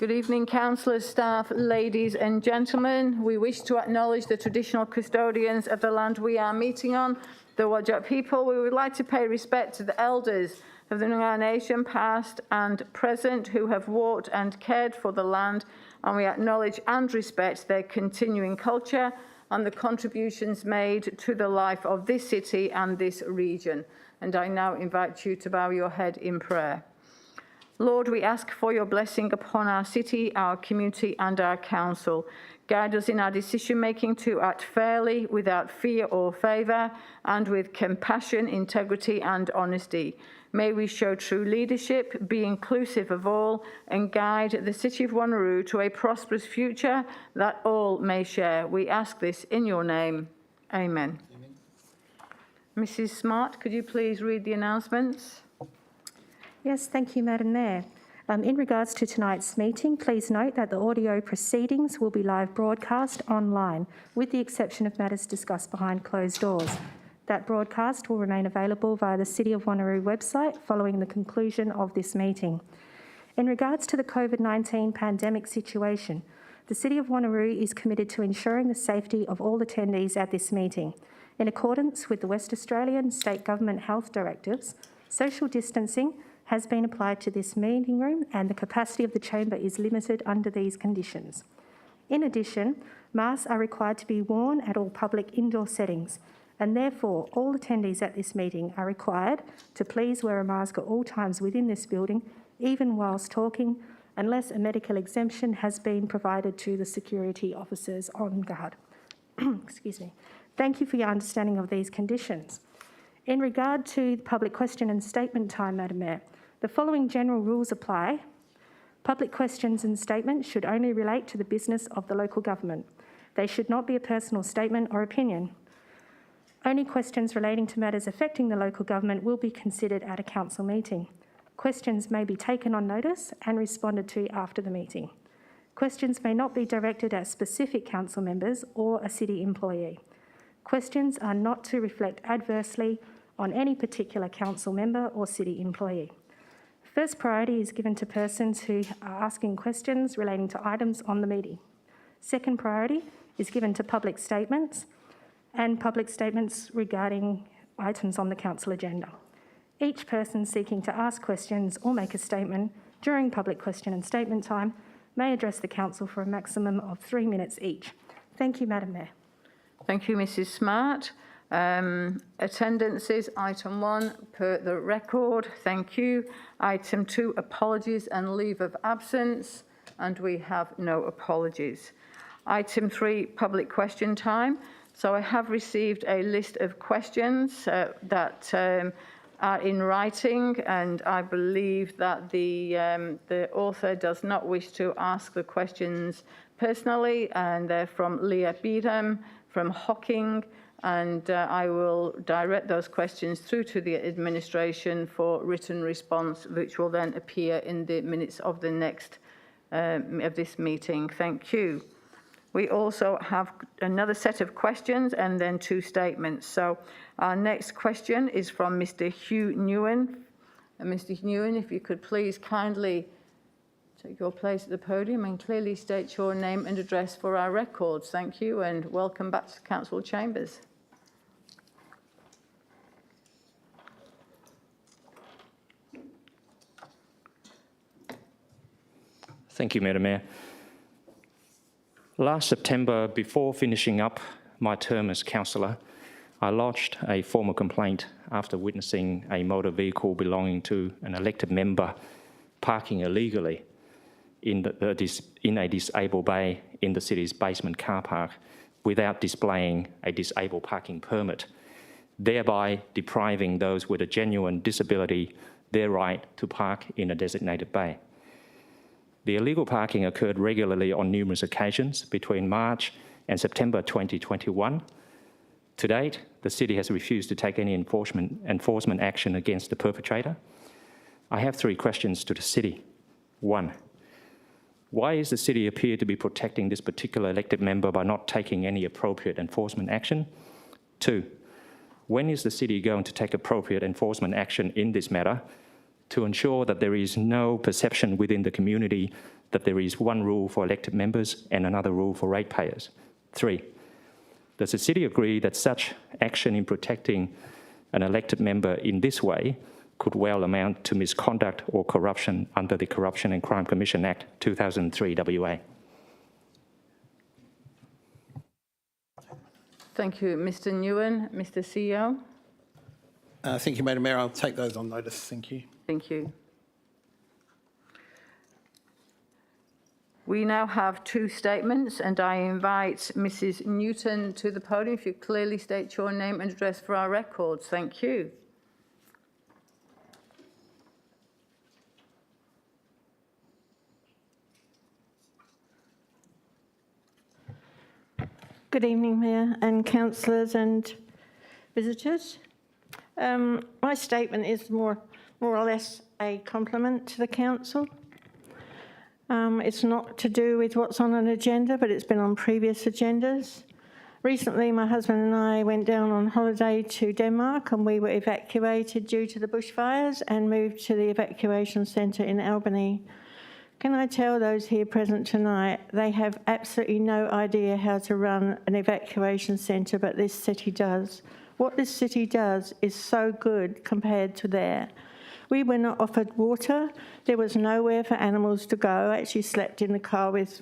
Good evening, councillors, staff, ladies and gentlemen. We wish to acknowledge the traditional custodians of the land we are meeting on, the Yanchep people. We would like to pay respect to the elders of the Noongar Nation, past and present, who have walked and cared for the land, and we acknowledge and respect their continuing culture and the contributions made to the life of this city and this region. And I now invite you to bow your head in prayer. Lord, we ask for your blessing upon our city, our community and our council. Guide us in our decision-making to act fairly, without fear or favour, and with compassion, integrity and honesty. May we show true leadership, be inclusive of all, and guide the City of Wanneroo to a prosperous future that all may share. We ask this in your name. Amen. Amen. Mrs. Smart, could you please read the announcements? Yes, thank you, Madam Mayor. In regards to tonight's meeting, please note that the audio proceedings will be live broadcast online, with the exception of matters discussed behind closed doors. That broadcast will remain available via the City of Wanneroo website following the conclusion of this meeting. In regards to the COVID-19 pandemic situation, the City of Wanneroo is committed to ensuring the safety of all attendees at this meeting. In accordance with the West Australian State Government health directives, social distancing has been applied to this meeting room and the capacity of the chamber is limited under these conditions. In addition, masks are required to be worn at all public indoor settings, and therefore all attendees at this meeting are required to please wear a mask at all times within this building, even whilst talking, unless a medical exemption has been provided to the security officers on guard. Excuse me. Thank you for your understanding of these conditions. In regard to the public question and statement time, Madam Mayor, the following general rules apply. Public questions and statements should only relate to the business of the local government. They should not be a personal statement or opinion. Only questions relating to matters affecting the local government will be considered at a council meeting. Questions may be taken on notice and responded to after the meeting. Questions may not be directed at specific council members or a city employee. Questions are not to reflect adversely on any particular council member or city employee. First priority is given to persons who are asking questions relating to items on the meeting. Second priority is given to public statements and public statements regarding items on the council agenda. Each person seeking to ask questions or make a statement during public question and statement time may address the council for a maximum of 3 minutes each. Thank you, Madam Mayor. Thank you, Mrs. Smart. Attendances, item 1, per the record. Thank you. Item 2, apologies and leave of absence, and we have no apologies. Item 3, public question time. So I have received a list of questions that are in writing, and I believe that the author does not wish to ask the questions personally, and they're from Leah Beedham, from Hocking, and I will direct those questions through to the administration for written response, which will then appear in the minutes of the next of this meeting. Thank you. We also have another set of questions and then 2 statements. So our next question is from Mr. Hugh Newen. Mr. Newen, if you could please kindly take your place at the podium and clearly state your name and address for our records. Thank you, and welcome back to Council Chambers. Thank you, Madam Mayor. Last September, before finishing up my term as councillor, I lodged a formal complaint after witnessing a motor vehicle belonging to an elected member parking illegally in a disabled bay in the city's basement car park without displaying a disabled parking permit, thereby depriving those with a genuine disability their right to park in a designated bay. The illegal parking occurred regularly on numerous occasions between March and September 2021. To date, the city has refused to take any enforcement action against the perpetrator. I have 3 questions to the city. 1, why is the city appear to be protecting this particular elected member by not taking any appropriate enforcement action? 2, when is the city going to take appropriate enforcement action in this matter to ensure that there is no perception within the community that there is one rule for elected members and another rule for ratepayers. 3, does the City agree that such action in protecting an elected member in this way could well amount to misconduct or corruption under the Corruption and Crime Commission Act 2003 WA? Thank you, Mr. Nguyen. Mr. CEO. Thank you, Madam Mayor. I'll take those on notice. Thank you. Thank you. We now have 2 statements, and I invite Mrs. Newton to the podium. If you clearly state your name and address for our records. Thank you. Good evening, Mayor and councillors and visitors. My statement is more or less a compliment to the council. It's not to do with what's on an agenda, but it's been on previous agendas. Recently, my husband and I went down on holiday to Denmark, and we were evacuated due to the bushfires and moved to the evacuation centre in Albany. Can I tell those here present tonight, they have absolutely no idea how to run an evacuation centre, but this city does. What this city does is so good compared to there. We were not offered water. There was nowhere for animals to go. I actually slept in the car with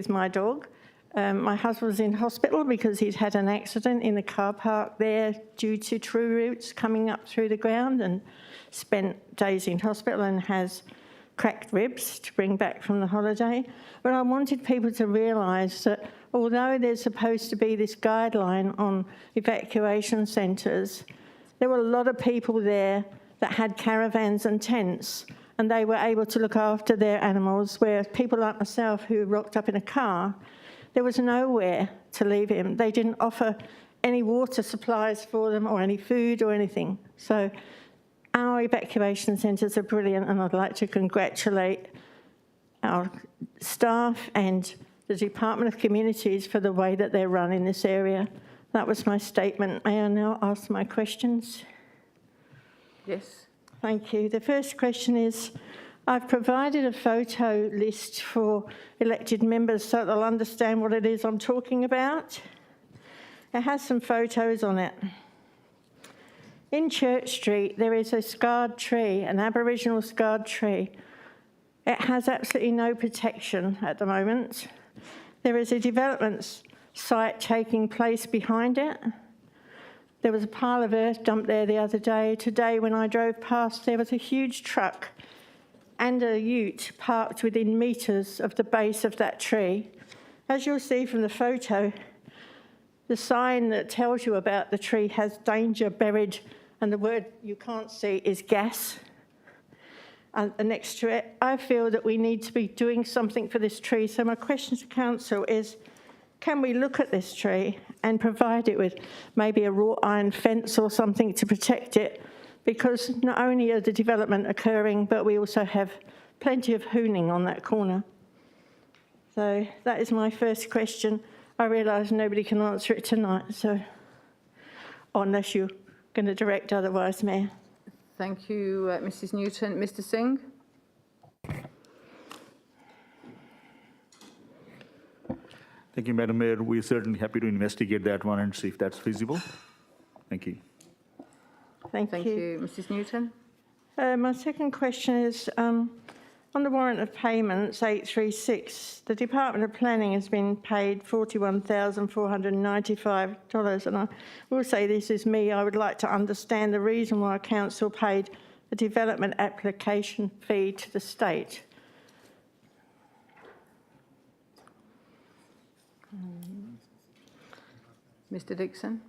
my dog. My husband was in hospital because he'd had an accident in the car park there due to true roots coming up through the ground, and spent days in hospital and has cracked ribs to bring back from the holiday. But I wanted people to realise that although there's supposed to be this guideline on evacuation centres, there were a lot of people there that had caravans and tents, and they were able to look after their animals, whereas people like myself who rocked up in a car, there was nowhere to leave him. They didn't offer any water supplies for them or any food or anything. So our evacuation centres are brilliant, and I'd like to congratulate our staff and the Department of Communities for the way that they're run in this area. That was my statement. May I now ask my questions? Yes. Thank you. The first question is, I've provided a photo list for elected members so they'll understand what it is I'm talking about. It has some photos on it. In Church Street, there is a scarred tree, an Aboriginal scarred tree. It has absolutely no protection at the moment. There is a development site taking place behind it. There was a pile of earth dumped there the other day. Today, when I drove past, there was a huge truck and a ute parked within metres of the base of that tree. As you'll see from the photo, the sign that tells you about the tree has danger buried, and the word you can't see is gas. And next to it, I feel that we need to be doing something for this tree. So my question to council is, can we look at this tree and provide it with maybe a wrought iron fence or something to protect it? Because not only are the development occurring, but we also have plenty of hooning on that corner. So that is my first question. I realise nobody can answer it tonight, so unless you're going to direct otherwise, Mayor. Thank you, Mrs. Newton. Mr. Singh? Thank you, Madam Mayor. We're certainly happy to investigate that one and see if that's feasible. Thank you. Thank you. Mrs. Newton? My second question is, on the warrant of payments, 836, the Department of Planning has been paid $41,495, and I will say this is me. I would like to understand the reason why Council paid the development application fee to the state. Mr. Dixon?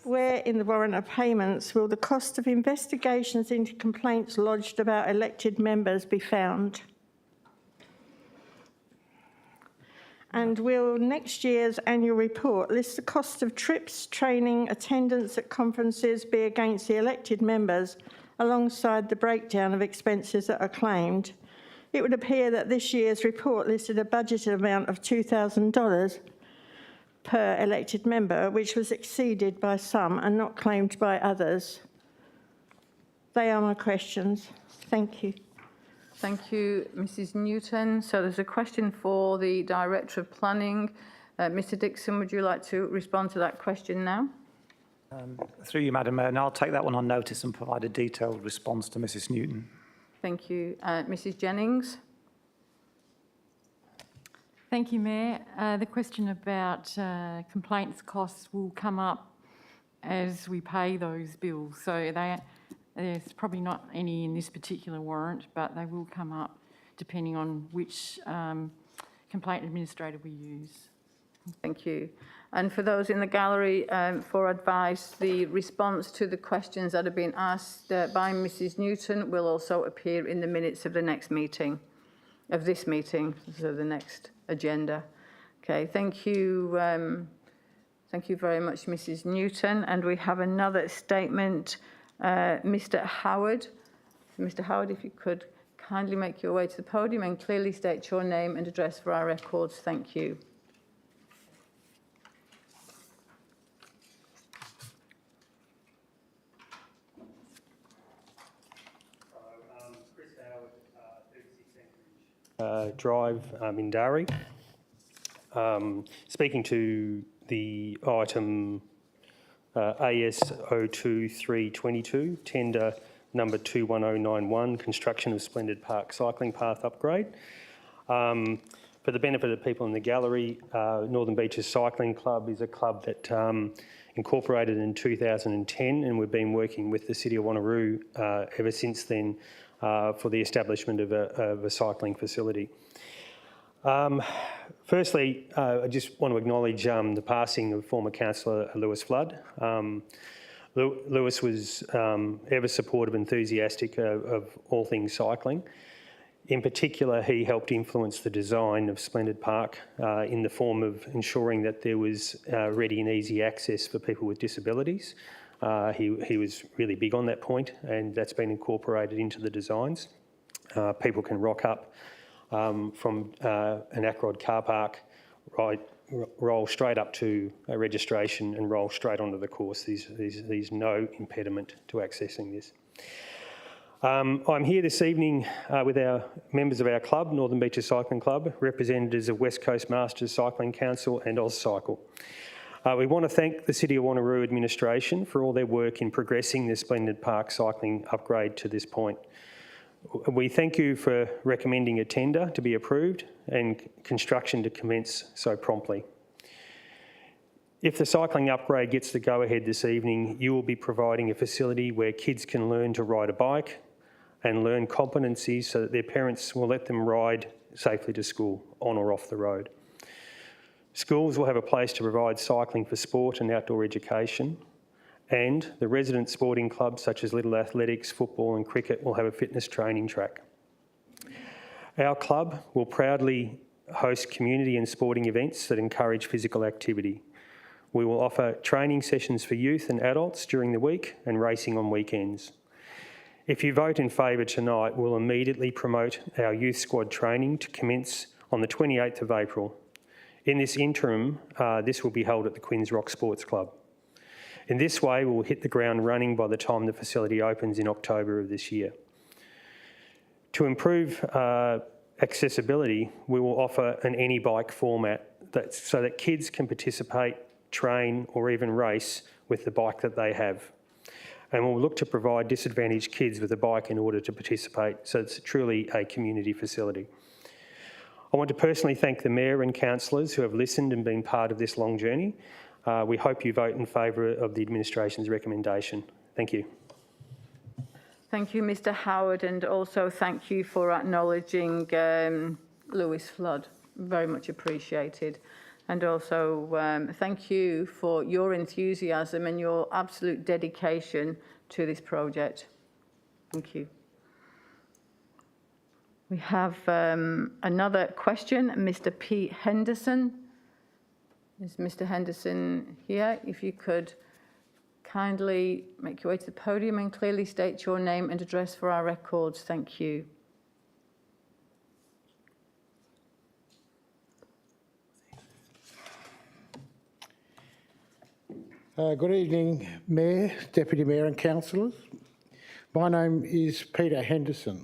Where in the warrant of payments will the cost of investigations into complaints lodged about elected members be found? And will next year's annual report list the cost of trips, training, attendance at conferences be against the elected members alongside the breakdown of expenses that are claimed? It would appear that this year's report listed a budgeted amount of $2,000 per elected member, which was exceeded by some and not claimed by others. They are my questions. Thank you. Thank you, Mrs Newton. So there's a question for the Director of Planning. Mr Dixon, would you like to respond to that question now? Through you, Madam Mayor, and I'll take that one on notice and provide a detailed response to Mrs Newton. Thank you. Mrs Jennings? Thank you, Mayor. The question about complaints costs will come up as we pay those bills. So there's probably not any in this particular warrant, but they will come up depending on which complaint administrator we use. Thank you. And for those in the gallery, for advice, the response to the questions that have been asked by Mrs Newton will also appear in the minutes of the next meeting, of this meeting, so the next agenda. Okay, thank you. Thank you very much, Mrs Newton. And we have another statement. Mr Howard. Mr Howard, if you could kindly make your way to the podium and clearly state your name and address for our records. Thank you. Drive in Darry. Speaking to the item AS02322, tender number 21091, construction of Splendid Park cycling path upgrade. For the benefit of people in the gallery, Northern Beaches Cycling Club is a club that incorporated in 2010, and we've been working with the City of Wanneroo ever since then for the establishment of a cycling facility. Firstly, I just want to acknowledge the passing of former Councillor Lewis Flood. Lewis was ever supportive, enthusiastic of all things cycling. In particular, he helped influence the design of Splendid Park in the form of ensuring that there was ready and easy access for people with disabilities. He was really big on that point, and that's been incorporated into the designs. People can rock up from an Acrod car park, roll straight up to a registration and roll straight onto the course. There's no impediment to accessing this. I'm here this evening with our members of our club, Northern Beaches Cycling Club, representatives of West Coast Masters Cycling Council and AusCycle. We want to thank the City of Wanneroo administration for all their work in progressing the Splendid Park cycling upgrade to this point. We thank you for recommending a tender to be approved and construction to commence so promptly. If the cycling upgrade gets the go-ahead this evening, you will be providing a facility where kids can learn to ride a bike and learn competencies so that their parents will let them ride safely to school, on or off the road. Schools will have a place to provide cycling for sport and outdoor education, and the resident sporting clubs such as Little Athletics, football and cricket will have a fitness training track. Our club will proudly host community and sporting events that encourage physical activity. We will offer training sessions for youth and adults during the week and racing on weekends. If you vote in favour tonight, we'll immediately promote our youth squad training to commence on the 28th of April. In this interim, this will be held at the Quinns Rock Sports Club. In this way, we'll hit the ground running by the time the facility opens in October of this year. To improve accessibility, we will offer an any bike format so that kids can participate, train or even race with the bike that they have. And we'll look to provide disadvantaged kids with a bike in order to participate, so it's truly a community facility. I want to personally thank the Mayor and Councillors who have listened and been part of this long journey. We hope you vote in favour of the administration's recommendation. Thank you. Thank you, Mr Howard, and also thank you for acknowledging Lewis Flood. Very much appreciated. And also thank you for your enthusiasm and your absolute dedication to this project. Thank you. We have another question, Mr P Henderson. Is Mr Henderson here? If you could kindly make your way to the podium and clearly state your name and address for our records. Thank you. Good evening, Mayor, Deputy Mayor and Councillors. My name is Peter Henderson,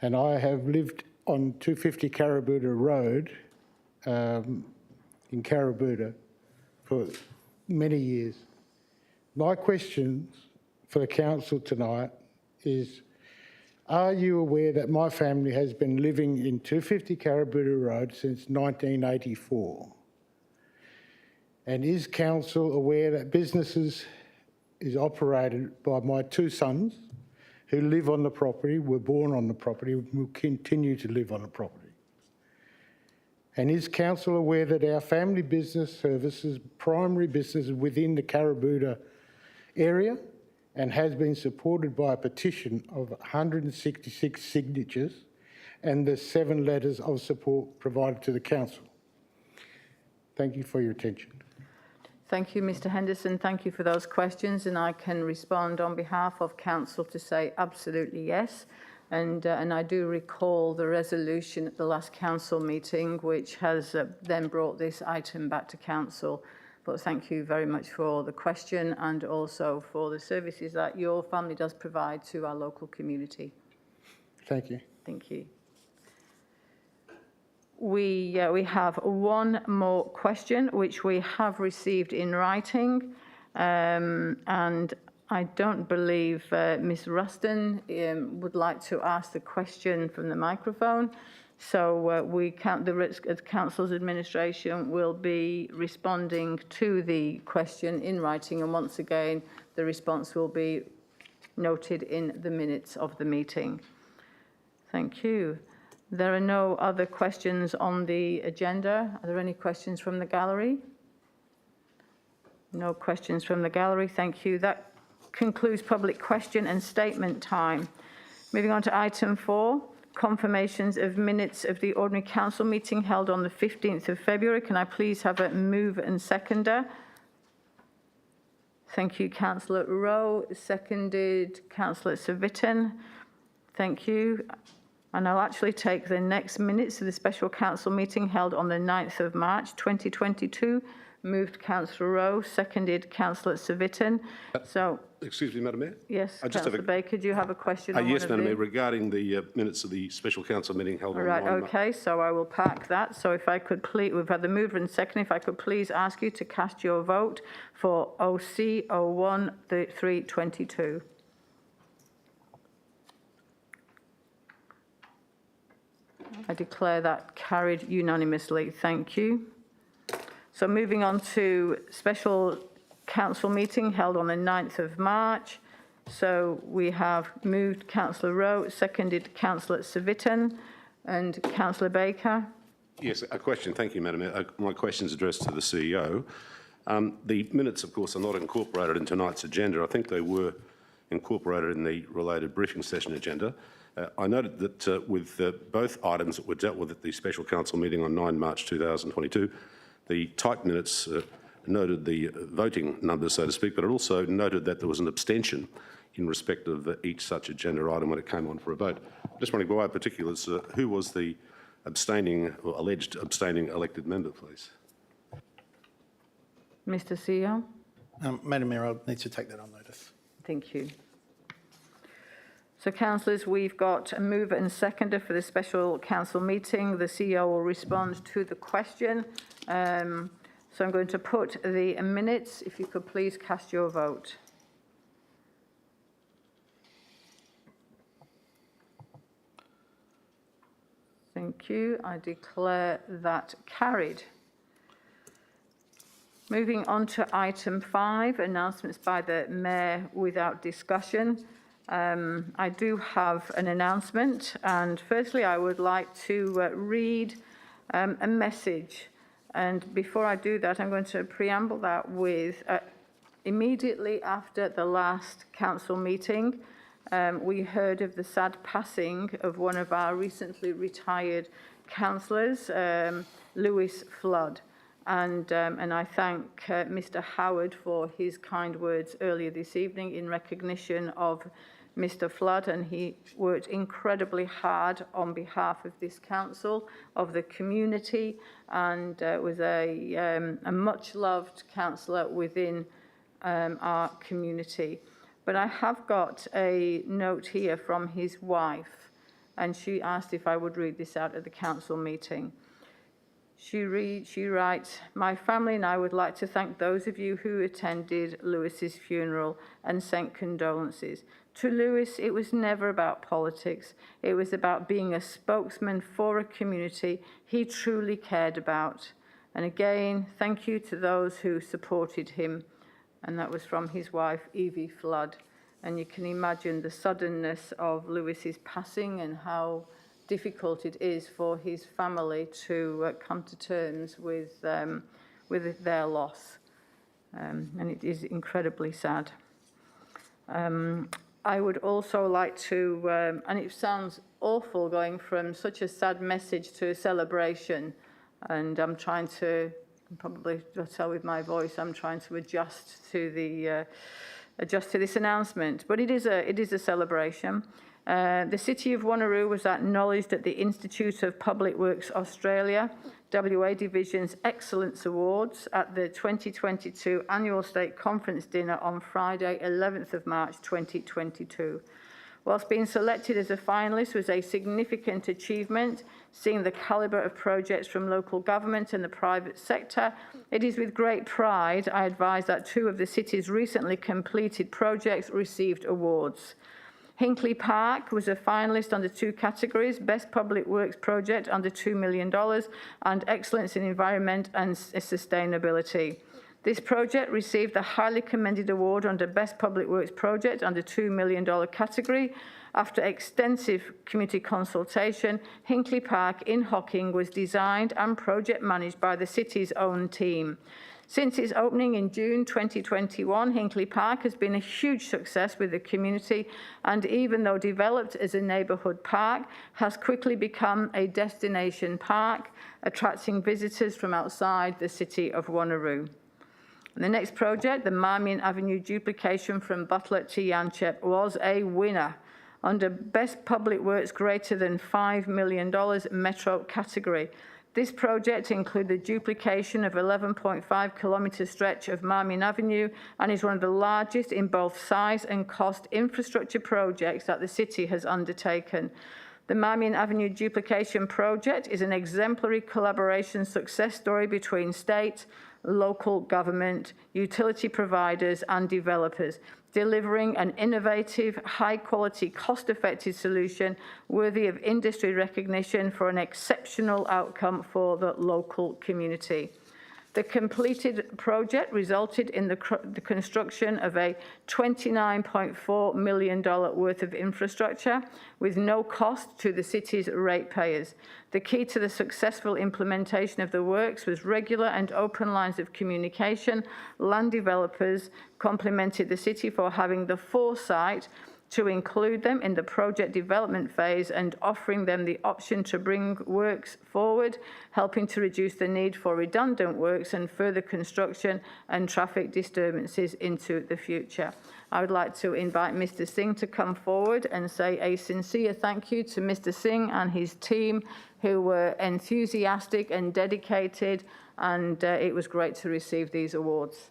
and I have lived on 250 Carrabuda Road in Carrabuda for many years. My questions for the council tonight is, are you aware that my family has been living in 250 Carrabuda Road since 1984? And is council aware that businesses is operated by my two sons who live on the property, were born on the property, will continue to live on the property? And is council aware that our family business services primary business within the Carrabuda area and has been supported by a petition of 166 signatures and the 7 letters of support provided to the council? Thank you for your attention. Thank you, Mr Henderson. Thank you for those questions, and I can respond on behalf of council to say absolutely yes. And I do recall the resolution at the last council meeting, which has then brought this item back to council. But thank you very much for the question and also for the services that your family does provide to our local community. Thank you. Thank you. We have one more question, which we have received in writing, and I don't believe Ms Ruston would like to ask the question from the microphone. So the council's administration will be responding to the question in writing, and once again, the response will be noted in the minutes of the meeting. Thank you. There are no other questions on the agenda. Are there any questions from the gallery? No questions from the gallery. Thank you. That concludes public question and statement time. Moving on to item 4, confirmations of minutes of the ordinary council meeting held on the 15th of February. Can I please have a move and seconder? Thank you, Councillor Rowe. Seconded, Councillor Civic. Thank you. And I'll actually take the next minutes of the special council meeting held on the 9th of March 2022. Moved Councillor Rowe, seconded Councillor Civic. So, excuse me, Madam Mayor? yes, I just Councillor Baker, do you have a question? On yes, one Madam of Mayor, regarding the minutes of the special council meeting held on Right, 9 March. okay, so I will park that. So if I could please, we've had the mover and second, if I could please ask you to cast your vote for OC 01-322. I declare that carried unanimously. Thank you. So moving on to special council meeting held on the 9th of March. So we have moved Councillor Rowe, seconded Councillor Civic and Councillor Baker. Yes, a question. Thank you, Madam Mayor. My question is addressed to the CEO. The minutes, of course, are not incorporated in tonight's agenda. I think they were incorporated in the related briefing session agenda. I noted that with both items that were dealt with at the special council meeting on 9 March 2022, the typed minutes noted the voting numbers, so to speak, but it also noted that there was an abstention in respect of each such agenda item when it came on for a vote. Just wondering, by way of particulars, who was the abstaining or alleged abstaining elected member, please? Mr. CEO. Madam Mayor, I'll need to take that on notice. Thank you. So, councillors, we've got a mover and seconder for the special council meeting. The CEO will respond to the question. So I'm going to put the minutes. If you could please cast your vote. Thank you. I declare that carried. Moving on to item 5, announcements by the Mayor without discussion. I do have an announcement, and firstly I would like to read a message, and before I do that I'm going to preamble that with immediately after the last council meeting we heard of the sad passing of one of our recently retired councillors, Lewis Flood. And I thank Mr. Howard for his kind words earlier this evening in recognition of Mr. Flood, and he worked incredibly hard on behalf of this council, of the community, and was a much-loved councillor within our community. but I have got a note here from his wife, and she asked if I would read this out at the council meeting. She writes, "My family and I would like to thank those of you who attended Lewis's funeral and sent condolences. To Lewis, it was never about politics. It was about being a spokesman for a community he truly cared about. And again, thank you to those who supported him." And that was from his wife, Evie Flood. And you can imagine the suddenness of Lewis's passing and how difficult it is for his family to come to terms with their loss. And it is incredibly sad. I would also like to, and it sounds awful going from such a sad message to a celebration, and I'm trying to, you can probably tell with my voice, I'm trying to adjust to this announcement, but it is a celebration. The City of Wanneroo was acknowledged at the Institute of Public Works Australia WA Division's Excellence Awards at the 2022 Annual State Conference Dinner on Friday, 11th of March 2022. Whilst being selected as a finalist was a significant achievement, seeing the calibre of projects from local government and the private sector, it is with great pride I advise that 2 of the city's recently completed projects received awards. Hinckley Park was a finalist under 2 categories, Best Public Works Project under $2 million and Excellence in Environment and Sustainability. This project received the highly commended award under Best Public Works Project under $2 million category. After extensive community consultation, Hinckley Park in Hocking was designed and project managed by the city's own team. Since its opening in June 2021, Hinckley Park has been a huge success with the community, and even though developed as a neighbourhood park, has quickly become a destination park, attracting visitors from outside the city of Wanneroo. The next project, the Marmian Avenue duplication from Butler to Yanchep, was a winner under Best Public Works greater than $5 million metro category. This project included duplication of 11.5 kilometre stretch of Marmian Avenue and is one of the largest in both size and cost infrastructure projects that the city has undertaken. The Marmian Avenue duplication project is an exemplary collaboration success story between state, local government, utility providers and developers, delivering an innovative, high-quality, cost-effective solution worthy of industry recognition for an exceptional outcome for the local community. The completed project resulted in the construction of a $29.4 million worth of infrastructure with no cost to the city's ratepayers. The key to the successful implementation of the works was regular and open lines of communication. Land developers complimented the city for having the foresight to include them in the project development phase and offering them the option to bring works forward, helping to reduce the need for redundant works and further construction and traffic disturbances into the future. I would like to invite Mr. Singh to come forward and say a sincere thank you to Mr. Singh and his team, who were enthusiastic and dedicated, and it was great to receive these awards.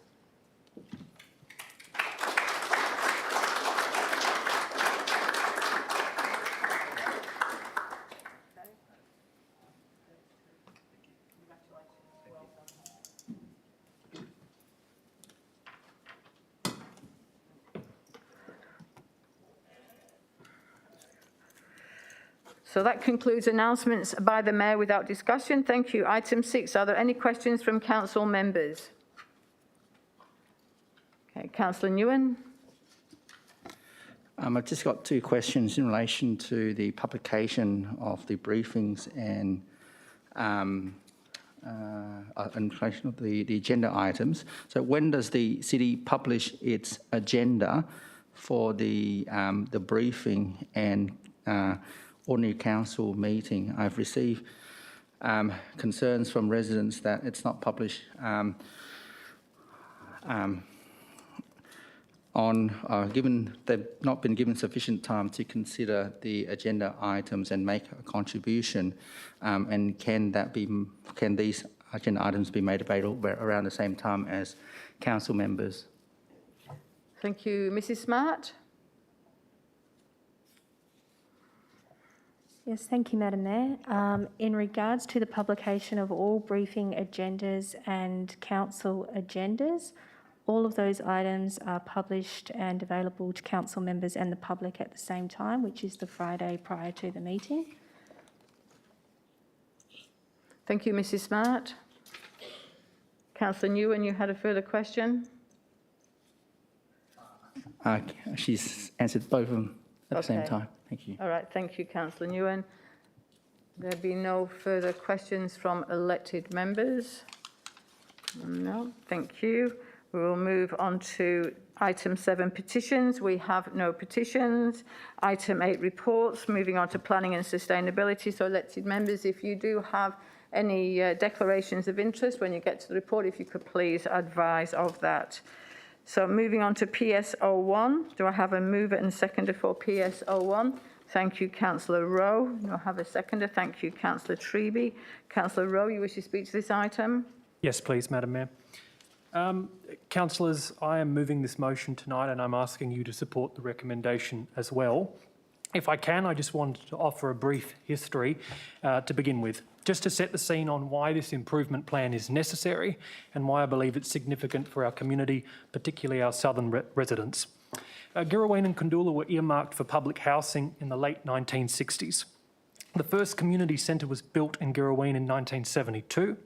So that concludes announcements by the Mayor without discussion. Thank you. Item 6, are there any questions from council members? Okay, Councillor Nguyen. I've just got 2 questions in relation to the publication of the briefings and in relation to the agenda items. So when does the city publish its agenda for the briefing and ordinary council meeting? I've received concerns from residents that it's not published given they've not been given sufficient time to consider the agenda items and make a contribution, and can these agenda items be made available around the same time as council members? Thank you. Mrs Smart? Yes, thank you, Madam Mayor. In regards to the publication of all briefing agendas and council agendas, all of those items are published and available to council members and the public at the same time, which is the Friday prior to the meeting. Thank you, Mrs Smart. Councillor Nguyen, you had a further question? She's answered both of them at the same Okay. time. Thank you. All right, thank you, Councillor Nguyen. There be no further questions from elected members? No, thank you. We will move on to item 7, petitions. We have no petitions. Item 8, reports. Moving on to planning and sustainability. So elected members, if you do have any declarations of interest when you get to the report, if you could please advise of that. So moving on to PS01. Do I have a mover and seconder for PS01? Thank you, Councillor Rowe. Do I have a seconder? Thank you, Councillor Treby. Councillor Rowe, you wish to speak to this item? Yes, please, Madam Mayor. Councillors, I am moving this motion tonight and I'm asking you to support the recommendation as well. If I can, I just wanted to offer a brief history to begin with, just to set the scene on why this improvement plan is necessary and why I believe it's significant for our community, particularly our southern residents. Girraween and Kundoola were earmarked for public housing in the late 1960s. The first community centre was built in Girraween in 1972,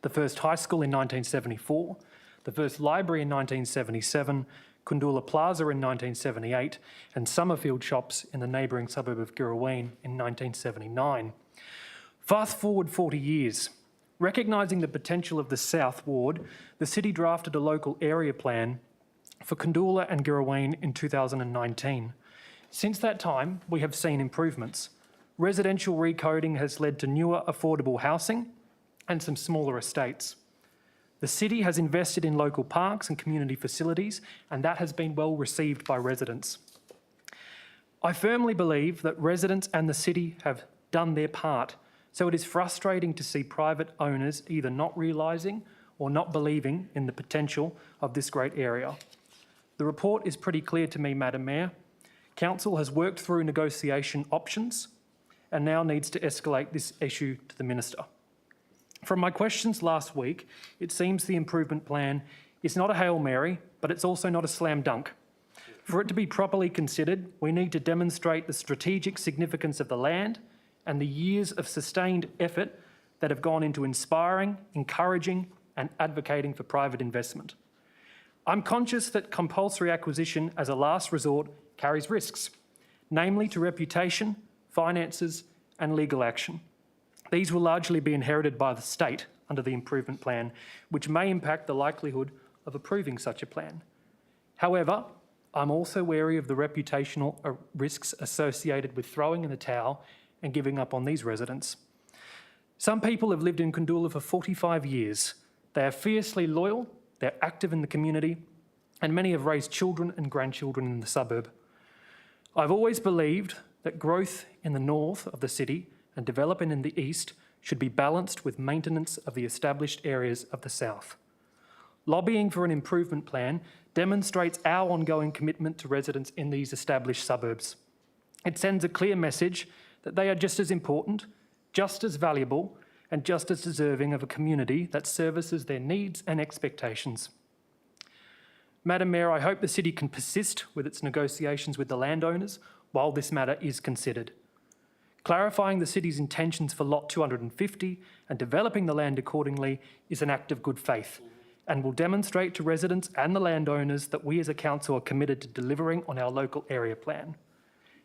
the first high school in 1974, the first library in 1977, Kundoola Plaza in 1978, and Summerfield shops in the neighbouring suburb of Girraween in 1979. Fast forward 40 years. Recognising the potential of the South Ward, the city drafted a local area plan for Kundoola and Girraween in 2019. Since that time, we have seen improvements. Residential recoding has led to newer affordable housing and some smaller estates. The city has invested in local parks and community facilities, and that has been well received by residents. I firmly believe that residents and the city have done their part, so it is frustrating to see private owners either not realising or not believing in the potential of this great area. The report is pretty clear to me, Madam Mayor. Council has worked through negotiation options and now needs to escalate this issue to the Minister. From my questions last week, it seems the improvement plan is not a Hail Mary, but it's also not a slam dunk. For it to be properly considered, we need to demonstrate the strategic significance of the land and the years of sustained effort that have gone into inspiring, encouraging and advocating for private investment. I'm conscious that compulsory acquisition as a last resort carries risks, namely to reputation, finances and legal action. These will largely be inherited by the state under the improvement plan, which may impact the likelihood of approving such a plan. However, I'm also wary of the reputational risks associated with throwing in the towel and giving up on these residents. Some people have lived in Kundoola for 45 years. They are fiercely loyal, they're active in the community, and many have raised children and grandchildren in the suburb. I've always believed that growth in the north of the city and development in the east should be balanced with maintenance of the established areas of the south. Lobbying for an improvement plan demonstrates our ongoing commitment to residents in these established suburbs. It sends a clear message that they are just as important, just as valuable, and just as deserving of a community that services their needs and expectations. Madam Mayor, I hope the city can persist with its negotiations with the landowners while this matter is considered. Clarifying the city's intentions for Lot 250 and developing the land accordingly is an act of good faith and will demonstrate to residents and the landowners that we as a council are committed to delivering on our local area plan.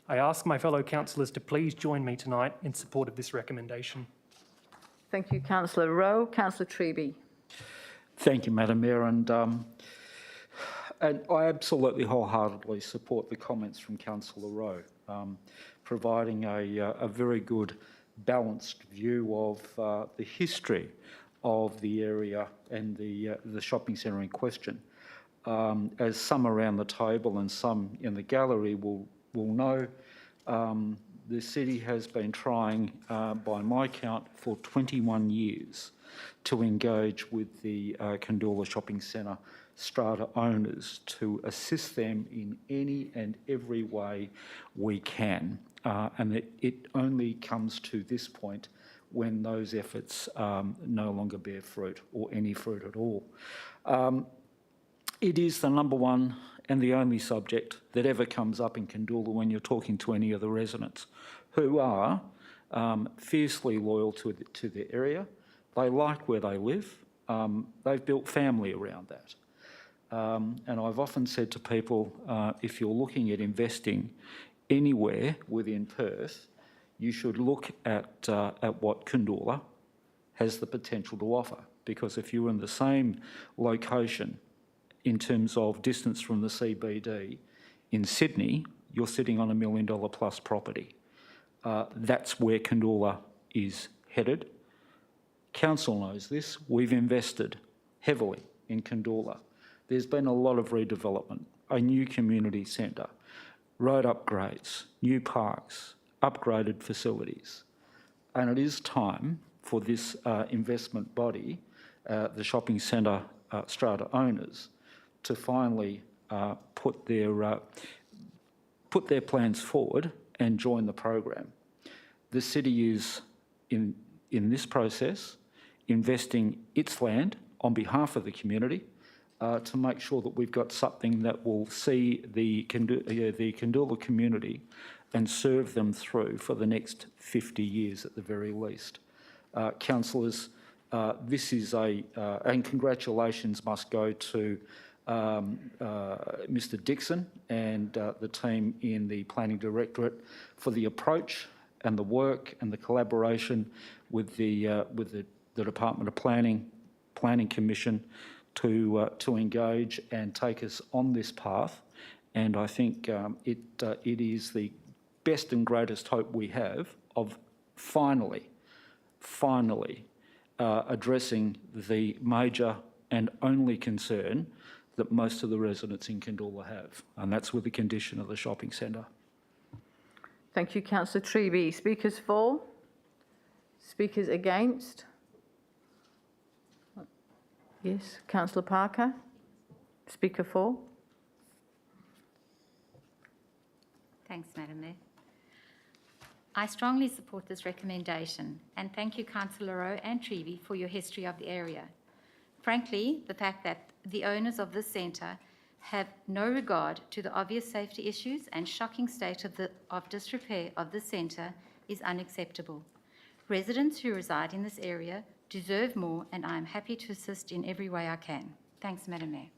I ask my fellow councillors to please join me tonight in support of this recommendation. Thank you, Councillor Rowe. Councillor Treby. Thank you, Madam Mayor, and I absolutely wholeheartedly support the comments from Councillor Rowe, providing a very good balanced view of the history of the area and the shopping centre in question. As some around the table and some in the gallery will know, the city has been trying, by my count, for 21 years to engage with the Kundoola Shopping Centre strata owners to assist them in any and every way we can. And it only comes to this point when those efforts no longer bear fruit or any fruit at all. It is the number one and the only subject that ever comes up in Kandoola when you're talking to any of the residents, who are fiercely loyal to their area. They like where they live. They've built family around that. And I've often said to people, if you're looking at investing anywhere within Perth, you should look at what Kandoola has the potential to offer. Because if you're in the same location in terms of distance from the CBD in Sydney, you're sitting on $1 million plus property. That's where Kandoola is headed. Council knows this. We've invested heavily in Kandoola. There's been a lot of redevelopment, a new community centre, road upgrades, new parks, upgraded facilities. And it is time for this investment body, the shopping centre strata owners, to finally put their plans forward and join the program. The city is, in this process, investing its land on behalf of the community to make sure that we've got something that will see the Kandoola community and serve them through for the next 50 years at the very least. Councillors, this is and congratulations must go to Mr Dixon and the team in the Planning Directorate for the approach and the work and the collaboration with the Department of Planning Commission to engage and take us on this path. And I think it is the best and greatest hope we have of finally addressing the major and only concern that most of the residents in Kandoola have, and that's with the condition of the shopping centre. Thank you, Councillor Treby. Speakers for? Speakers against? Yes, Councillor Parker. Speaker for? Thanks, Madam Mayor. I strongly support this recommendation and thank you, Councillor Rowe and Treby, for your history of the area. Frankly, the fact that the owners of this centre have no regard to the obvious safety issues and shocking state of disrepair of this centre is unacceptable. Residents who reside in this area deserve more, and I am happy to assist in every way I can. Thanks, Madam Mayor.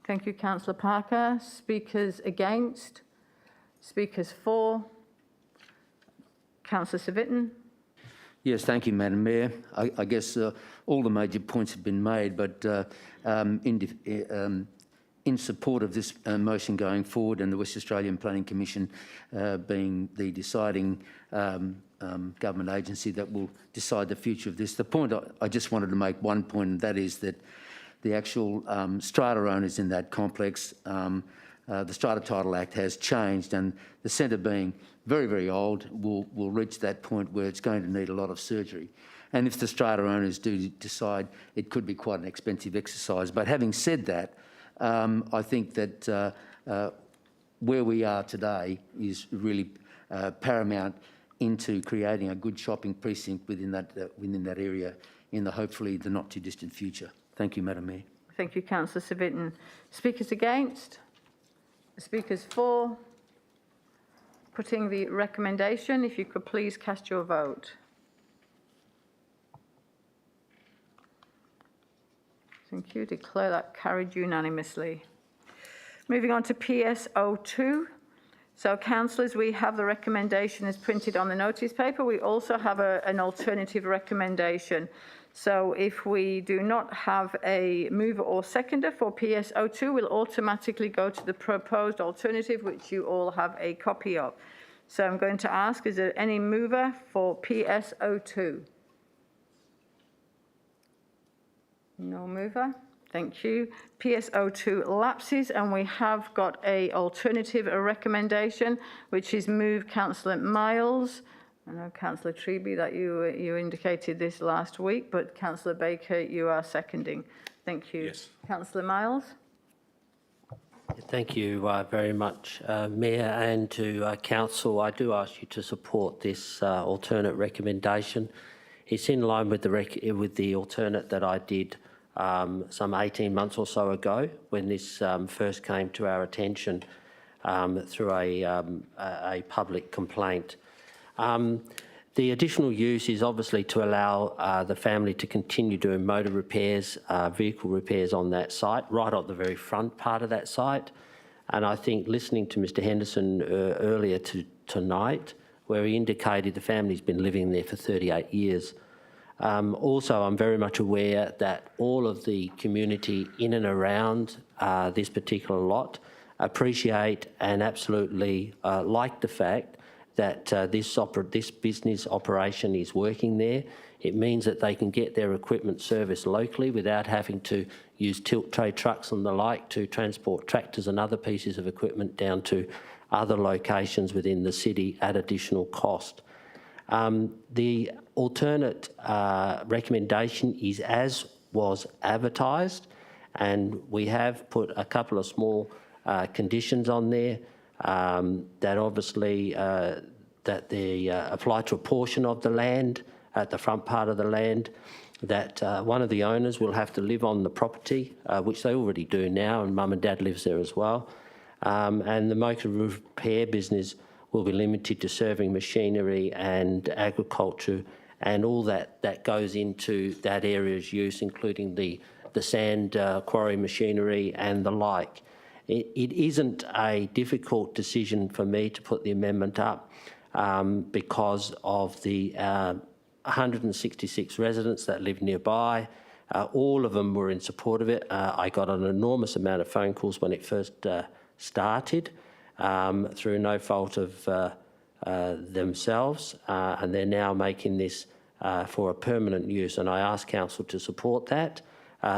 Thank you, Councillor Parker. Speakers against? Speakers for? Councillor Civic. Yes, thank you, Madam Mayor. I guess all the major points have been made, but in support of this motion going forward and the West Australian Planning Commission being the deciding government agency that will decide the future of this, the point I just wanted to make one point, and that is that the actual strata owners in that complex, the Strata Title Act has changed, and the centre being very, very old will reach that point where it's going to need a lot of surgery. And if the strata owners do decide, it could be quite an expensive exercise. But having said that, I think that where we are today is really paramount into creating a good shopping precinct within that area in the hopefully the not too distant future. Thank you, Madam Mayor. Thank you, Councillor Civic. Speakers against? Speakers for? Putting the recommendation, if you could please cast your vote. Thank you. Declare that carried unanimously. Moving on to PSO2. So, councillors, we have the recommendation as printed on the notice paper. We also have an alternative recommendation. So if we do not have a mover or seconder for PSO2, we'll automatically go to the proposed alternative, which you all have a copy of. So I'm going to ask, is there any mover for PSO2? No mover. Thank you. PSO2 lapses, and we have got a alternative recommendation, which is move Councillor Miles. I know, Councillor Treby, that you indicated this last week, but Councillor Baker, you are seconding. Thank you. Yes. Councillor Miles? Thank you very much, Mayor, and to Council. I do ask you to support this alternate recommendation. It's in line with the alternate that I did some 18 months or so ago when this first came to our attention through a public complaint. The additional use is obviously to allow the family to continue doing motor repairs, vehicle repairs on that site, right at the very front part of that site. And I think listening to Mr Henderson earlier tonight, where he indicated the family's been living there for 38 years. Also, I'm very much aware that all of the community in and around this particular lot appreciate and absolutely like the fact that this business operation is working there. It means that they can get their equipment serviced locally without having to use tilt tray trucks and the like to transport tractors and other pieces of equipment down to other locations within the city at additional cost. The alternate recommendation is as was advertised, and we have put a couple of small conditions on there that obviously that they apply to a portion of the land, at the front part of the land, that one of the owners will have to live on the property, which they already do now, and Mum and Dad lives there as well. And the motor repair business will be limited to serving machinery and agriculture and all that goes into that area's use, including the sand quarry machinery and the like. It isn't a difficult decision for me to put the amendment up because of the 166 residents that live nearby. All of them were in support of it. I got an enormous amount of phone calls when it first started through no fault of themselves, and they're now making this for a permanent use. And I ask Council to support that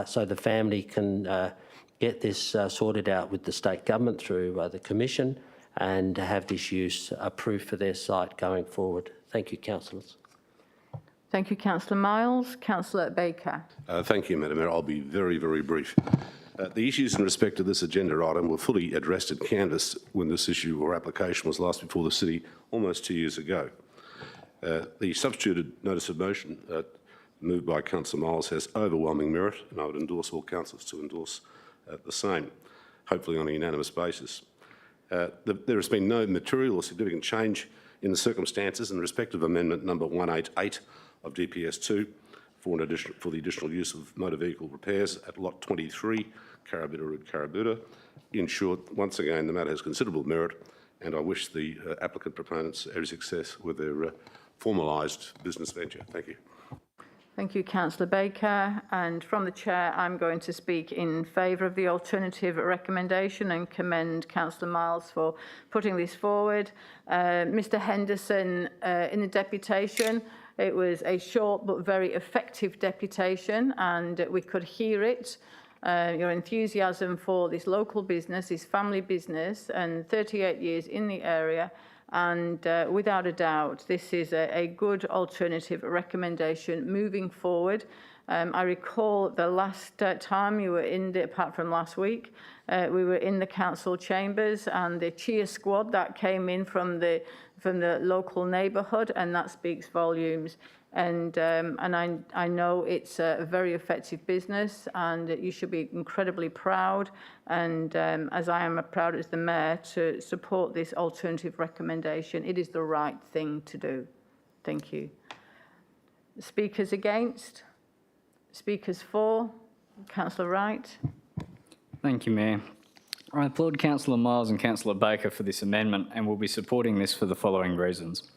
so the family can get this sorted out with the state government through the Commission and have this use approved for their site going forward. Thank you, Councillors. Thank you, Councillor Miles. Councillor Baker. Thank you, Madam Mayor. I'll be very, very brief. The issues in respect to this agenda item were fully addressed and canvassed when this issue or application was last before the City almost 2 years ago. The substituted notice of motion moved by Councillor Miles has overwhelming merit, and I would endorse all councillors to endorse the same, hopefully on a unanimous basis. There has been no material or significant change in the circumstances in respect of amendment number 188 of DPS 2 for the additional use of motor vehicle repairs at lot 23, Carabutta Road, Carabutta. In short, once again, the matter has considerable merit, and I wish the applicant proponents every success with their formalised business venture. Thank you. Thank you, Councillor Baker. And from the Chair, I'm going to speak in favour of the alternative recommendation and commend Councillor Miles for putting this forward. Mr Henderson, in the deputation, it was a short but very effective deputation, and we could hear it. Your enthusiasm for this local business, this family business, and 38 years in the area. And without a doubt, this is a good alternative recommendation moving forward. I recall the last time you were in, apart from last week, we were in the council chambers, and the cheer squad that came in from the local neighbourhood, and that speaks volumes. And I know it's a very effective business, and you should be incredibly proud, and as I am proud as the Mayor, to support this alternative recommendation. It is the right thing to do. Thank you. Speakers against? Speakers for? Councillor Wright. Thank you, Mayor. I applaud Councillor Miles and Councillor Baker for this amendment and will be supporting this for the following reasons.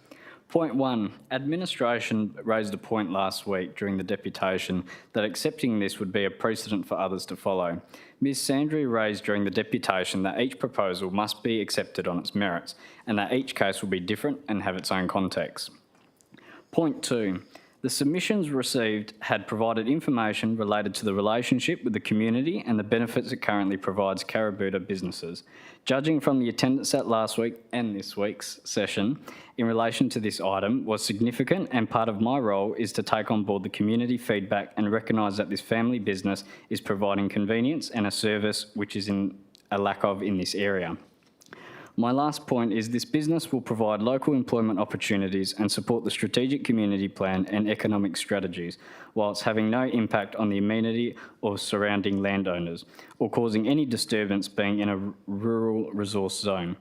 Point 1, administration raised a point last week during the deputation that accepting this would be a precedent for others to follow. Ms Sandry raised during the deputation that each proposal must be accepted on its merits and that each case will be different and have its own context. Point 2, the submissions received had provided information related to the relationship with the community and the benefits it currently provides Carabutta businesses. Judging from the attendance at last week and this week's session in relation to this item was significant, and part of my role is to take on board the community feedback and recognise that this family business is providing convenience and a service which is in a lack of in this area. My last point is this business will provide local employment opportunities and support the strategic community plan and economic strategies, whilst having no impact on the amenity or surrounding landowners, or causing any disturbance being in a rural resource zone.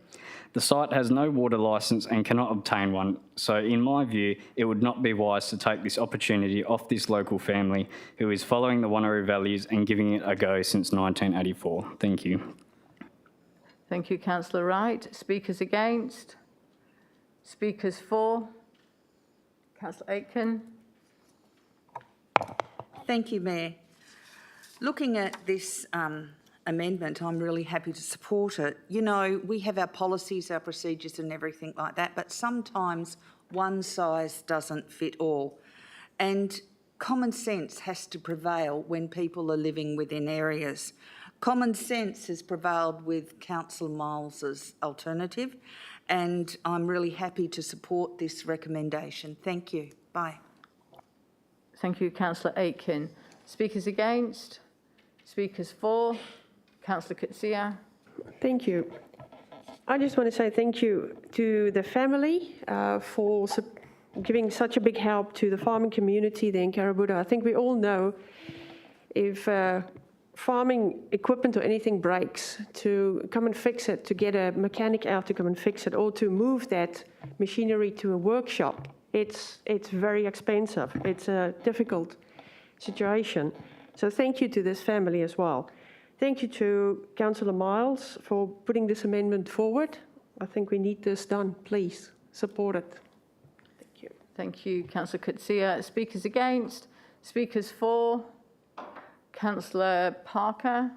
The site has no water licence and cannot obtain one, so in my view, it would not be wise to take this opportunity off this local family who is following the Wanneroo values and giving it a go since 1984. Thank you. Thank you, Councillor Wright. Speakers against? Speakers for? Councillor Aitken. Thank you, Mayor. Looking at this amendment, I'm really happy to support it. You know, we have our policies, our procedures and everything like that, but sometimes one size doesn't fit all. And common sense has to prevail when people are living within areas. Common sense has prevailed with Councillor Miles's alternative, and I'm really happy to support this recommendation. Thank you. Bye. Thank you, Councillor Aitken. Speakers against? Speakers for? Councillor Coetzee. Thank you. I just want to say thank you to the family for giving such a big help to the farming community there in Carabooda. I think we all know if farming equipment or anything breaks, to come and fix it, to get a mechanic out to come and fix it, or to move that machinery to a workshop, it's very expensive. It's a difficult situation. So thank you to this family as well. Thank you to Councillor Miles for putting this amendment forward. I think we need this done. Please support it. Thank you. Thank you, Councillor Coetzee. Speakers against? Speakers for? Councillor Parker.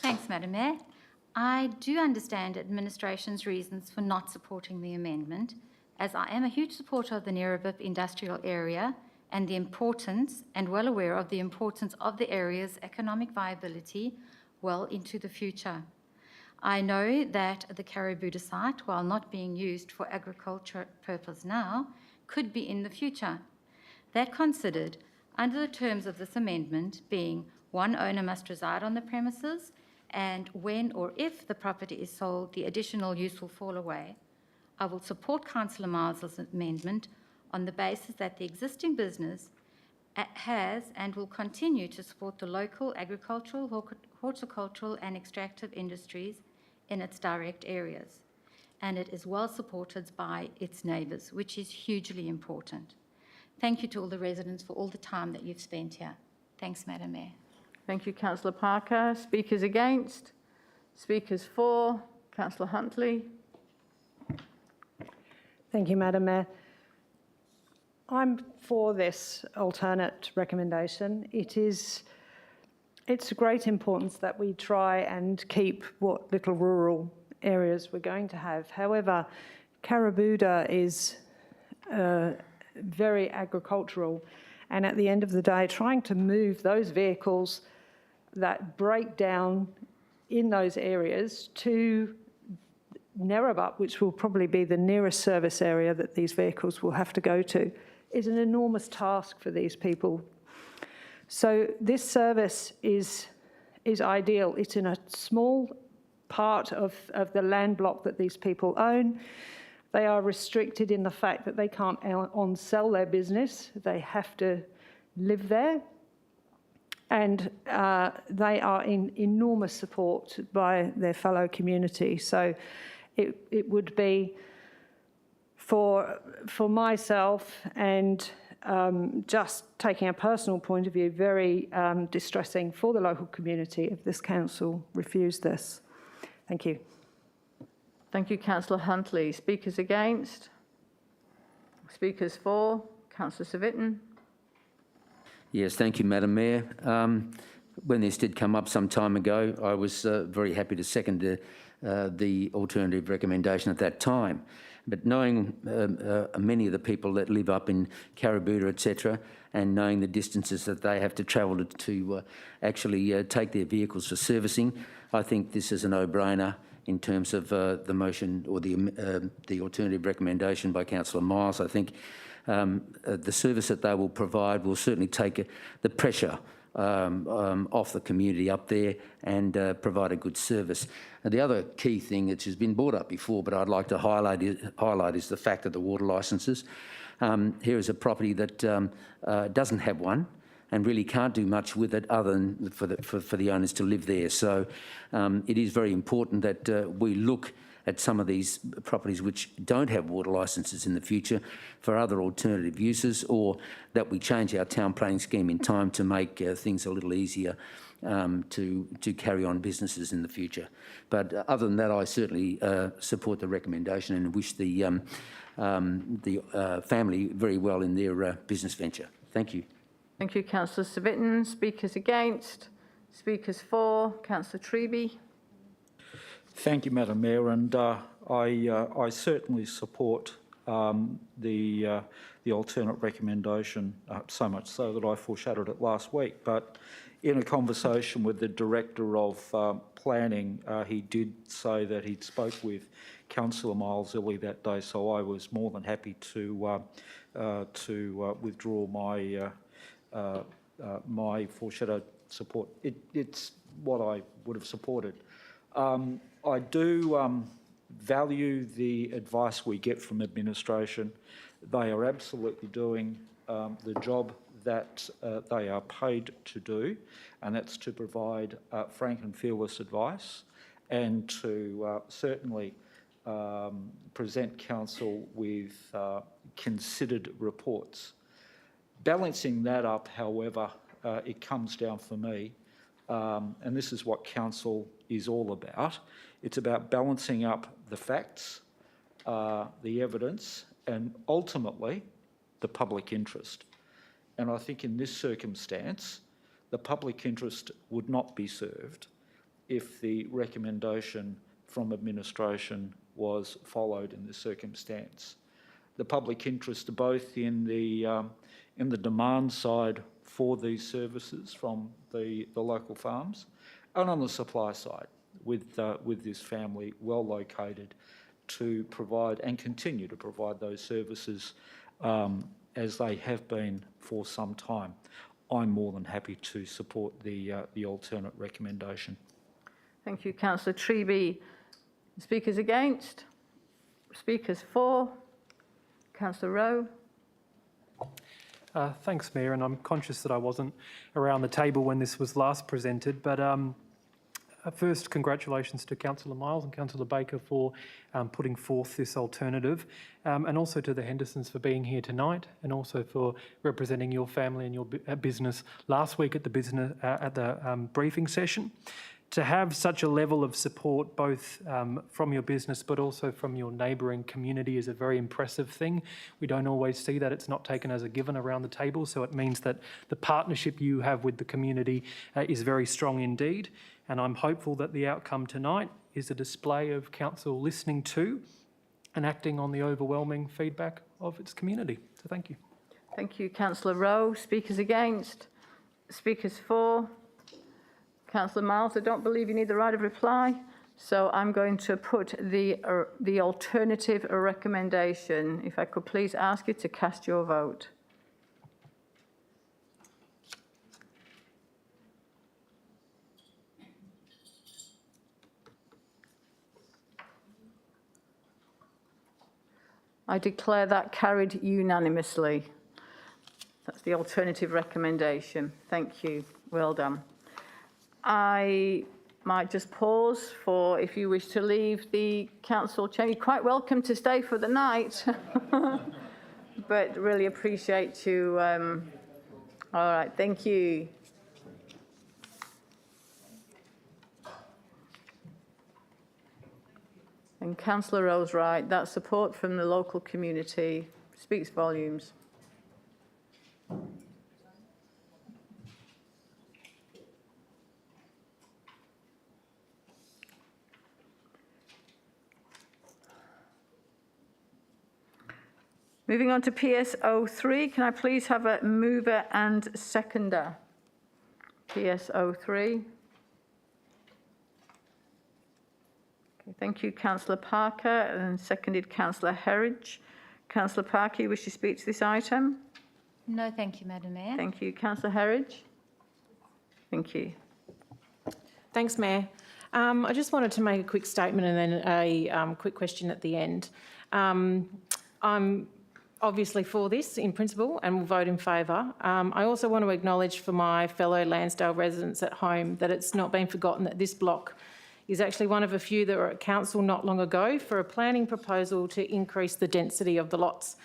Thanks, Madam Mayor. I do understand administration's reasons for not supporting the amendment, as I am a huge supporter of the Neerabip industrial area and the importance, and well aware of the importance of the area's economic viability well into the future. I know that the Carabooda site, while not being used for agriculture purpose now, could be in the future. That considered, under the terms of this amendment being one owner must reside on the premises, and when or if the property is sold, the additional use will fall away, I will support Councillor Miles's amendment on the basis that the existing business has and will continue to support the local agricultural, horticultural and extractive industries in its direct areas, and it is well supported by its neighbours, which is hugely important. Thank you to all the residents for all the time that you've spent here. Thanks, Madam Mayor. Thank you, Councillor Parker. Speakers against? Speakers for? Councillor Huntley. Thank you, Madam Mayor. I'm for this alternate recommendation. It's a great importance that we try and keep what little rural areas we're going to have. However, Carabooda is very agricultural, and at the end of the day, trying to move those vehicles that break down in those areas to Neerabip, which will probably be the nearest service area that these vehicles will have to go to, is an enormous task for these people. So this service is ideal. It's in a small part of the land block that these people own. They are restricted in the fact that they can't on-sell their business. They have to live there. And they are in enormous support by their fellow community. So it would be, for myself and just taking a personal point of view, very distressing for the local community if this council refused this. Thank you. Thank you, Councillor Huntley. Speakers against? Speakers for? Councillor Civic. Yes, thank you, Madam Mayor. When this did come up some time ago, I was very happy to second the alternative recommendation at that time. But knowing many of the people that live up in Carabooda, etc., and knowing the distances that they have to travel to actually take their vehicles for servicing, I think this is a no-brainer in terms of the motion or the alternative recommendation by Councillor Miles. I think the service that they will provide will certainly take the pressure off the community up there and provide a good service. And the other key thing which has been brought up before, but I'd like to highlight is the fact of the water licences. Here is a property that doesn't have one and really can't do much with it other than for the owners to live there. So it is very important that we look at some of these properties which don't have water licences in the future for other alternative uses, or that we change our town planning scheme in time to make things a little easier to carry on businesses in the future. But other than that, I certainly support the recommendation and wish the family very well in their business venture. Thank you. Thank you, Councillor Savitten. Speakers against? Speakers for? Councillor Treby. Thank you, Madam Mayor, and I certainly support the alternate recommendation, so much so that I foreshadowed it last week. But in a conversation with the Director of Planning, he did say that he'd spoke with Councillor Miles early that day, so I was more than happy to withdraw my foreshadowed support. It's what I would have supported. I do value the advice we get from administration. They are absolutely doing the job that they are paid to do, and that's to provide frank and fearless advice and to certainly present council with considered reports. Balancing that up, however, it comes down for me, and this is what council is all about. It's about balancing up the facts, the evidence, and ultimately the public interest. And I think in this circumstance, the public interest would not be served if the recommendation from administration was followed in this circumstance. The public interest both in the demand side for these services from the local farms and on the supply side with this family well located to provide and continue to provide those services as they have been for some time. I'm more than happy to support the alternate recommendation. Thank you, Councillor Treby. Speakers against? Speakers for? Councillor Rowe. Thanks, Mayor, and I'm conscious that I wasn't around the table when this was last presented, but first, congratulations to Councillor Miles and Councillor Baker for putting forth this alternative, and also to the Hendersons for being here tonight, and also for representing your family and your business last week at the briefing session. To have such a level of support, both from your business but also from your neighbouring community, is a very impressive thing. We don't always see that. It's not taken as a given around the table, so it means that the partnership you have with the community is very strong indeed. And I'm hopeful that the outcome tonight is a display of council listening to and acting on the overwhelming feedback of its community. So thank you. Thank you, Councillor Rowe. Speakers against? Speakers for? Councillor Miles, I don't believe you need the right of reply, so I'm going to put the alternative recommendation. If I could please ask you to cast your vote. I declare that carried unanimously. That's the alternative recommendation. Thank you. Well done. I might just pause for if you wish to leave the council chamber. You're quite welcome to stay for the night, but really appreciate you. All right, thank you. And Councillor Rowe's right, that support from the local community speaks volumes. Moving on to PS03, can I please have a mover and seconder? PS03. Okay, thank you, Councillor Parker, and seconded Councillor Herridge. Councillor Parker, you wish to speak to this item? No, thank you, Madam Mayor. Thank you. Councillor Herridge? Thank you. Thanks, Mayor. I just wanted to make a quick statement and then a quick question at the end. I'm obviously for this in principle and will vote in favour. I also want to acknowledge for my fellow Lansdale residents at home that it's not been forgotten that this block is actually one of a few that were at council not long ago for a planning proposal to increase the density of the lots.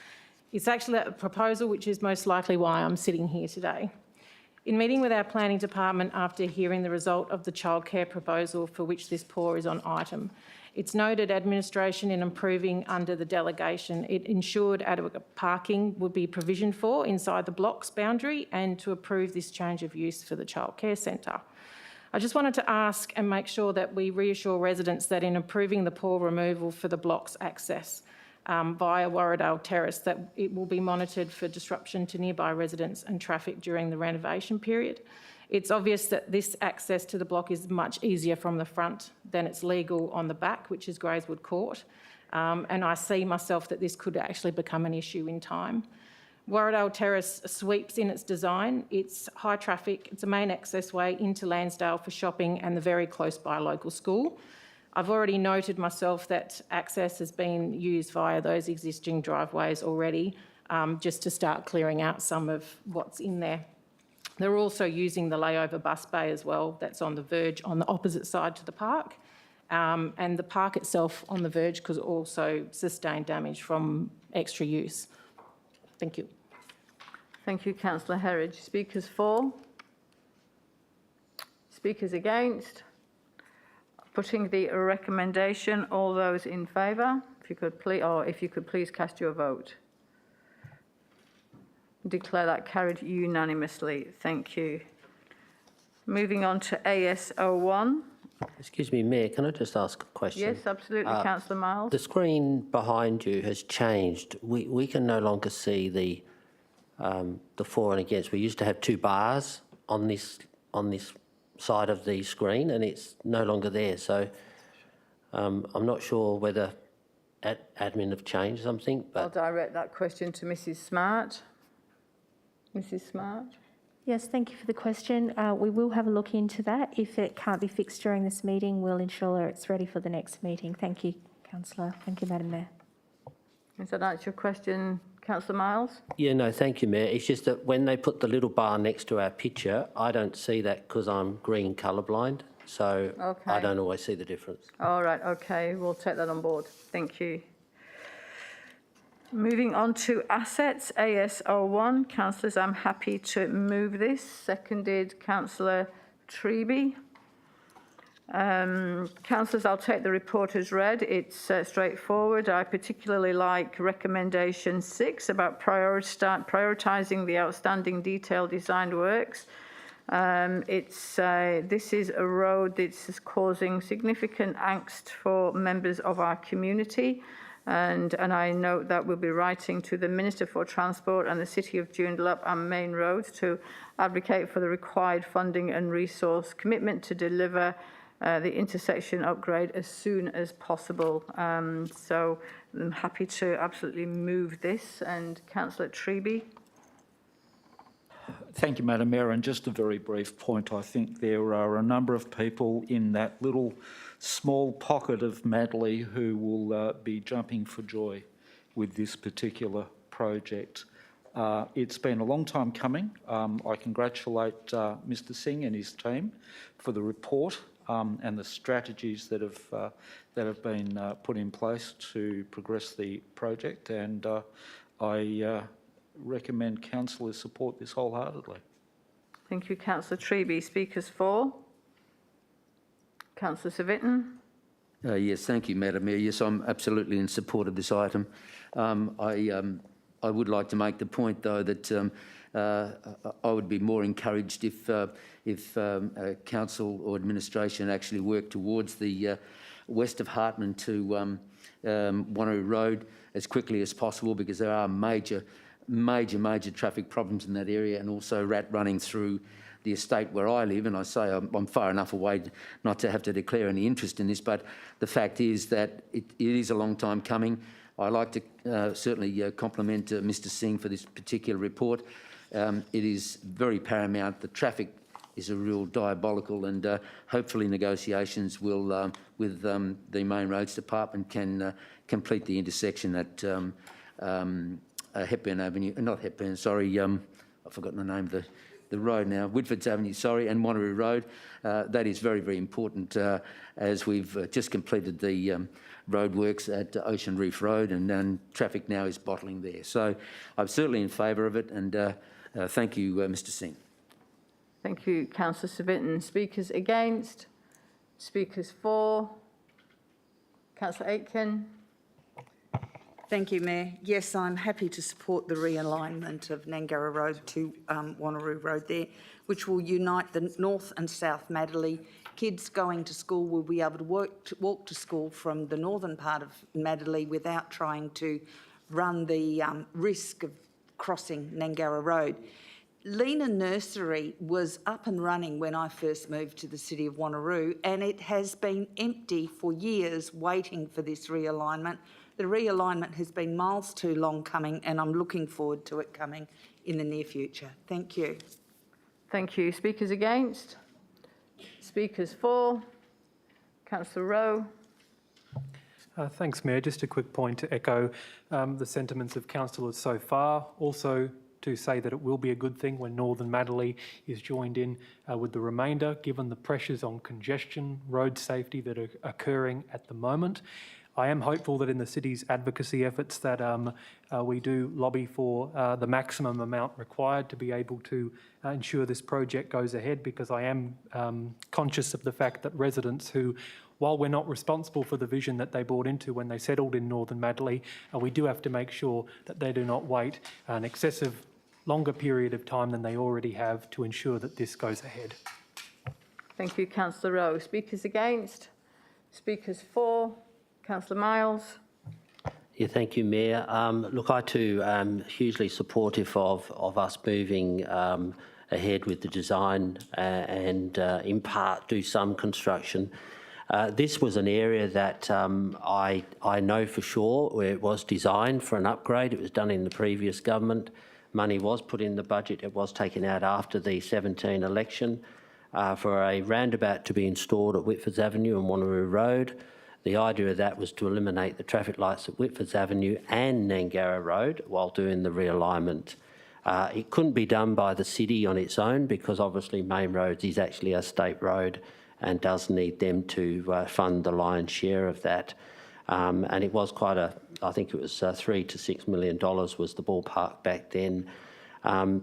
It's actually a proposal which is most likely why I'm sitting here today. In meeting with our planning department after hearing the result of the childcare proposal for which this POR is on item, it's noted administration in improving under the delegation. It ensured adequate parking would be provisioned for inside the block's boundary and to approve this change of use for the childcare centre. I just wanted to ask and make sure that we reassure residents that in approving the POR removal for the block's access via Warradale Terrace, that it will be monitored for disruption to nearby residents and traffic during the renovation period. It's obvious that this access to the block is much easier from the front than it's legal on the back, which is Greyswood Court. And I see myself that this could actually become an issue in time. Warradale Terrace sweeps in its design. It's high traffic. It's a main access way into Lansdale for shopping and the very close by local school. I've already noted myself that access has been used via those existing driveways already, just to start clearing out some of what's in there. They're also using the layover bus bay as well, that's on the verge on the opposite side to the park. And the park itself on the verge could also sustain damage from extra use. Thank you. Thank you, Councillor Herridge. Speakers for? Speakers against? Putting the recommendation, all those in favour, if you could please cast your vote. Declare that carried unanimously. Thank you. Moving on to AS01. Excuse me, Mayor, can I just ask a question? Yes, absolutely, Councillor Miles. The screen behind you has changed. We can no longer see the for and against. We used to have two bars on this side of the screen, and it's no longer there. So I'm not sure whether admin have changed something. But I'll direct that question to Mrs. Smart. Mrs. Smart. Yes, thank you for the question. We will have a look into that. If it can't be fixed during this meeting, we'll ensure it's ready for the next meeting. Thank you, Councillor. Thank you, Madam Mayor. Does that answer your question, Councillor Miles? Yeah, no, thank you, Mayor. It's just that when they put the little bar next to our picture, I don't see that because I'm green colourblind. So Okay. I don't always see the difference. All right, okay, we'll take that on board. Thank you. Moving on to assets, AS01. Councillors, I'm happy to move this. Seconded, Councillor Treby. Councillors, I'll take the report as read. It's straightforward. I particularly like recommendation 6 about prioritising the outstanding detailed design works. This is a road that's causing significant angst for members of our community. And I note that we'll be writing to the Minister for Transport and the City of Joondalup and Main Roads to advocate for the required funding and resource commitment to deliver the intersection upgrade as soon as possible. So I'm happy to absolutely move this. And Councillor Treby. Thank you, Madam Mayor. And just a very brief point, I think there are a number of people in that little small pocket of Madley who will be jumping for joy with this particular project. It's been a long time coming. I congratulate Mr. Singh and his team for the report and the strategies that have been put in place to progress the project, and I recommend councillors support this wholeheartedly. Thank you, Councillor Treby. Speakers for? Councillor Savitton. Yes, thank you, Madam Mayor. Yes, I'm absolutely in support of this item. I would like to make the point, though, that I would be more encouraged if council or administration actually worked towards the west of Hartman to Wanneroo Road as quickly as possible, because there are major traffic problems in that area, and also rat running through the estate where I live. And I say I'm far enough away not to have to declare any interest in this, but the fact is that it is a long time coming. I like to certainly compliment Mr. Singh for this particular report. It is very paramount. The traffic is a real diabolical, and hopefully negotiations will, with the Main Roads Department, can complete the intersection at Hepburn Avenue, not Hepburn, sorry, I've forgotten the name of the road now, Whitfords Avenue, sorry, and Wanneroo Road. That is very, very important as we've just completed the roadworks at Ocean Reef Road, and traffic now is bottling there. So I'm certainly in favour of it, and thank you, Mr Singh. Thank you, Councillor Surbiton. Speakers against? Speakers for? Councillor Aitken. Thank you, Mayor. Yes, I'm happy to support the realignment of Nangara Road to Wanneroo Road there, which will unite the north and south Madeley. Kids going to school will be able to walk to school from the northern part of Madeley without trying to run the risk of crossing Nangara Road. Lena Nursery was up and running when I first moved to the City of Wanneroo, and it has been empty for years waiting for this realignment. The realignment has been miles too long coming, and I'm looking forward to it coming in the near future. Thank you. Thank you. Speakers against? Speakers for? Councillor Rowe. Thanks, Mayor. Just a quick point to echo the sentiments of councillors so far. Also to say that it will be a good thing when Northern Madeley is joined in with the remainder, given the pressures on congestion, road safety that are occurring at the moment. I am hopeful that in the city's advocacy efforts that we do lobby for the maximum amount required to be able to ensure this project goes ahead, because I am conscious of the fact that residents who, while we're not responsible for the vision that they bought into when they settled in Northern Madeley, we do have to make sure that they do not wait an excessive longer period of time than they already have to ensure that this goes ahead. Thank you, Councillor Rowe. Speakers against? Speakers for? Councillor Miles. Yeah, thank you, Mayor. Look, I too am hugely supportive of us moving ahead with the design and in part do some construction. This was an area that I know for sure where it was designed for an upgrade. It was done in the previous government. Money was put in the budget. It was taken out after the 17 election for a roundabout to be installed at Whitfords Avenue and Wanneroo Road. The idea of that was to eliminate the traffic lights at Whitfords Avenue and Nangara Road while doing the realignment. It couldn't be done by the city on its own because obviously Main Roads is actually a state road and does need them to fund the lion's share of that. And it was quite I think it was $3 to $6 million was the ballpark back then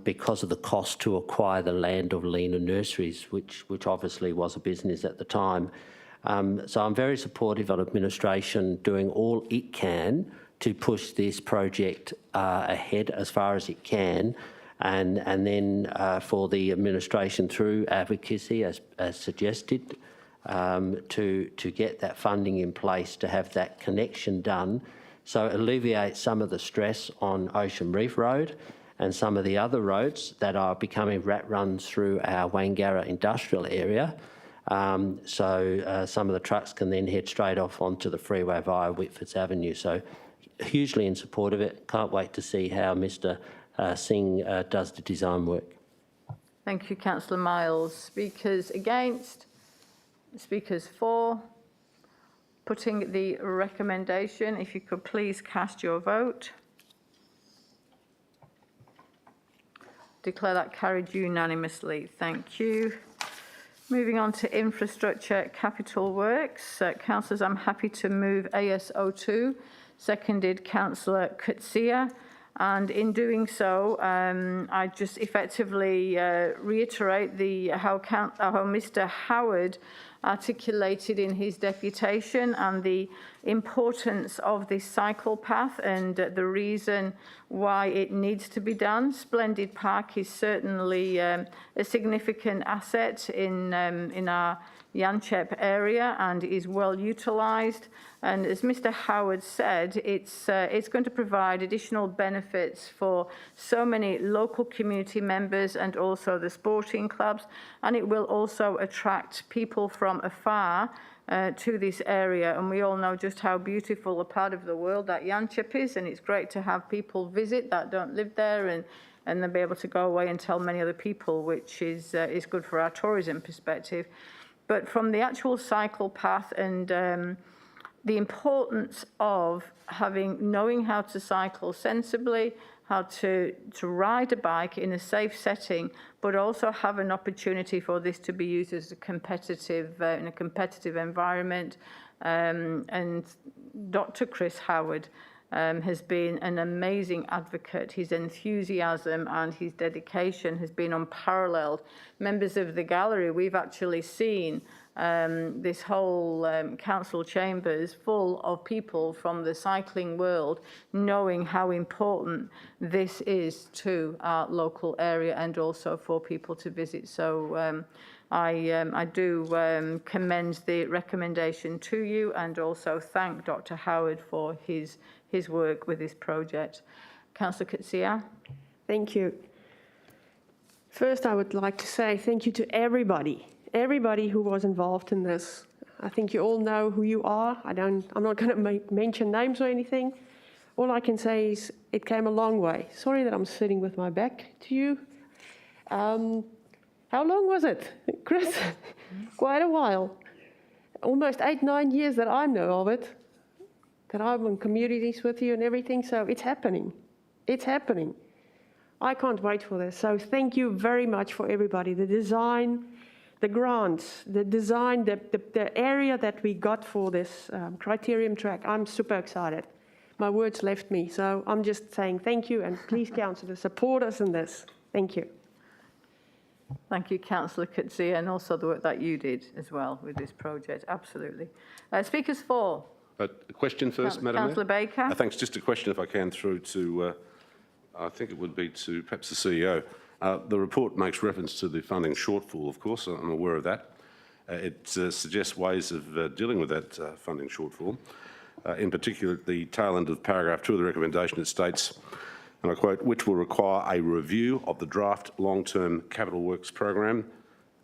because of the cost to acquire the land of Lena Nurseries, which obviously was a business at the time. So I'm very supportive of administration doing all it can to push this project ahead as far as it can, and then for the administration through advocacy, as suggested, to get that funding in place to have that connection done, so it alleviates some of the stress on Ocean Reef Road and some of the other roads that are becoming rat runs through our Wangara industrial area. So some of the trucks can then head straight off onto the freeway via Whitfords Avenue. So hugely in support of it. Can't wait to see how Mr Singh does the design work. Thank you, Councillor Miles. Speakers against? Speakers for? Putting the recommendation, if you could please cast your vote. Declare that carried unanimously. Thank you. Moving on to infrastructure capital works. Councillors, I'm happy to move AS02, seconded Councillor Coetzee. And in doing so, I just effectively reiterate how Mr Howard articulated in his deputation and the importance of this cycle path and the reason why it needs to be done. Splendid Park is certainly a significant asset in our Yanchep area and is well utilised. And as Mr Howard said, it's going to provide additional benefits for so many local community members and also the sporting clubs, and it will also attract people from afar to this area. And we all know just how beautiful a part of the world that Yanchep is, and it's great to have people visit that don't live there and and then be able to go away and tell many other people, which is good for our tourism perspective. But from the actual cycle path and the importance of knowing how to cycle sensibly, how to ride a bike in a safe setting, but also have an opportunity for this to be used as a competitive in a competitive environment. And Dr. Chris Howard has been an amazing advocate. His enthusiasm and his dedication has been unparalleled. Members of the gallery, we've actually seen this whole council chambers full of people from the cycling world, knowing how important this is to our local area and also for people to visit. So I do commend the recommendation to you, and also thank Dr. Howard for his work with this project. Councillor Coetzee. Thank you. First, I would like to say thank you to everybody who was involved in this. I think you all know who you are. I'm not going to mention names or anything. All I can say is it came a long way. Sorry that I'm sitting with my back to you. How long was it, Chris? Quite a while. Almost 8-9 years that I know of it, that I'm in communities with you and everything, so it's happening. It's happening. I can't wait for this. So thank you very much for everybody. The design, the grants, the design, the area that we got for this criterium track. I'm super excited. My words left me, so I'm just saying thank you, and please, councillors, support us in this. Thank you. Thank you, Councillor Coetzee, and also the work that you did as well with this project. Absolutely. Speakers for. A question first, Madam Mayor. Councillor Baker. Thanks. Just a question, if I can, through to, I think it would be to perhaps the CEO. The report makes reference to the funding shortfall, of course. I'm aware of that. It suggests ways of dealing with that funding shortfall. In particular, at the tail end of paragraph 2 of the recommendation, it states, and I quote, which will require a review of the draft long-term capital works program,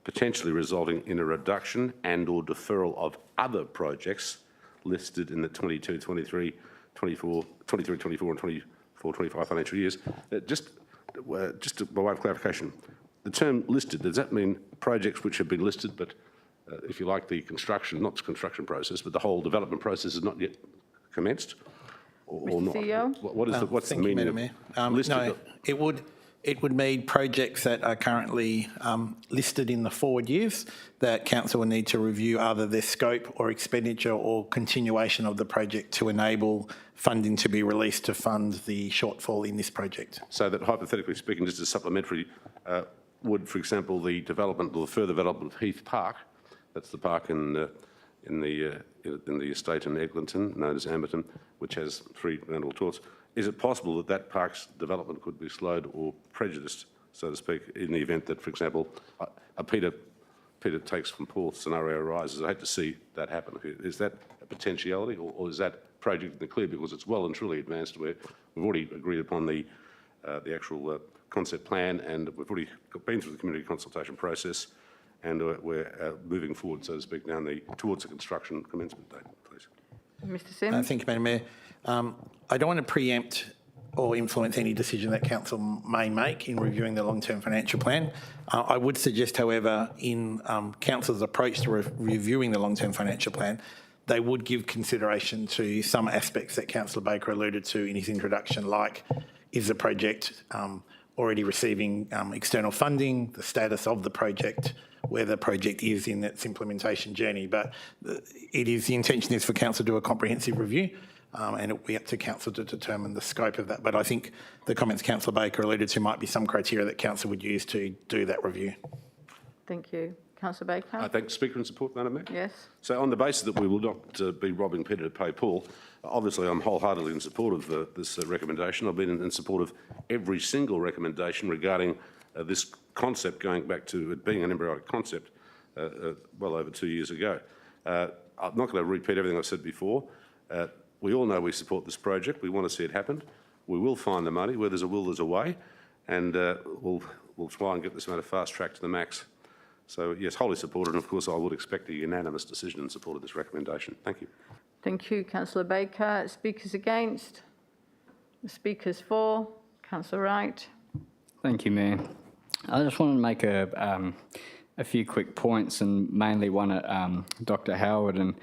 potentially resulting in a reduction and or deferral of other projects listed in the 22-23, 24 and 24-25 financial years. Just by way of clarification, the term listed, does that mean projects which have been listed, but if you like, the construction, not the construction process, but the whole development process is not yet commenced? Or not? CEO? What's the meaning of listed? No, it would mean projects that are currently listed in the forward years that council will need to review either their scope or expenditure or continuation of the project to enable funding to be released to fund the shortfall in this project. So that, hypothetically speaking, just as supplementary, would, for example, the development or the further development of Heath Park, that's the park in the estate in Eglinton, known as Amberton, which has 3 roundable tours. Is it possible that that park's development could be slowed or prejudiced, so to speak, in the event that, for example, a Peter takes from Paul scenario arises? I hate to see that happen. Is that a potentiality, or is that project in the clear because it's well and truly advanced where we've already agreed upon the actual concept plan, and we've already been through the community consultation process, and we're moving forward, so to speak, down towards the construction commencement date, please. Mr. Sims. Thank you, Madam Mayor. I don't want to preempt or influence any decision that council may make in reviewing the long-term financial plan. I would suggest, however, in council's approach to reviewing the long-term financial plan, they would give consideration to some aspects that Councillor Baker alluded to in his introduction, like is the project already receiving external funding, the status of the project, where the project is in its implementation journey. But the intention is for council to do a comprehensive review, and it will be up to council to determine the scope of that. But I think the comments Councillor Baker alluded to might be some criteria that council would use to do that review. Thank you. Councillor Baker. I thank the Speaker in support, Madam Mayor. Yes. So on the basis that we will not be robbing Peter to pay Paul, obviously I'm wholeheartedly in support of this recommendation. I've been in support of every single recommendation regarding this concept, going back to it being an embryonic concept well over 2 years ago. I'm not going to repeat everything I've said before. We all know we support this project. We want to see it happen. We will find the money. Where there's a will, there's a way. And we'll try and get this matter fast-tracked to the max. So, yes, wholly supported. And, of course, I would expect a unanimous decision in support of this recommendation. Thank you. Thank you, Councillor Baker. Speakers against? The speakers for? Councillor Wright. Thank you, Mayor. I just wanted to make a few quick points, and mainly one at Dr. Howard. And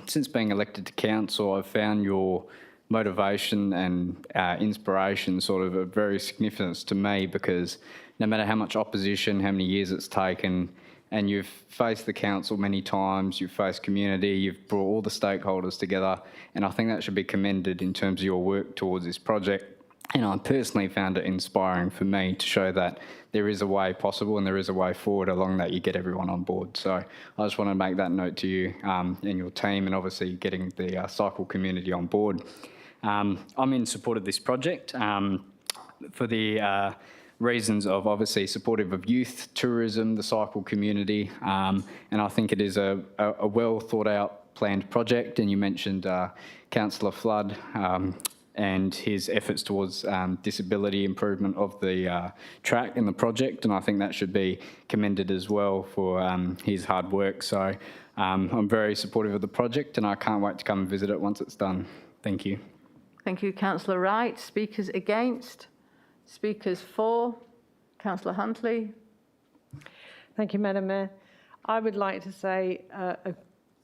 since being elected to council, I've found your motivation and inspiration sort of very significant to me, because no matter how much opposition, how many years it's taken, and you've faced the council many times, you've faced community, you've brought all the stakeholders together, and I think that should be commended in terms of your work towards this project. And I personally found it inspiring for me to show that there is a way possible and there is a way forward along that you get everyone on board. So I just want to make that note to you and your team, and obviously getting the cycle community on board. I'm in support of this project for the reasons of obviously supportive of youth, tourism, the cycle community, and I think it is a well thought out planned project. And you mentioned Councillor Flood and his efforts towards disability improvement of the track in the project, and I think that should be commended as well for his hard work. So I'm very supportive of the project, and I can't wait to come and visit it once it's done. Thank you. Thank you, Councillor Wright. Speakers against? Speakers for? Councillor Huntley. Thank you, Madam Mayor. I would like to say a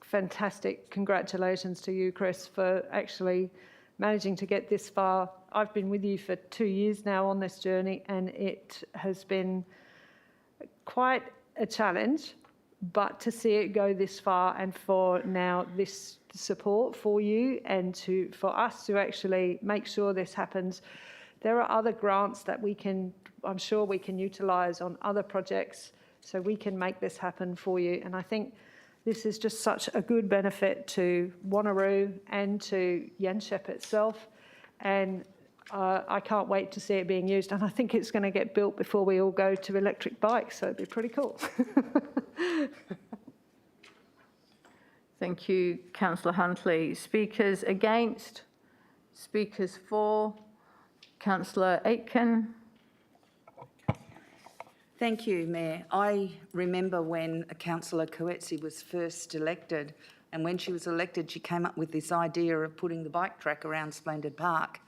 fantastic congratulations to you, Chris, for actually managing to get this far. I've been with you for 2 years now on this journey, and it has been quite a challenge, but to see it go this far, and for now this support for you and for us to actually make sure this happens. There are other grants that I'm sure we can utilise on other projects, so we can make this happen for you. And I think this is just such a good benefit to Wanneroo and to Yanchep itself, and I can't wait to see it being used. And I think it's going to get built before we all go to electric bikes, so it'd be pretty cool. Thank you, Councillor Huntley. Speakers against? Speakers for? Councillor Aitken. Thank you, Mayor. I remember when Councillor Coetzee was first elected, and when she was elected, she came up with this idea of putting the bike track around Splendid Park.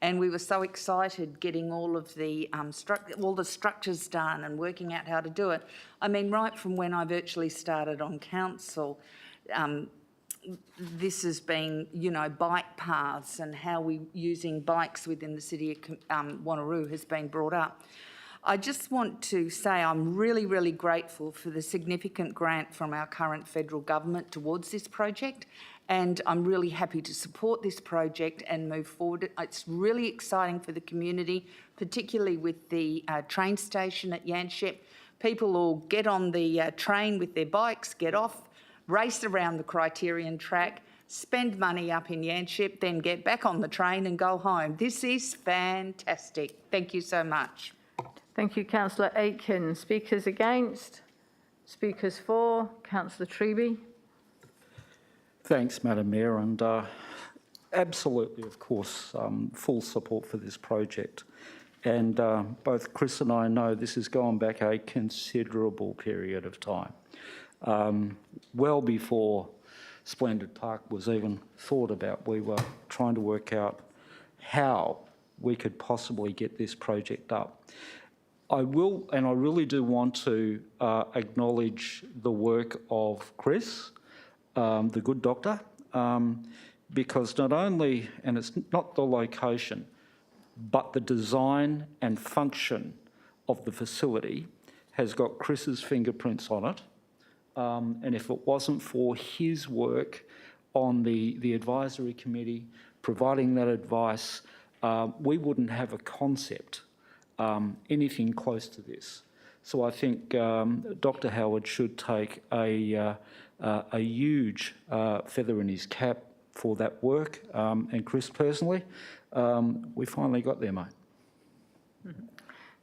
And we were so excited getting all of the structures done and working out how to do it. I mean, right from when I virtually started on council, this has been, bike paths and how we using bikes within the city of Wanneroo has been brought up. I just want to say I'm really, really grateful for the significant grant from our current federal government towards this project, and I'm really happy to support this project and move forward. It's really exciting for the community, particularly with the train station at Yanchep. People will get on the train with their bikes, get off, race around the Criterion track, spend money up in Yanchep, then get back on the train and go home. This is fantastic. Thank you so much. Thank you, Councillor Aitken. Speakers against? Speakers for? Councillor Treby. Thanks, Madam Mayor, and absolutely, of course, full support for this project. And both Chris and I know this has gone back a considerable period of time. Well before Splendid Park was even thought about, we were trying to work out how we could possibly get this project up. I will, and I really do want to acknowledge the work of Chris, the good doctor, because not only, and it's not the location, but the design and function of the facility has got Chris's fingerprints on it. And if it wasn't for his work on the advisory committee, providing that advice, we wouldn't have a concept, anything close to this. So I think Dr. Howard should take a huge feather in his cap for that work. And Chris personally, we finally got there, mate.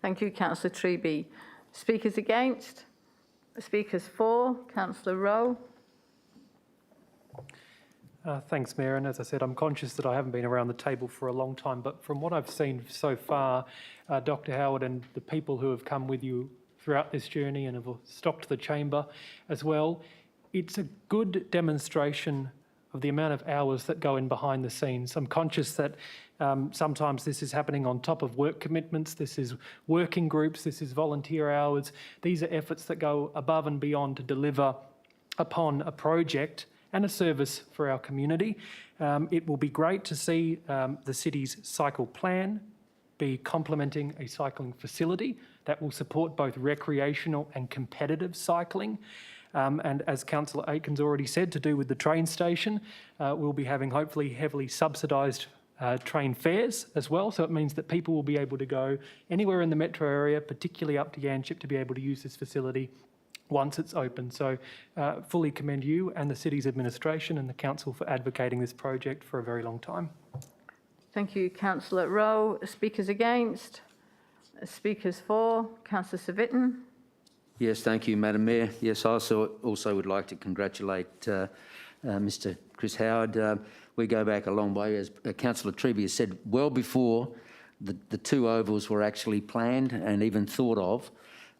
Thank you, Councillor Treby. Speakers against? Speakers for? Councillor Rowe. Thanks, Mayor. And as I said, I'm conscious that I haven't been around the table for a long time, but from what I've seen so far, Dr. Howard and the people who have come with you throughout this journey and have stocked the chamber as well, it's a good demonstration of the amount of hours that go in behind the scenes. I'm conscious that sometimes this is happening on top of work commitments. This is working groups. This is volunteer hours. These are efforts that go above and beyond to deliver upon a project and a service for our community. It will be great to see the city's cycle plan be complementing a cycling facility that will support both recreational and competitive cycling. And as Councillor Aiken's already said, to do with the train station, we'll be having hopefully heavily subsidised train fares as well. So it means that people will be able to go anywhere in the metro area, particularly up to Yanchep, to be able to use this facility once it's open. So fully commend you and the city's administration and the council for advocating this project for a very long time. Thank you, Councillor Rowe. Speakers against? Speakers for? Councillor Civic. Yes, thank you, Madam Mayor. Yes, I also would like to congratulate Mr Chris Howard. We go back a long way, as Councillor Treby has said, well before the two ovals were actually planned and even thought of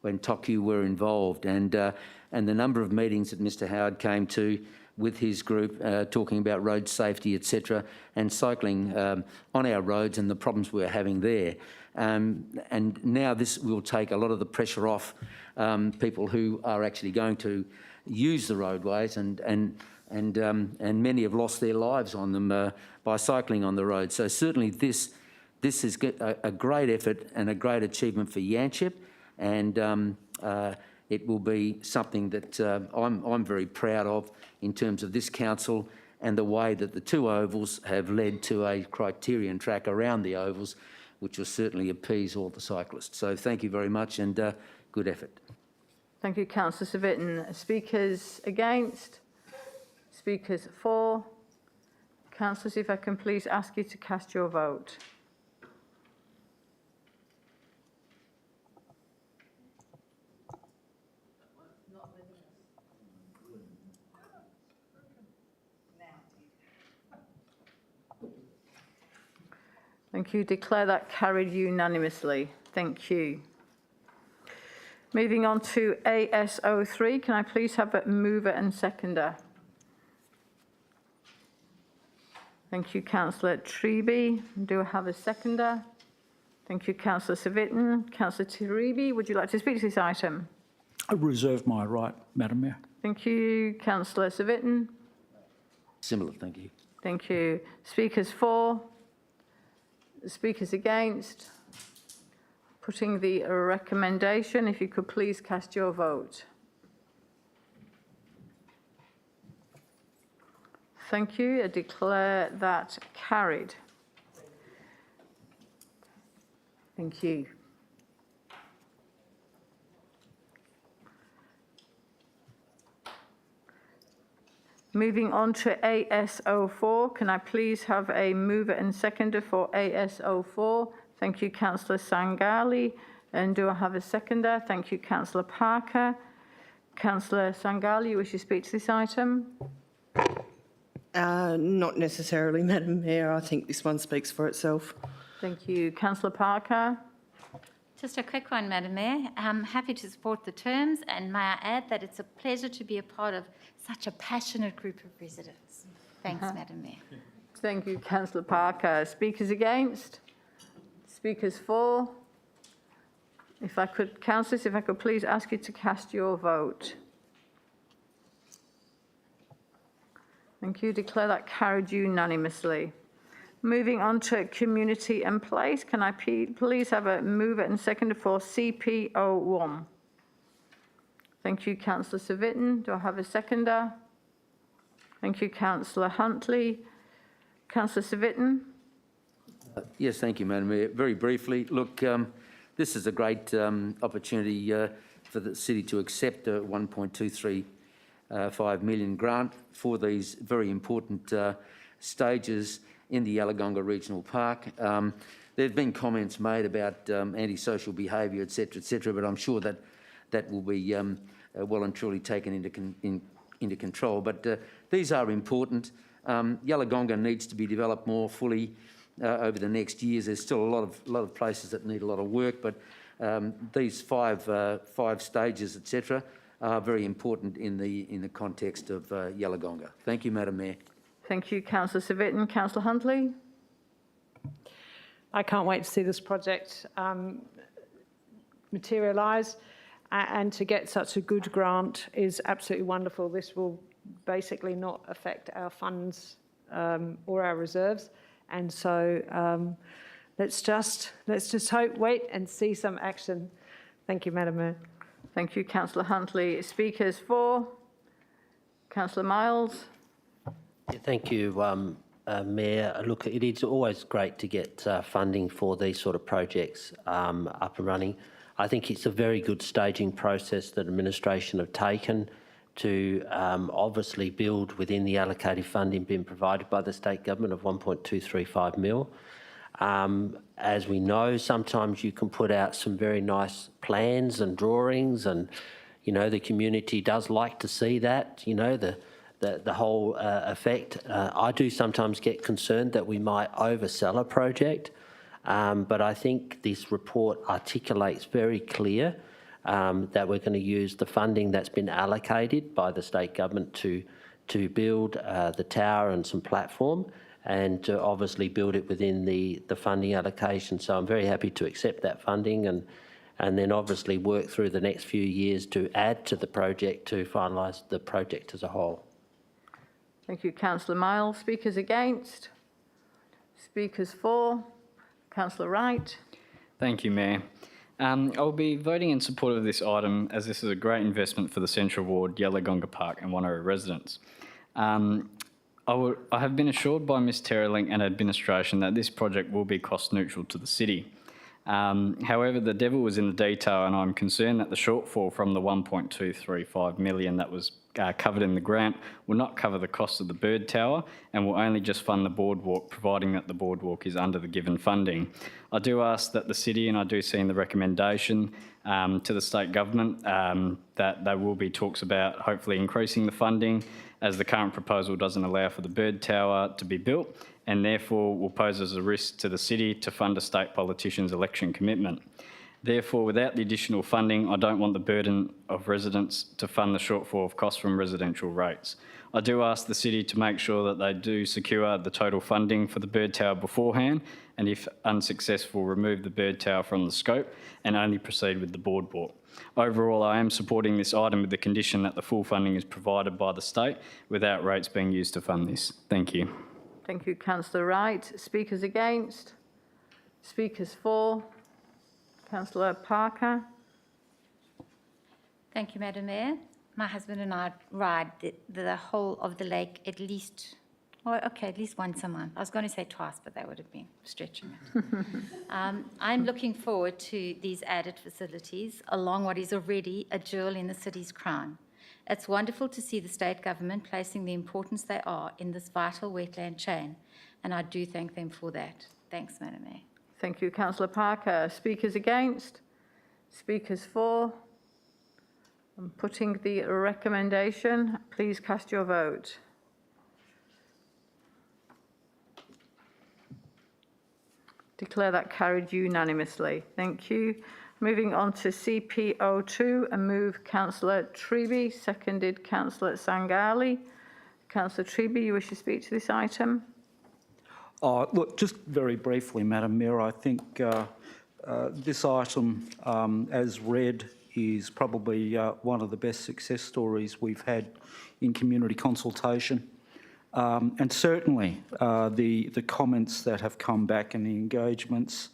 when TOCU were involved. And the number of meetings that Mr Howard came to with his group, talking about road safety, etc., and cycling on our roads and the problems we're having there. And now this will take a lot of the pressure off people who are actually going to use the roadways, and many have lost their lives on them by cycling on the road. So certainly this is a great effort and a great achievement for Yanchep, and it will be something that I'm very proud of in terms of this council and the way that the two ovals have led to a criterion track around the ovals, which will certainly appease all the cyclists. So thank you very much, and good effort. Thank you, Councillor Civic. Speakers against? Speakers for? Councillors, if I can please ask you to cast your vote. Thank you. Declare that carried unanimously. Thank you. Moving on to AS03, can I please have a mover and seconder? Thank you, Councillor Treby. Do I have a seconder? Thank you, Councillor Civic. Councillor Treby, would you like to speak to this item? I reserve my right, Madam Mayor. Thank you, Councillor Civic. Similar, thank you. Thank you. Speakers for? Speakers against? Putting the recommendation, if you could please cast your vote. Thank you. I declare that carried. Thank you. Moving on to AS04, can I please have a mover and seconder for AS04? Thank you, Councillor Sangali. And do I have a seconder? Thank you, Councillor Parker. Councillor Sangali, you wish to speak to this item? Not necessarily, Madam Mayor. I think this one speaks for itself. Thank you. Councillor Parker. Just a quick one, Madam Mayor. I'm happy to support the terms, and may I add that it's a pleasure to be a part of such a passionate group of residents. Thanks, Madam Mayor. Thank you, Councillor Parker. Speakers against? Speakers for? If I could, councillors, if I could please ask you to cast your vote. Thank you. Declare that carried unanimously. Moving on to community and place, can I please have a mover and seconder for CP01? Thank you, Councillor Civic. Do I have a seconder? Thank you, Councillor Huntley. Councillor Civic. Yes, thank you, Madam Mayor. Very briefly, look, this is a great opportunity for the city to accept a 1.235 million grant for these very important stages in the Yalagonga Regional Park. There have been comments made about antisocial behaviour, etc., but I'm sure that that will be well and truly taken into control. But these are important. Yalagonga needs to be developed more fully over the next years. There's still a lot of places that need a lot of work, but these five stages, etc., are very important in the context of Yalagonga. Thank you, Madam Mayor. Thank you, Councillor Civic. Councillor Huntley? I can't wait to see this project materialise, and to get such a good grant is absolutely wonderful. This will basically not affect our funds or our reserves, and so let's just hope, wait and see some action. Thank you, Madam Mayor. Thank you, Councillor Huntley. Speakers for? Councillor Miles? Yeah, thank you, Mayor. Look, it is always great to get funding for these sort of projects up and running. I think it's a very good staging process that administration have taken to obviously build within the allocated funding being provided by the state government of 1.235 mil. As we know, sometimes you can put out some very nice plans and drawings, and the community does like to see that. The whole effect. I do sometimes get concerned that we might oversell a project, but I think this report articulates very clear that we're going to use the funding that's been allocated by the state government to build the tower and some platform, and to obviously build it within the funding allocation. So I'm very happy to accept that funding and then obviously work through the next few years to add to the project to finalise the project as a whole. Thank you, Councillor Miles. Speakers against? Speakers for? Councillor Wright? Thank you, Mayor. I'll be voting in support of this item as this is a great investment for the Central Ward, Yellowgonga Park and Wanneroo residents. I have been assured by Ms Terrelling and administration that this project will be cost neutral to the city. However, the devil was in the detail, and I'm concerned that the shortfall from the 1.235 million that was covered in the grant will not cover the cost of the bird tower and will only just fund the boardwalk, providing that the boardwalk is under the given funding. I do ask that the city, and I do see in the recommendation to the state government that there will be talks about hopefully increasing the funding, as the current proposal doesn't allow for the bird tower to be built, and therefore will pose as a risk to the city to fund a state politician's election commitment. Therefore, without the additional funding, I don't want the burden of residents to fund the shortfall of costs from residential rates. I do ask the city to make sure that they do secure the total funding for the bird tower beforehand, and if unsuccessful, remove the bird tower from the scope and only proceed with the boardwalk. Overall, I am supporting this item with the condition that the full funding is provided by the state without rates being used to fund this. Thank you. Thank you, Councillor Wright. Speakers against? Speakers for? Councillor Parker? Thank you, Madam Mayor. My husband and I ride the whole of the lake at least once a month. I was going to say twice, but that would have been stretching it. I'm looking forward to these added facilities along what is already a jewel in the city's crown. It's wonderful to see the state government placing the importance they are in this vital wetland chain, and I do thank them for that. Thanks, Madam Mayor. Thank you, Councillor Parker. Speakers against? Speakers for? I'm putting the recommendation. Please cast your vote. Declare that carried unanimously. Thank you. Moving on to CPO2, and move Councillor Treby, seconded Councillor Sangali. Councillor Treby, you wish to speak to this item? Look, just very briefly, Madam Mayor, I think this item, as read, is probably one of the best success stories we've had in community consultation. And certainly the comments that have come back and the engagements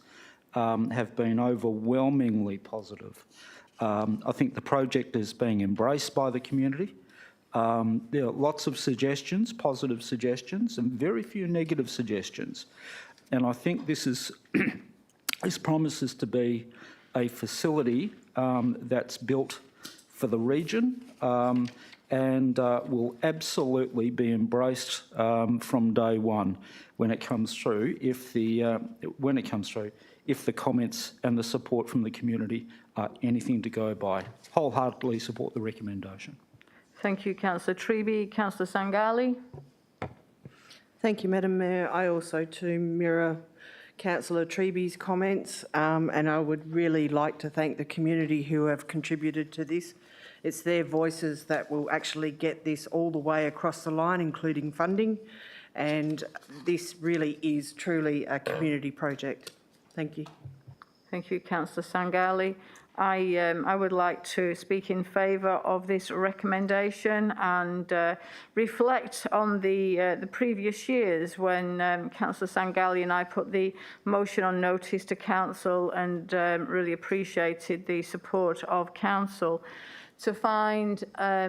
have been overwhelmingly positive. I think the project is being embraced by the community. There are lots of suggestions, positive suggestions, and very few negative suggestions. And I think this promises to be a facility that's built for the region and will absolutely be embraced from day one when it comes through. If the comments and the support from the community are anything to go by, wholeheartedly support the recommendation. Thank you, Councillor Treby. Councillor Sangali. Thank you, Madam Mayor. I also too mirror Councillor Treby's comments, and I would really like to thank the community who have contributed to this. It's their voices that will actually get this all the way across the line, including funding. and this really is truly a community project. Thank you. Thank you, Councillor Sangali. I would like to speak in favour of this recommendation and reflect on the previous years when Councillor Sangali and I put the motion on notice to Council and really appreciated the support of Council. To find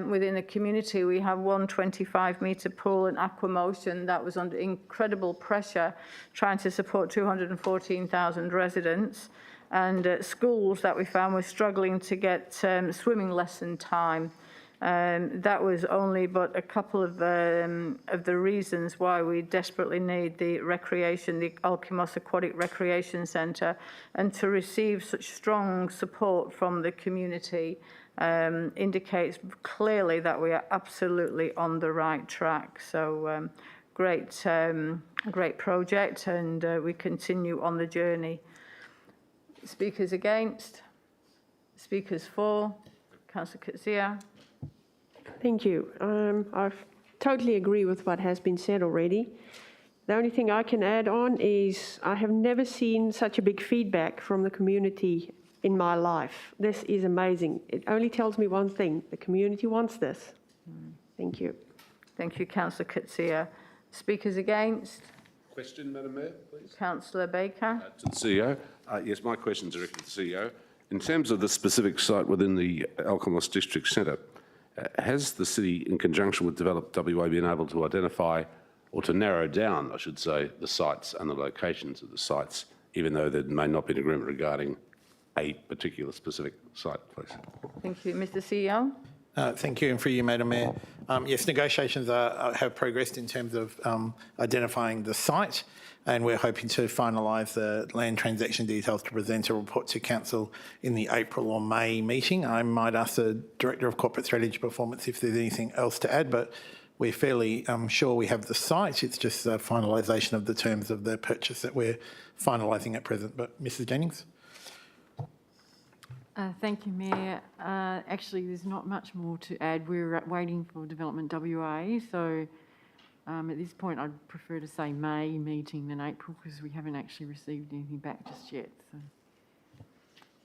within the community, we have one 25-metre pool and aquamotion that was under incredible pressure trying to support 214,000 residents. And schools that we found were struggling to get swimming lesson time. That was only but a couple of the reasons why we desperately need the Alkimos Aquatic Recreation Centre, and to receive such strong support from the community indicates clearly that we are absolutely on the right track. So great project, and we continue on the journey. Speakers against? Speakers for? Councillor Coetzee. Thank you. I totally agree with what has been said already. The only thing I can add on is I have never seen such a big feedback from the community in my life. This is amazing. It only tells me one thing: the community wants this. Thank you. Thank you, Councillor Coetzee. Speakers against? Question, Madam Mayor, please. Councillor Baker. To the CEO. Yes, my question is directed to the CEO. In terms of the specific site within the Alkimos District Centre, has the City, in conjunction with Develop WA, been able to identify, or to narrow down, I should say, the sites and the locations of the sites, even though there may not be an agreement regarding a particular specific site, please? Thank you. Mr. CEO. Thank you, and for you, Madam Mayor. Yes, negotiations have progressed in terms of identifying the site, and we're hoping to finalise the land transaction details to present a report to Council in the April or May meeting. I might ask the Director of Corporate Strategy Performance if there's anything else to add, but we're fairly sure we have the site. It's just the finalisation of the terms of the purchase that we're finalising at present. But Mrs. Jennings? Thank you, Mayor. Actually, there's not much more to add. We're waiting for Development WA, so at this point I'd prefer to say May meeting than April, because we haven't actually received anything back just yet. So.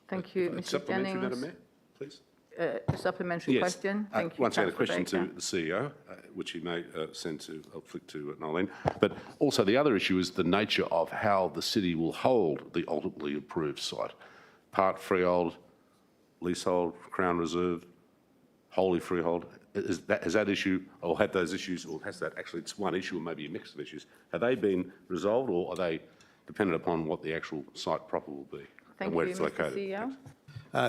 Thank you, Mrs. Supplementary, Jennings. Madam Mayor, please. A supplementary Yes. question. Thank you, Once again, a Councillor question Baker. to the CEO, which he may send to, I'll flick to Nolene. But also the other issue is the nature of how the City will hold the ultimately approved site. Part freehold, leasehold, Crown Reserve, wholly freehold. Has that issue, or have those issues, or has that actually, it's one issue or maybe a mix of issues, have they been resolved, or are they dependent upon what the actual site proper will be and where it's located? CEO.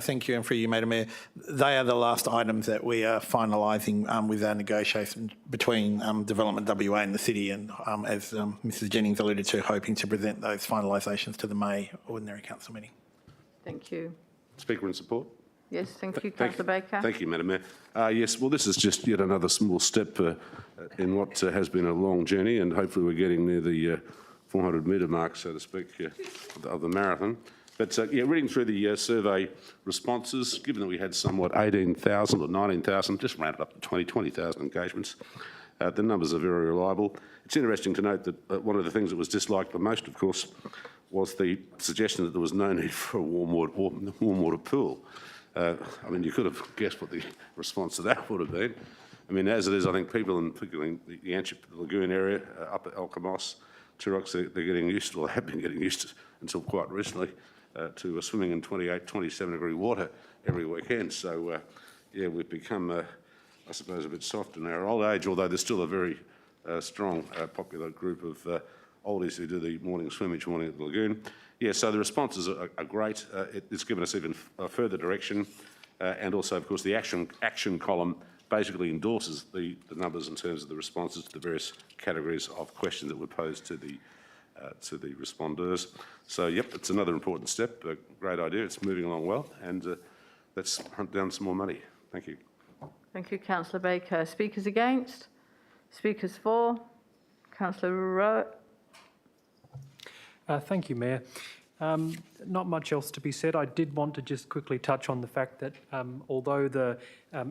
Thank you, and for you, Madam Mayor. They are the last items that we are finalising with our negotiations between Development WA and the City, and as Mrs. Jennings alluded to, hoping to present those finalisations to the May Ordinary Council meeting. Thank you. Speaker in support. Yes, thank you, Councillor Baker. Thank you, Madam Mayor. Yes, well, this is just yet another small step in what has been a long journey, and hopefully we're getting near the 400-metre mark, so to speak, of the marathon. But yeah, reading through the survey responses, given that we had somewhat 18,000 or 19,000, just rounded up to 20,000 engagements, the numbers are very reliable. It's interesting to note that one of the things that was disliked the most, of course, was the suggestion that there was no need for a warm water pool. I mean, you could have guessed what the response to that would have been. I mean, as it is, I think people, particularly in the Yanchep Lagoon area, up at Alkimos, Turox, they're getting used to, or have been getting used to, until quite recently, to swimming in 28, 27-degree water every weekend. So, yeah, we've become, I suppose, a bit soft in our old age, although there's still a very strong, popular group of oldies who do the morning swim each morning at the lagoon. Yeah, so the responses are great. It's given us even further direction, and also, of course, the action column basically endorses the numbers in terms of the responses to the various categories of questions that were posed to the responders. So, yep, it's another important step. A great idea. It's moving along well, and let's hunt down some more money. Thank you. Thank you, Councillor Baker. Speakers against? Speakers for? Councillor Rowe. Thank you, Mayor. Not much else to be said. I did want to just quickly touch on the fact that although the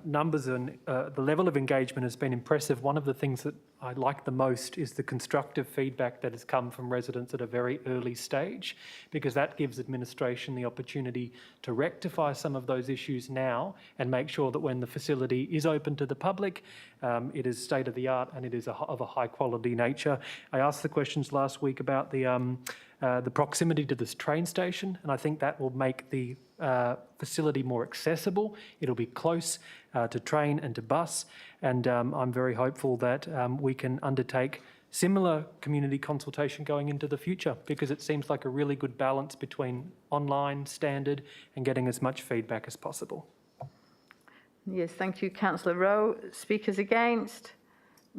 numbers and the level of engagement has been impressive, one of the things that I like the most is the constructive feedback that has come from residents at a very early stage, because that gives administration the opportunity to rectify some of those issues now and make sure that when the facility is open to the public, it is state of the art and it is of a high quality nature. I asked the questions last week about the proximity to this train station, and I think that will make the facility more accessible. It'll be close to train and to bus, and I'm very hopeful that we can undertake similar community consultation going into the future, because it seems like a really good balance between online, standard, and getting as much feedback as possible. Yes, thank you, Councillor Rowe. Speakers against?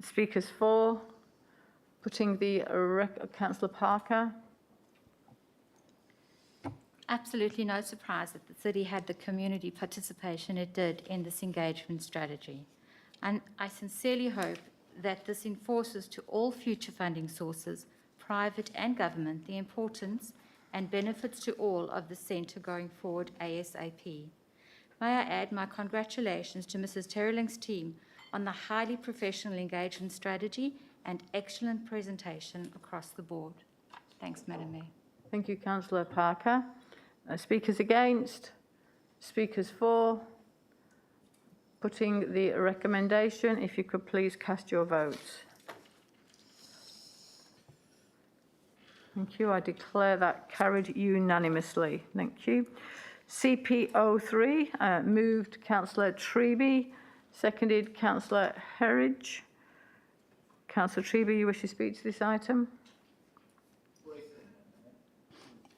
Speakers for? Putting the Councillor Parker. Absolutely no surprise that the city had the community participation it did in this engagement strategy. And I sincerely hope that this enforces to all future funding sources, private and government, the importance and benefits to all of the centre going forward ASAP. May I add my congratulations to Mrs. Terrelling's team on the highly professional engagement strategy and excellent presentation across the board. Thanks, Madam Mayor. Thank you, Councillor Parker. Speakers against? Speakers for? Putting the recommendation, if you could please cast your votes. Thank you. I declare that carried unanimously. Thank you. CP03, moved Councillor Treby, seconded Councillor Herridge. Councillor Treby, you wish to speak to this item?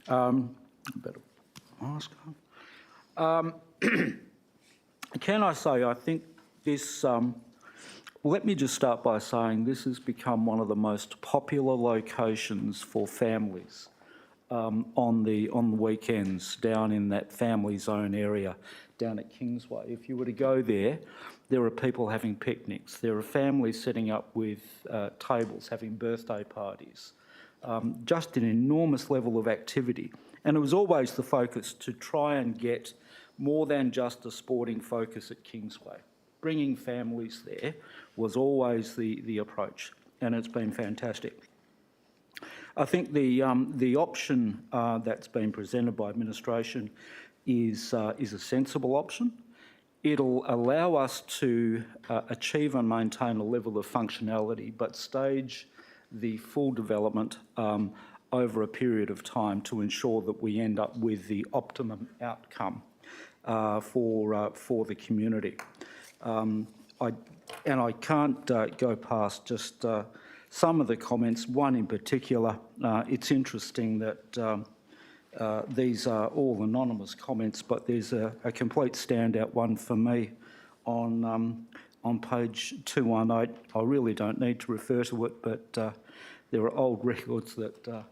Better ask. Can I say, I think this, let me just start by saying this has become one of the most popular locations for families on the weekends down in that family zone area down at Kingsway. If you were to go there, there are people having picnics. There are families setting up with tables, having birthday parties. Just an enormous level of activity. And it was always the focus to try and get more than just a sporting focus at Kingsway. Bringing families there was always the approach, and it's been fantastic. I think the option that's been presented by administration is a sensible option. It'll allow us to achieve and maintain a level of functionality, but stage the full development over a period of time to ensure that we end up with the optimum outcome for the community. I can't go past just some of the comments. One in particular, it's interesting that these are all anonymous comments, but there's a complete standout one for me on page 218. I really don't need to refer to it, but there are old records that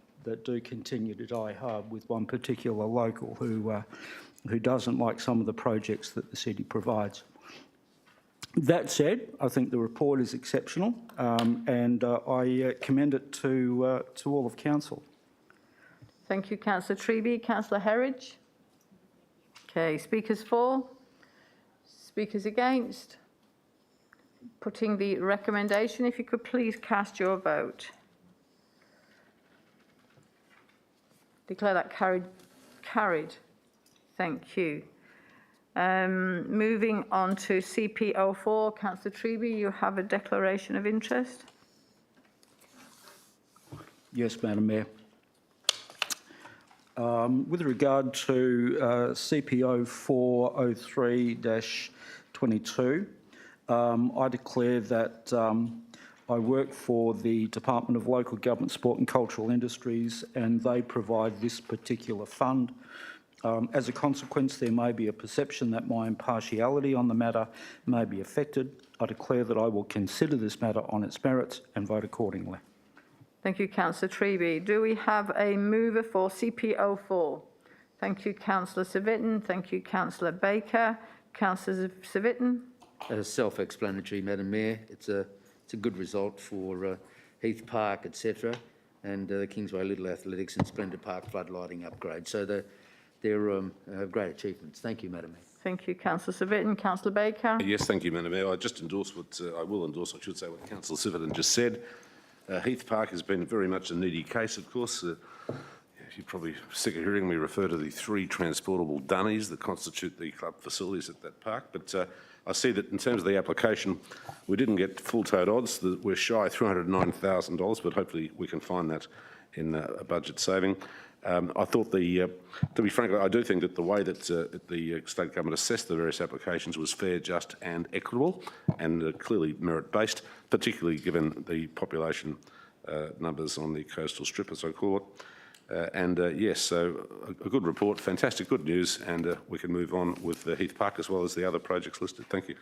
do continue to die hard, with one particular local who doesn't like some of the projects that the city provides. That said, I think the report is exceptional, and I commend it to all of council. Thank you, Councillor Treby. Councillor Herridge? Okay, speakers for? Speakers against? Putting the recommendation, if you could please cast your vote. Declare that carried. Thank you. Moving on to CP04, Councillor Treby, you have a declaration of interest. Yes, Madam Mayor. With regard to CPO 403-22, I declare that I work for the Department of Local Government, Sport and Cultural Industries, and they provide this particular fund. As a consequence, there may be a perception that my impartiality on the matter may be affected. I declare that I will consider this matter on its merits and vote accordingly. Thank you, Councillor Treby. Do we have a mover for CP04? Thank you, Councillor Civic. Thank you, Councillor Baker. Councillor Civic. Self-explanatory, Madam Mayor. It's a good result for Heath Park, etc. and the Kingsway Little Athletics and Splendid Park floodlighting upgrade. So they're great achievements. Thank you, Madam Mayor. Thank you, Councillor Civic and Councillor Baker. Yes, thank you, Madam Mayor. I will endorse, I should say, what Councillor Civic just said. Heath Park has been very much a needy case, of course. You're probably sick of hearing me refer to the 3 transportable dunnies that constitute the club facilities at that park. But I see that in terms of the application, we didn't get full-toed odds. We're shy of $309,000, but hopefully we can find that in a budget saving. I thought to be frank, I do think that the way that the state government assessed the various applications was fair, just and equitable, and clearly merit-based, particularly given the population numbers on the coastal strip, as I call it. Yes, so a good report, fantastic, good news, and we can move on with Heath Park as well as the other projects listed. Thank you.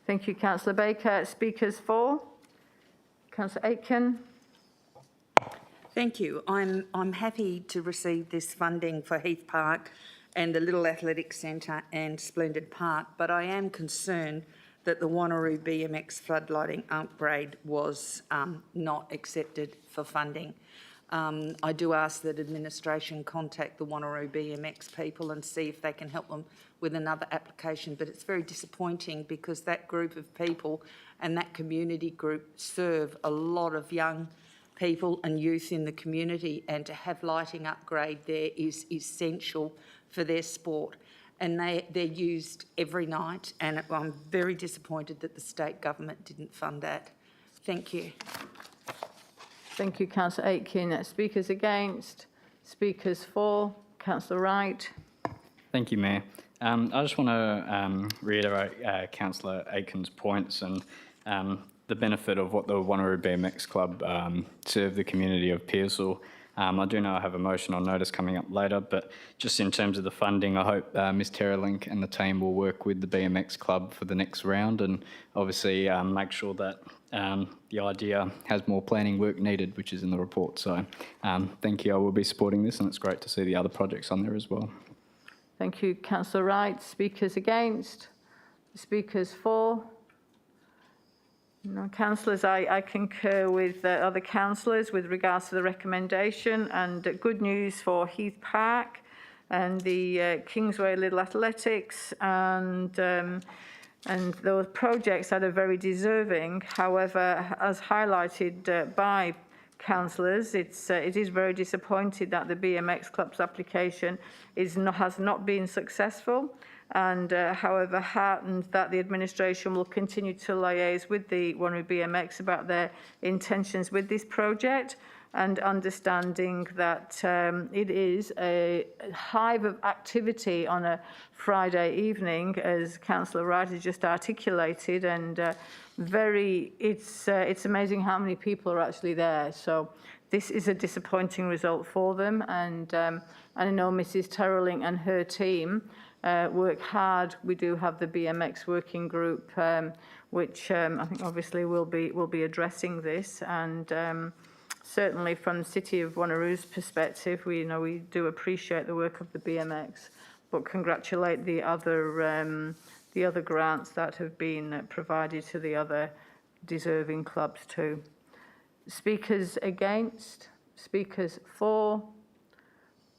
Thank you, Councillor Baker. Speakers for? Councillor Aitken. Thank you. I'm happy to receive this funding for Heath Park and the Little Athletic Centre and Splendid Park, but I am concerned that the Wanneroo BMX floodlighting upgrade was not accepted for funding. I do ask that administration contact the Wanneroo BMX people and see if they can help them with another application, but it's very disappointing because that group of people and that community group serve a lot of young people and youth in the community, and to have lighting upgrade there is essential for their sport. And they're used every night, and I'm very disappointed that the state government didn't fund that. Thank you. Thank you, Councillor Aitken. Speakers against? Speakers for? Councillor Wright. Thank you, Mayor. I just want to reiterate Councillor Aitken's points and the benefit of what the Wanneroo BMX Club served the community of Pearsall. I do know I have a motion on notice coming up later, but just in terms of the funding, I hope Ms Terralink and the team will work with the BMX Club for the next round and obviously make sure that the idea has more planning work needed, which is in the report. So thank you. I will be supporting this, and it's great to see the other projects on there as well. Thank you, Councillor Wright. Speakers against? Speakers for? No, councillors, I concur with other councillors with regards to the recommendation, and good news for Heath Park and the Kingsway Little Athletics and those projects that are very deserving. However, as highlighted by councillors, it is very disappointing that the BMX Club's application has not been successful. And however, heartened that the administration will continue to liaise with the Wanneroo BMX about their intentions with this project, and understanding that it is a hive of activity on a Friday evening, as Councillor Wright has just articulated, and it's amazing how many people are actually there. So this is a disappointing result for them, and I know Mrs Terralink and her team work hard. We do have the BMX working group, which I think obviously will be addressing this, and certainly from the City of Wanneroo's perspective, we do appreciate the work of the BMX, but congratulate the other grants that have been provided to the other deserving clubs too. Speakers against? Speakers for?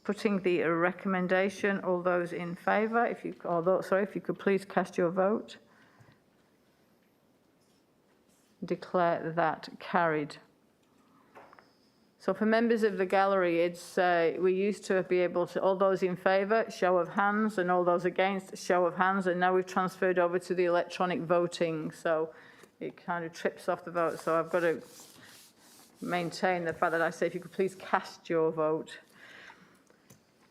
Putting the recommendation, all those in favour, if you could please cast your vote. Declare that carried. So for members of the gallery, we used to be able to, all those in favour, show of hands, and all those against, show of hands, and now we've transferred over to the electronic voting, so it kind of trips off the vote. So I've got to maintain the fact that I say if you could please cast your vote.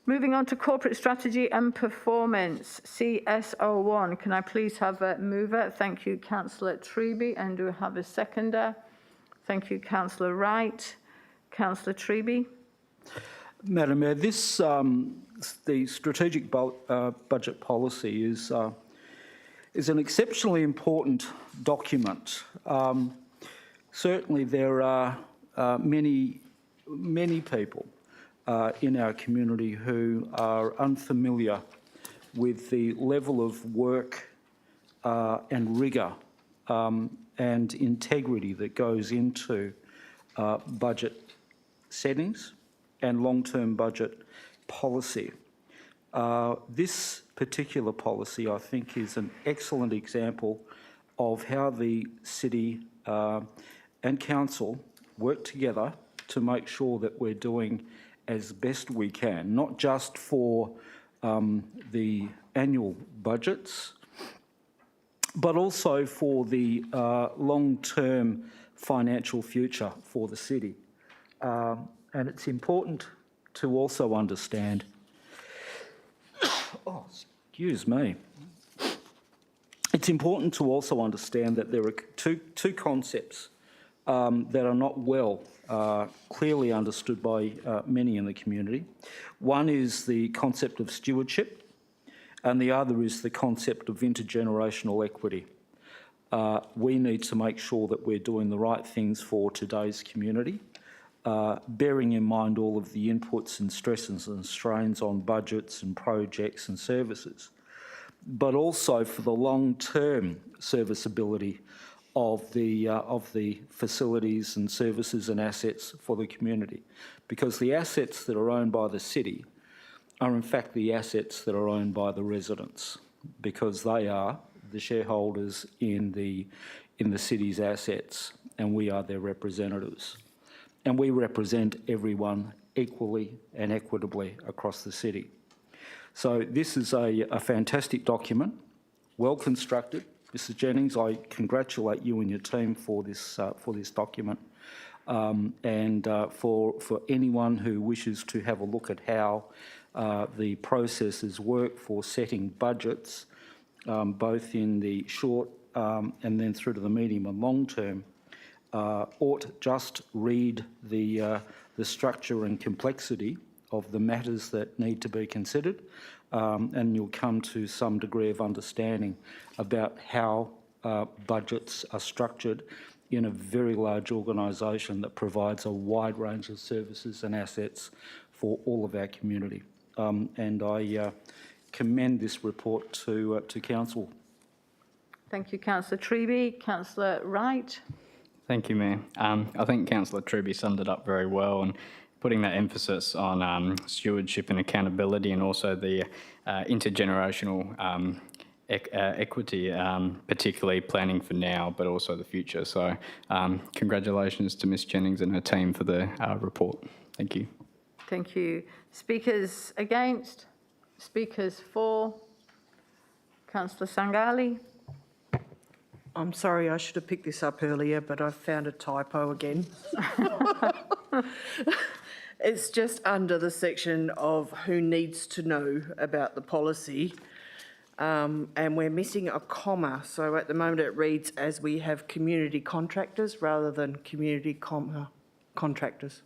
Moving on to corporate strategy and performance, CSO1. Can I please have a mover? Thank you, Councillor Treby. And do I have a seconder? Thank you, Councillor Wright. Councillor Treby. Madam Mayor, this the strategic budget policy is an exceptionally important document. Certainly, there are many people in our community who are unfamiliar with the level of work and rigour and integrity that goes into budget settings and long-term budget policy. This particular policy, I think, is an excellent example of how the city and council work together to make sure that we're doing as best we can, not just for the annual budgets, but also for the long-term financial future for the city. And it's important to also understand, oh, excuse me. It's important to also understand that there are two concepts that are not well clearly understood by many in the community. One is the concept of stewardship, and the other is the concept of intergenerational equity. We need to make sure that we're doing the right things for today's community, bearing in mind all of the inputs and stresses and strains on budgets and projects and services, but also for the long-term serviceability of the facilities and services and assets for the community. Because the assets that are owned by the city are in fact the assets that are owned by the residents, because they are the shareholders in the city's assets, and we are their representatives. And we represent everyone equally and equitably across the city. So this is a fantastic document, well constructed. Mrs. Jennings, I congratulate you and your team for this document. And for anyone who wishes to have a look at how the processes work for setting budgets, both in the short and then through to the medium and long term, ought just read the structure and complexity of the matters that need to be considered, and you'll come to some degree of understanding about how budgets are structured in a very large organisation that provides a wide range of services and assets for all of our community. And I commend this report to Council. Thank you, Councillor Treby. Councillor Wright. Thank you, Mayor. I think Councillor Treby summed it up very well, and putting that emphasis on stewardship and accountability, and also the intergenerational equity, particularly planning for now, but also the future. So congratulations to Ms Jennings and her team for the report. Thank you. Thank you. Speakers against? Speakers for? Councillor Sangali. I'm sorry, I should have picked this up earlier, but I found a typo again. It's just under the section of who needs to know about the policy, and we're missing a comma. So at the moment it reads as we have community contractors rather than community contractors.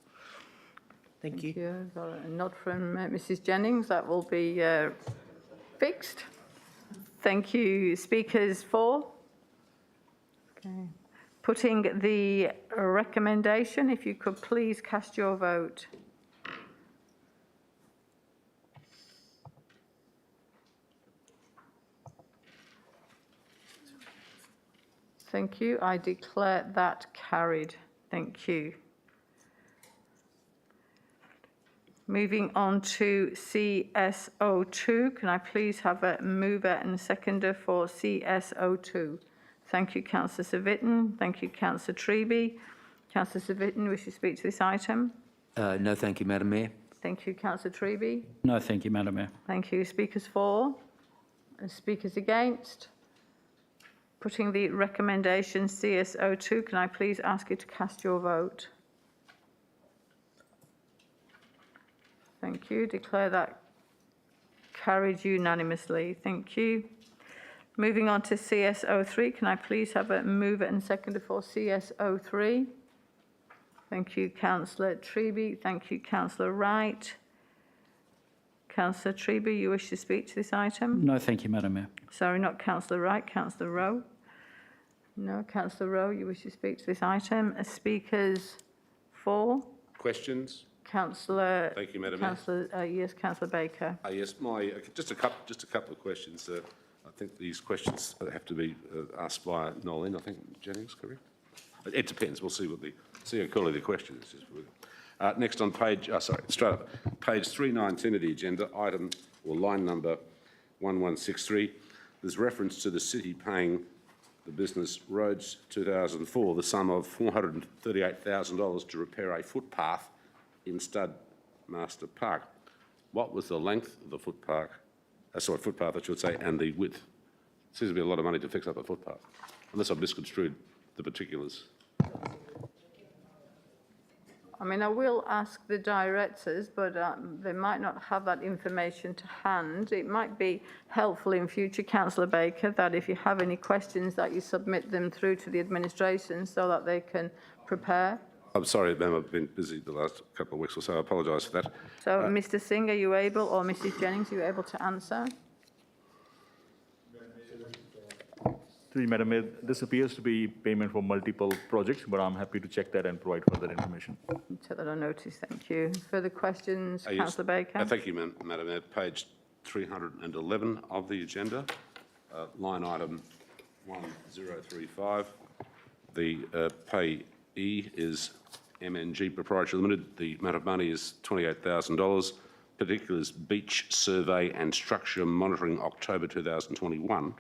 Thank you. Got a nod from Mrs Jennings. That will be fixed. Thank you. Speakers for? Okay. Putting the recommendation, if you could please cast your vote. Thank you. I declare that carried. Thank you. Moving on to CSO2. Can I please have a mover and seconder for CSO2? Thank you, Councillor Savitten. Thank you, Councillor Treby. Councillor Savitten, wish to speak to this item? No, thank you, Madam Mayor. Thank you, Councillor Treby. No, thank you, Madam Mayor. Thank you. Speakers for? And speakers against? Putting the recommendation CSO2, can I please ask you to cast your vote? Thank you. Declare that carried unanimously. Thank you. Moving on to CSO3, can I please have a mover and seconder for CSO3? Thank you, Councillor Treby. Thank you, Councillor Wright. Councillor Treby, you wish to speak to this item? No, thank you, Madam Mayor. Sorry, not Councillor Wright, Councillor Rowe. No, Councillor Rowe, you wish to speak to this item. Speakers for? Questions? Councillor. Thank you, Madam Mayor. Yes, Councillor Baker. Yes, just a couple of questions. I think these questions have to be asked by Nolene. I think Jennings, correct? It depends. We'll see how clearly the question is. Next on page, straight up, page 3910 of the agenda, item or line number 1163, there's reference to the city paying the business Roads 2004 the sum of $438,000 to repair a footpath in Stud Master Park. What was the length of the footpath, footpath I should say, and the width? Seems to be a lot of money to fix up a footpath, unless I've misconstrued the particulars. I mean, I will ask the directors, but they might not have that information to hand. It might be helpful in future, Councillor Baker, that if you have any questions, that you submit them through to the administration so that they can prepare. I'm sorry, ma'am, I've been busy the last couple of weeks or so. I apologise for that. So, Mr. Singh, are you able, or Mrs. Jennings, are you able to answer? Madam Mayor, this appears to be payment for multiple projects, but I'm happy to check that and provide further information. Take that on notice, thank you. Further questions, Yes. Councillor Baker? Thank you, Madam Mayor. Page 311 of the agenda, line item 1035. The payee is MNG Proprietary Limited. The amount of money is $28,000. Particulars beach survey and structure monitoring October 2021.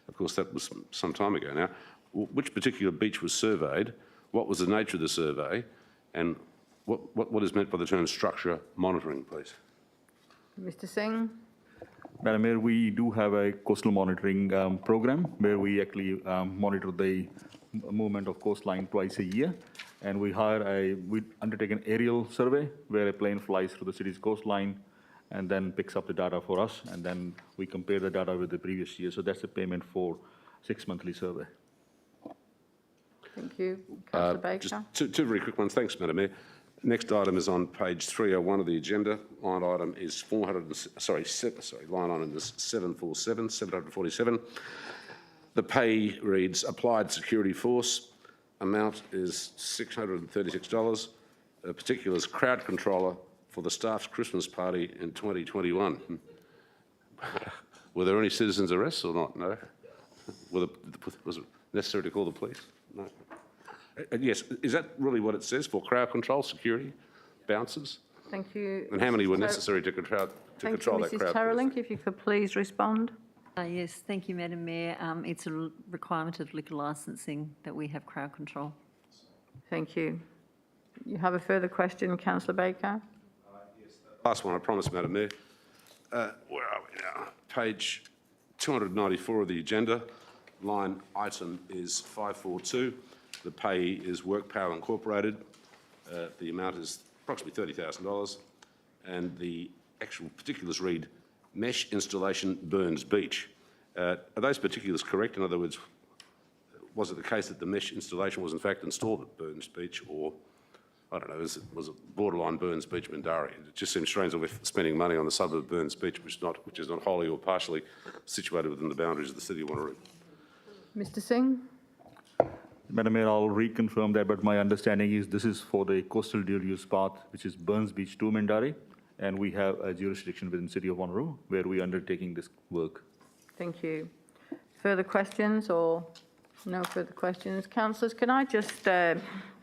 Of course, that was some time ago now. Which particular beach was surveyed? What was the nature of the survey? And what is meant by the term structure monitoring, please? Mr. Singh? Madam Mayor, we do have a coastal monitoring program where we actually monitor the movement of coastline twice a year. And we undertake an aerial survey where a plane flies through the city's coastline and then picks up the data for us, and then we compare the data with the previous year. So that's a payment for 6 monthly survey. Thank you. Councillor Baker? Just two very quick ones. Thanks, Madam Mayor. Next item is on page 301 of the agenda. Line item is line item is 747. The pay reads applied security force. Amount is $636. Particulars crowd controller for the staff's Christmas party in 2021. Were there any citizens' arrests or not? No. Was it necessary to call the police? No. Yes, is that really what it says for crowd control, security, bouncers? Thank you. And how many were necessary to control that crowd? Thank you, Mrs. Terrelink, if you could please respond. Yes, thank you, Madam Mayor. It's a requirement of liquor licensing that we have crowd control. Thank you. You have a further question, Councillor Baker? Last one, I promise, Madam Mayor. Where are we now? Page 294 of the agenda. Line item is 542. The payee is Work Power Incorporated. The amount is approximately $30,000. And the actual particulars read, mesh installation Burns Beach. Are those particulars correct? In other words, was it the case that the mesh installation was in fact installed at Burns Beach, or I don't know, was it borderline Burns Beach, Mindarie? It just seems strange that we're spending money on the suburb of Burns Beach, which is not wholly or partially situated within the boundaries of the City of Wanneroo. Mr. Singh? Madam Mayor, I'll reconfirm that, but my understanding is this is for the coastal dual use path, which is Burns Beach to Mindarie, and we have a jurisdiction within the City of Wanneroo where we are undertaking this work. Thank you. Further questions or no further questions? Councillors, can I just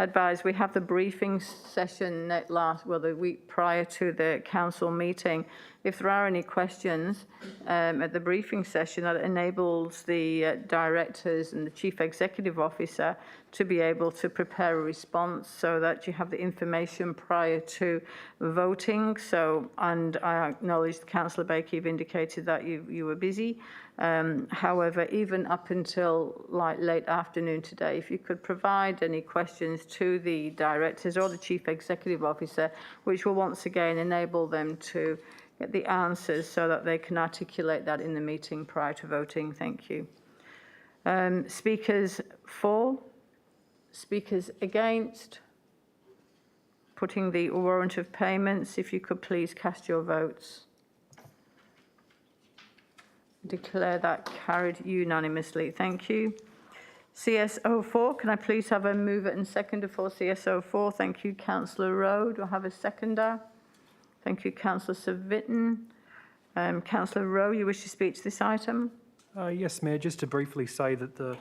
advise we have the briefing session the week prior to the council meeting. If there are any questions at the briefing session, that enables the directors and the chief executive officer to be able to prepare a response so that you have the information prior to voting. So, and I acknowledge Councillor Baker, you've indicated that you were busy. However, even up until late afternoon today, if you could provide any questions to the directors or the chief executive officer, which will once again enable them to get the answers so that they can articulate that in the meeting prior to voting. Thank you. Speakers for? Speakers against? Putting the warrant of payments, if you could please cast your votes. Declare that carried unanimously. Thank you. CS04, can I please have a mover and seconder for CS04? Thank you, Councillor Rowe. Do I have a seconder? Thank you, Councillor Savitten. Councillor Rowe, you wish to speak to this item? Yes, Mayor, just to briefly say that the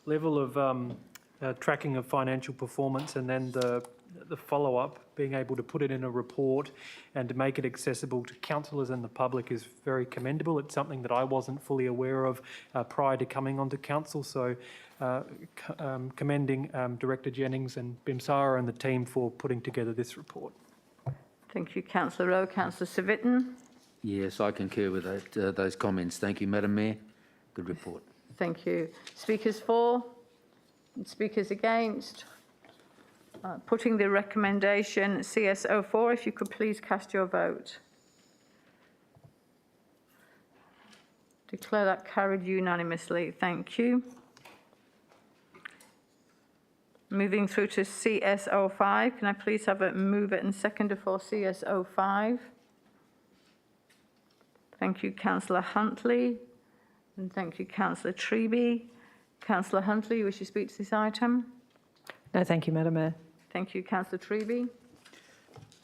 level of tracking of financial performance and then the the follow-up, being able to put it in a report and to make it accessible to councillors and the public is very commendable. It's something that I wasn't fully aware of prior to coming onto council, so commending Director Jennings and Bimsara and the team for putting together this report. Thank you, Councillor Rowe. Councillor Civic. Yes, I concur with that, those comments. Thank you, Madam Mayor. Good report. Thank you. Speakers for and speakers against. Putting the recommendation CS04, if you could please cast your vote. Declare that carried unanimously. Thank you. Moving through to CS05, can I please have a mover and seconder for CS05? Thank you, Councillor Huntley, and thank you, Councillor Treby. Councillor Huntley, you wish to speak to this item? No, thank you, Madam Mayor. Thank you, Councillor Treby.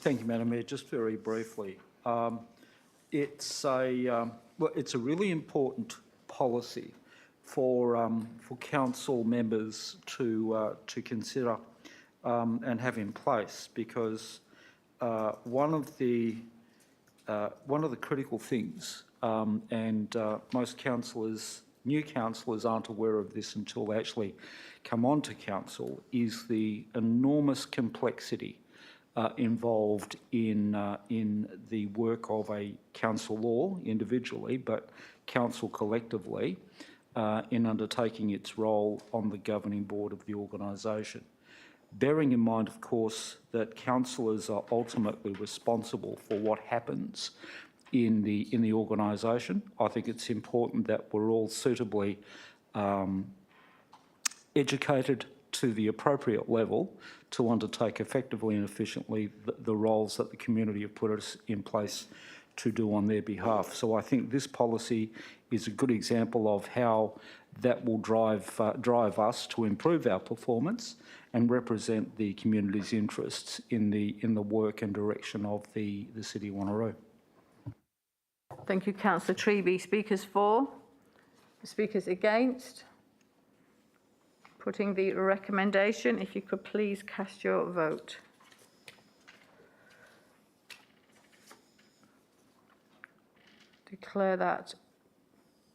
Thank you, Madam Mayor. Just very briefly, it's a really important policy for council members to consider and have in place, because one of the critical things, and most councillors, new councillors, aren't aware of this until they actually come onto council, is the enormous complexity involved in the work of a council law individually, but council collectively, in undertaking its role on the governing board of the organisation. Bearing in mind, of course, that councillors are ultimately responsible for what happens in the organisation, I think it's important that we're all suitably educated to the appropriate level to undertake effectively and efficiently the roles that the community have put us in place to do on their behalf. So I think this policy is a good example of how that will drive us to improve our performance and represent the community's interests in the work and direction of the City of Wanneroo. Thank you, Councillor Treby. Speakers for? Speakers against? Putting the recommendation, if you could please cast your vote. Declare that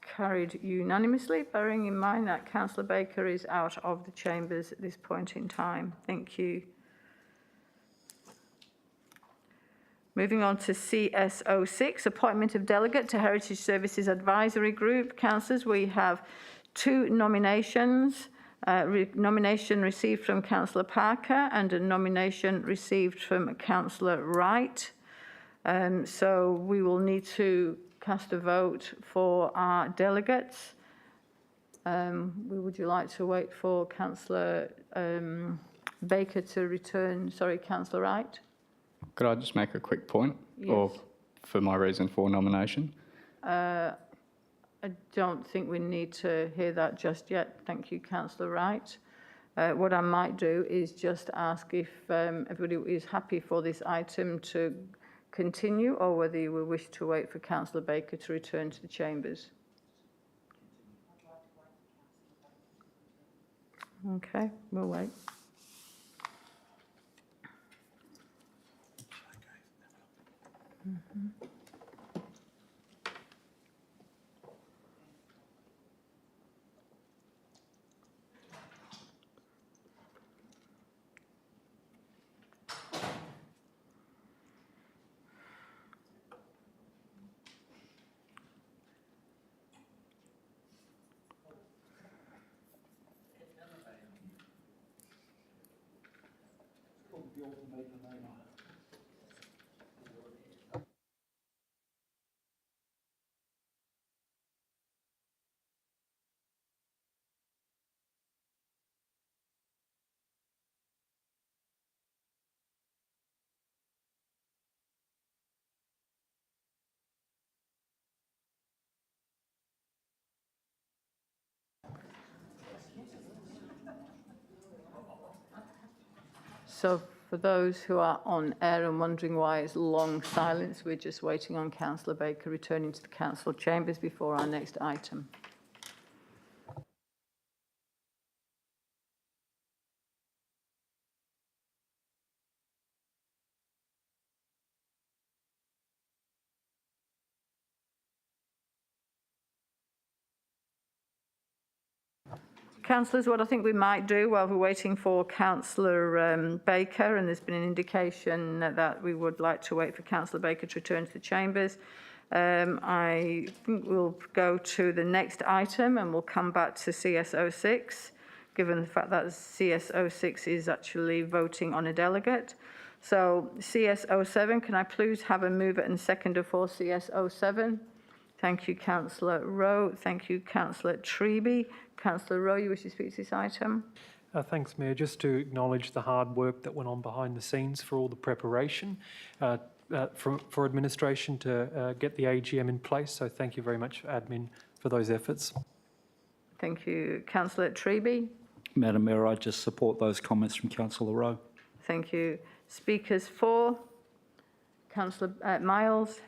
carried unanimously, bearing in mind that Councillor Baker is out of the chambers at this point in time. Thank you. Moving on to CS06, appointment of delegate to Heritage Services Advisory Group. Councillors, we have two nominations. Nomination received from Councillor Parker and a nomination received from Councillor Wright. So we will need to cast a vote for our delegates. Would you like to wait for Councillor Baker to return? Sorry, Councillor Wright. Could I just make a quick point? Yes. Or for my reason for nomination? I don't think we need to hear that just yet. Thank you, Councillor Wright. What I might do is just ask if everybody is happy for this item to continue, or whether you will wish to wait for Councillor Baker to return to the chambers. Okay, we'll wait. So for those who are on air and wondering why it's long silence, we're just waiting on Councillor Baker returning to the council chambers before our next item. Councillors, what I think we might do while we're waiting for Councillor Baker, and there's been an indication that we would like to wait for Councillor Baker to return to the chambers, I think we'll go to the next item and we'll come back to CS06, given the fact that CS06 is actually voting on a delegate. So CS07, can I please have a mover and seconder for CS07? Thank you, Councillor Rowe. Thank you, Councillor Treby. Councillor Rowe, you wish to speak to this item? Thanks, Mayor. Just to acknowledge the hard work that went on behind the scenes for all the preparation for administration to get the AGM in place. So thank you very much, admin, for those efforts. Thank you, Councillor Treby. Madam Mayor, I just support those comments from Councillor Rowe. Thank you. Speakers for, Councillor Miles.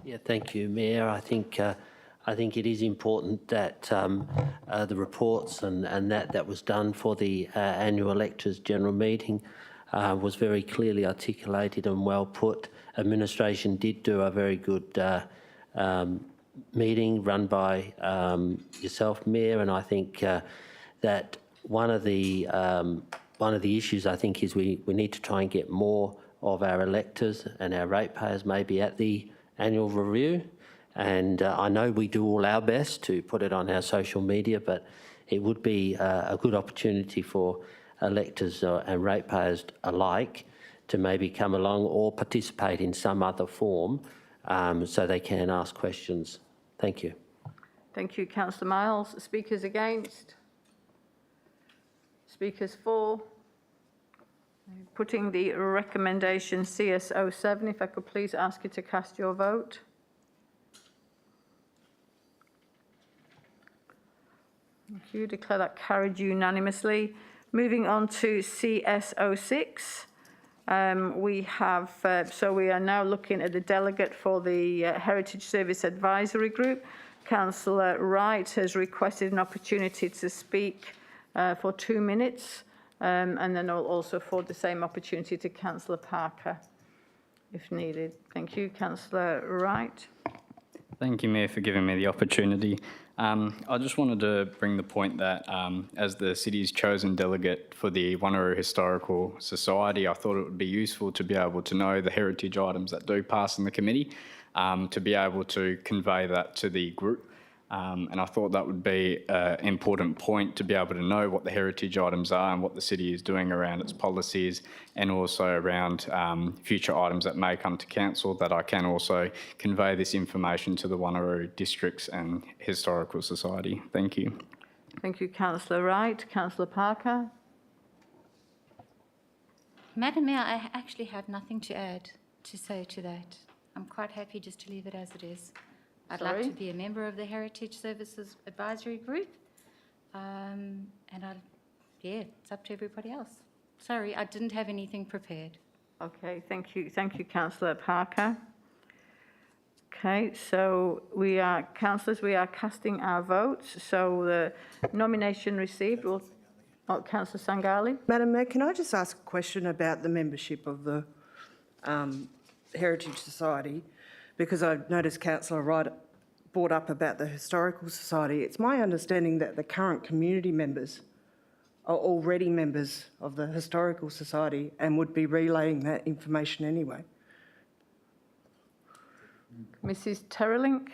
Yeah, thank you, Mayor. I think it is important that the reports and that was done for the annual electors general meeting was very clearly articulated and well put. Administration did do a very good meeting run by yourself, Mayor, and I think that one of the issues I think is we need to try and get more of our electors and our ratepayers maybe at the annual review. And I know we do all our best to put it on our social media, but it would be a good opportunity for electors and ratepayers alike to maybe come along or participate in some other form so they can ask questions. Thank you. Thank you, Councillor Miles. Speakers against? Speakers for? Putting the recommendation CS07, if I could please ask you to cast your vote. Thank you. Declare that carried unanimously. Moving on to CS06. We are now looking at the delegate for the Heritage Service Advisory Group. Councillor Wright has requested an opportunity to speak for 2 minutes. And then I'll also afford the same opportunity to Councillor Parker, if needed. Thank you, Councillor Wright. Thank you, Mayor, for giving me the opportunity. I just wanted to bring the point that as the city's chosen delegate for the Wanneroo Historical Society, I thought it would be useful to be able to know the heritage items that do pass in the committee, to be able to convey that to the group. And I thought that would be an important point to be able to know what the heritage items are and what the city is doing around its policies and also around future items that may come to council, that I can also convey this information to the Wanneroo Districts and Historical Society. Thank you. Thank you, Councillor Wright. Councillor Parker. Madam Mayor, I actually have nothing to say to that. I'm quite happy just to leave it as it is. I'd like to be a member of the Heritage Services Advisory Group. It's up to everybody else. Sorry, I didn't have anything prepared. Okay, thank you. Thank you, Councillor Parker. Okay, so councillors, we are casting our votes. So the nomination received will, Councillor Sangali. Madam Mayor, can I just ask a question about the membership of the Heritage Society? Because I've noticed Councillor Wright brought up about the Historical Society. It's my understanding that the current community members are already members of the Historical Society and would be relaying that information anyway. Mrs. Terrelink.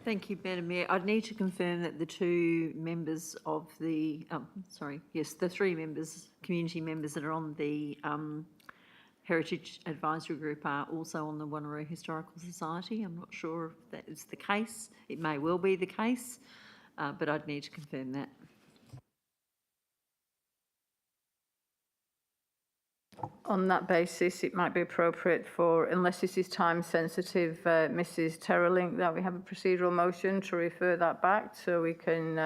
Thank you, Madam Mayor. I'd need to confirm that the two members of the, the three members, community members that are on the Heritage Advisory Group are also on the Wanneroo Historical Society. I'm not sure if that is the case. It may well be the case, but I'd need to confirm that. On that basis, it might be appropriate for, unless this is time sensitive, Mrs. Terrelink, that we have a procedural motion to refer that back so we can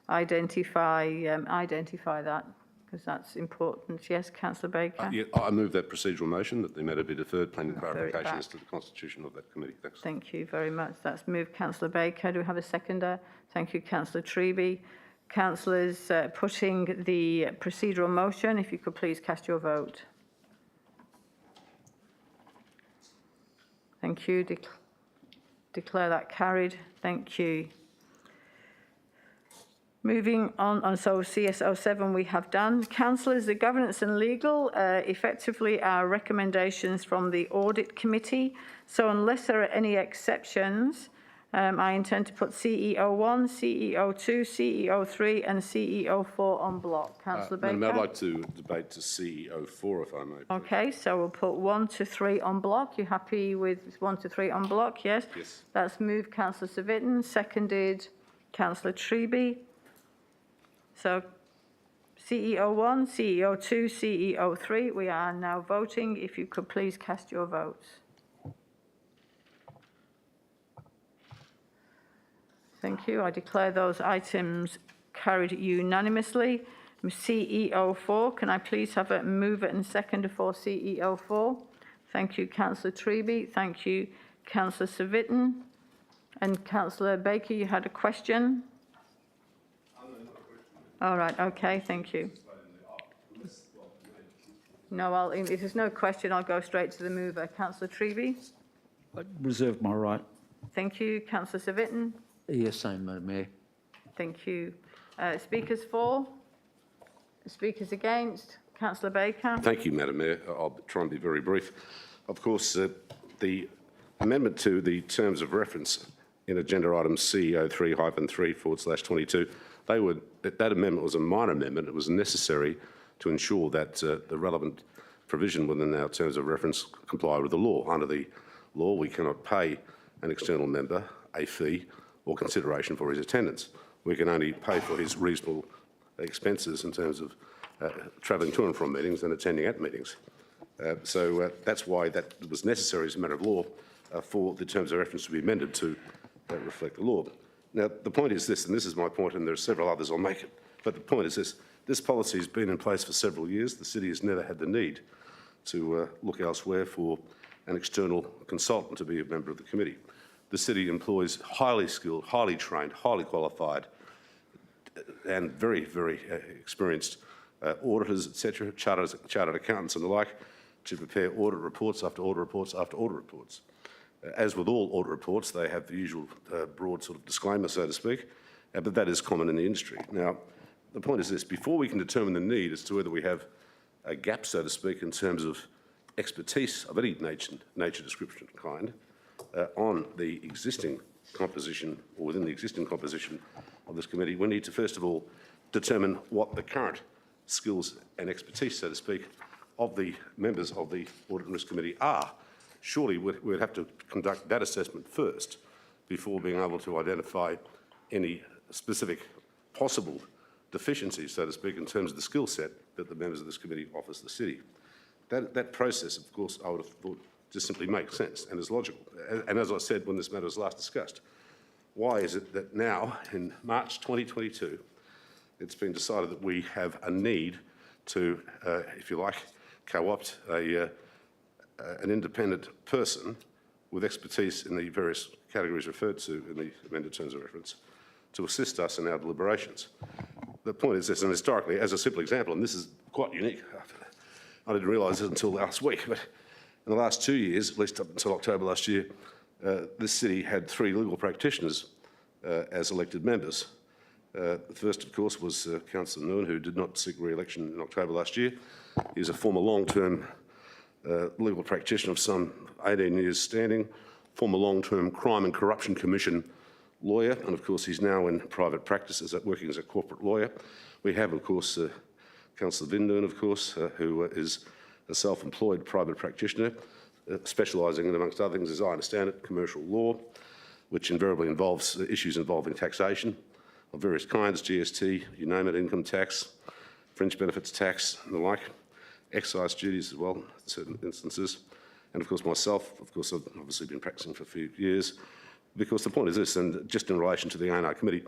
identify that, because that's important. Yes, Councillor Baker. I move that procedural motion that the matter be deferred, pending clarification as to the constitution of that committee. Thanks. Thank you very much. That's moved, Councillor Baker. Do we have a seconder? Thank you, Councillor Treby. Councillors, putting the procedural motion, if you could please cast your vote. Thank you. Declare that carried. Thank you. Moving on, so CS07 we have done. Councillors, the governance and legal effectively are recommendations from the Audit Committee. So unless there are any exceptions, I intend to put CEO1, CEO2, CEO3 and CEO4 on block. Councillor Baker? Madam, I'd like to debate to CEO4 if I may. Please. Okay, so we'll put 1 to 3 on block. You happy with 1 to 3 on block? Yes? Yes. That's moved Councillor Civic, seconded Councillor Treby. So CEO1, CEO2, CEO3, we are now voting. If you could please cast your votes. Thank you. I declare those items carried unanimously. CEO4, can I please have a mover and seconder for CEO4? Thank you, Councillor Treby. Thank you, Councillor Civic. And Councillor Baker, you had a question? All right, okay, thank you. No, if there's no question, I'll go straight to the mover. Councillor Treby? I reserve my right. Thank you. Councillor Civic? Yes, same, Madam Mayor. Thank you. Speakers for? Speakers against? Councillor Baker? Thank you, Madam Mayor. I'll try and be very brief. Of course, the amendment to the terms of reference in agenda item CEO3-3/22, that amendment was a minor amendment. It was necessary to ensure that the relevant provision within our terms of reference comply with the law. Under the law, we cannot pay an external member a fee or consideration for his attendance. We can only pay for his reasonable expenses in terms of travelling to and from meetings and attending at meetings. So that's why that was necessary as a matter of law for the terms of reference to be amended to reflect the law. Now, the point is this, and this is my point, and there are several others I'll make it, but the point is this. This policy has been in place for several years. The city has never had the need to look elsewhere for an external consultant to be a member of the committee. The city employs highly skilled, highly trained, highly qualified and very, very experienced auditors, etc., chartered accountants and the like, to prepare audit reports after audit reports after audit reports. As with all audit reports, they have the usual broad sort of disclaimer, so to speak, but that is common in the industry. Now, the point is this, before we can determine the need as to whether we have a gap, so to speak, in terms of expertise of any nature, description kind, on the existing composition or within the existing composition of this committee, we need to first of all determine what the current skills and expertise, so to speak, of the members of the Audit and Risk Committee are. Surely we'd have to conduct that assessment first before being able to identify any specific possible deficiencies, so to speak, in terms of the skill set that the members of this committee offers the city. That process, of course, I would have thought just simply makes sense and is logical. And as I said when this matter was last discussed, why is it that now, in March 2022, it's been decided that we have a need to, if you like, co-opt an independent person with expertise in the various categories referred to in the amended terms of reference to assist us in our deliberations. The point is this, and historically, as a simple example, and this is quite unique, I didn't realise it until last week, but in the last 2 years, at least up until October last year, this city had 3 legal practitioners as elected members. The first, of course, was Councillor Nguyen, who did not seek re-election in October last year. He's a former long-term legal practitioner of some 18 years standing, former long-term Crime and Corruption Commission lawyer, and of course he's now in private practice working as a corporate lawyer. We have, of course, Councillor Nguyen, of course, who is a self-employed private practitioner, specialising in, amongst other things, as I understand it, commercial law, which invariably involves issues involving taxation of various kinds, GST, you name it, income tax, fringe benefits tax and the like, excise duties as well in certain instances. And of course myself, of course, I've obviously been practising for a few years, because the point is this, and just in relation to the A&R Committee,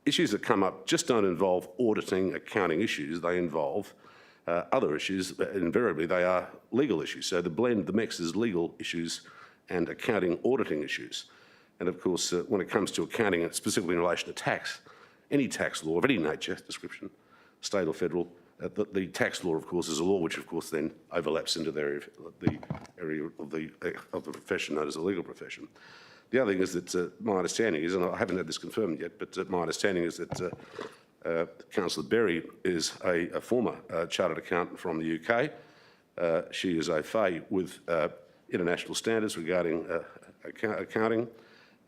issues that come up just don't involve auditing, accounting issues, they involve other issues. Invariably they are legal issues. So the blend, the mix is legal issues and accounting, auditing issues. And of course, when it comes to accounting, specifically in relation to tax, any tax law of any nature, description, state or federal, The tax law, of course, is a law which, of course, then overlaps into the area of the profession known as the legal profession. The other thing is that my understanding is, and I haven't had this confirmed yet, but my understanding is that Councillor Berry is a former chartered accountant from the UK. She is a FA with international standards regarding accounting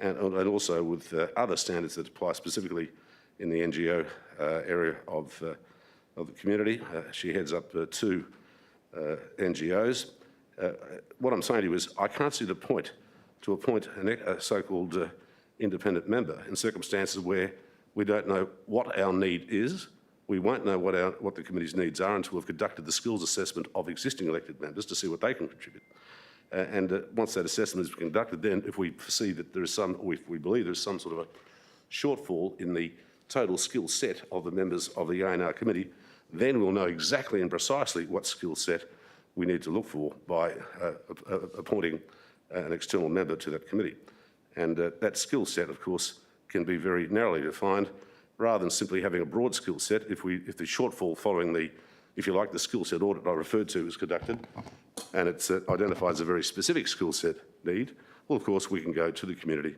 and also with other standards that apply specifically in the NGO area of the community. She heads up two NGOs. What I'm saying to you is I can't see the point to appoint a so-called independent member in circumstances where we don't know what our need is. We won't know what the committee's needs are until we've conducted the skills assessment of existing elected members to see what they can contribute. And once that assessment is conducted, then if we see that there is some, or if we believe there is some sort of a shortfall in the total skill set of the members of the A&R committee, then we'll know exactly and precisely what skill set we need to look for by appointing an external member to that committee. And that skill set, of course, can be very narrowly defined rather than simply having a broad skill set. If the shortfall following the, if you like, the skill set audit I referred to is conducted and it identifies a very specific skill set need, well, of course, we can go to the community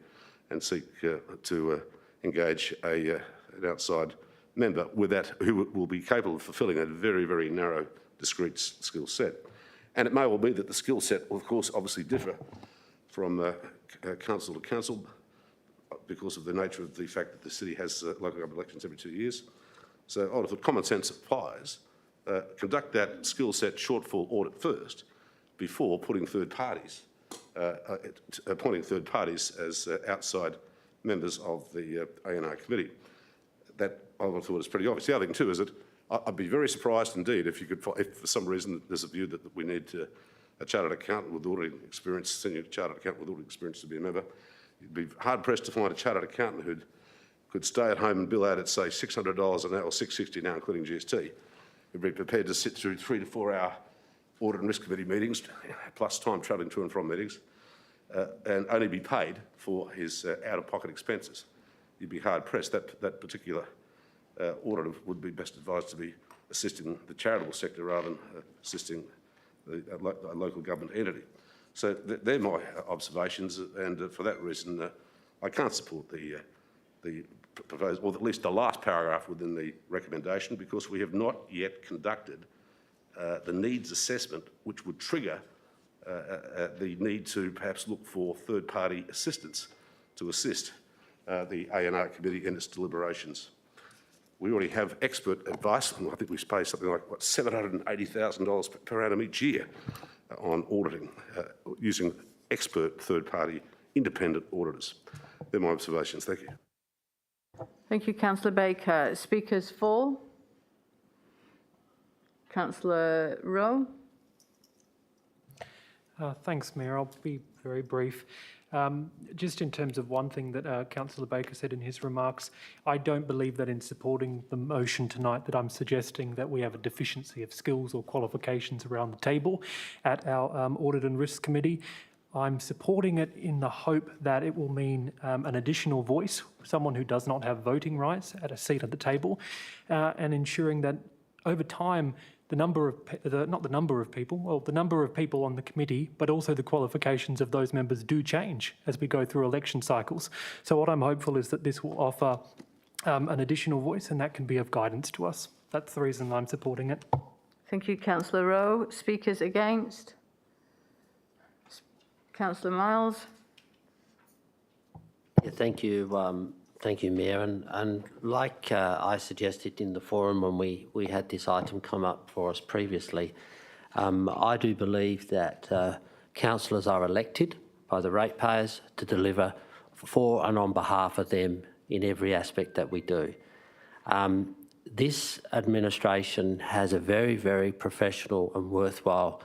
and seek to engage an outside member with that who will be capable of fulfilling a very, very narrow, discrete skill set. And it may well be that the skill set will, of course, obviously differ from council to council because of the nature of the fact that the city has local government elections every 2 years. So, if common sense applies, conduct that skill set shortfall audit first before putting third parties, appointing third parties as outside members of the A&R committee. That I would have thought is pretty obvious. The other thing too is that I'd be very surprised indeed if for some reason there's a view that we need a chartered accountant with auditing experience, senior chartered accountant with auditing experience to be a member. You'd be hard pressed to find a chartered accountant who could stay at home and bill out at say $600 an hour or $660 now, including GST. You'd be prepared to sit through 3 to 4 hour audit and risk committee meetings, plus time travelling to and from meetings, and only be paid for his out-of-pocket expenses. You'd be hard pressed. That particular auditor would be best advised to be assisting the charitable sector rather than assisting a local government entity. So they're my observations, and for that reason, I can't support the proposed, or at least the last paragraph within the recommendation, because we have not yet conducted the needs assessment, which would trigger the need to perhaps look for third-party assistance to assist the A&R committee in its deliberations. We already have expert advice, and I think we pay something like, what, $780,000 per annum each year on auditing, using expert third-party independent auditors. They're my observations. Thank you. Thank you, Councillor Baker. Speakers for? Councillor Rowe. Thanks, Mayor. I'll be very brief. Just in terms of one thing that Councillor Baker said in his remarks, I don't believe that in supporting the motion tonight that I'm suggesting that we have a deficiency of skills or qualifications around the table at our Audit and Risk Committee. I'm supporting it in the hope that it will mean an additional voice, someone who does not have voting rights at a seat at the table, and ensuring that over time the number of people on the committee, but also the qualifications of those members do change as we go through election cycles. So what I'm hopeful is that this will offer an additional voice, and that can be of guidance to us. That's the reason I'm supporting it. Thank you, Councillor Rowe. Speakers against? Councillor Miles. Yeah, thank you, Mayor. And like I suggested in the forum when we had this item come up for us previously, I do believe that councillors are elected by the ratepayers to deliver for and on behalf of them in every aspect that we do. This administration has a very, very professional and worthwhile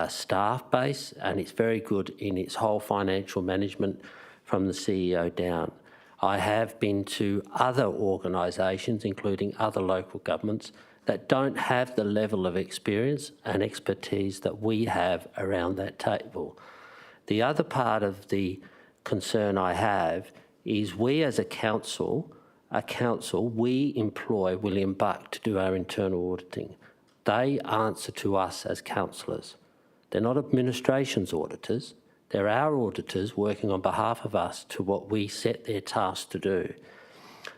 staff base, and it's very good in its whole financial management from the CEO down. I have been to other organisations, including other local governments, that don't have the level of experience and expertise that we have around that table. The other part of the concern I have is we as a council council, we employ William Buck to do our internal auditing. They answer to us as councillors. They're not administration's auditors. They're our auditors working on behalf of us to what we set their task to do.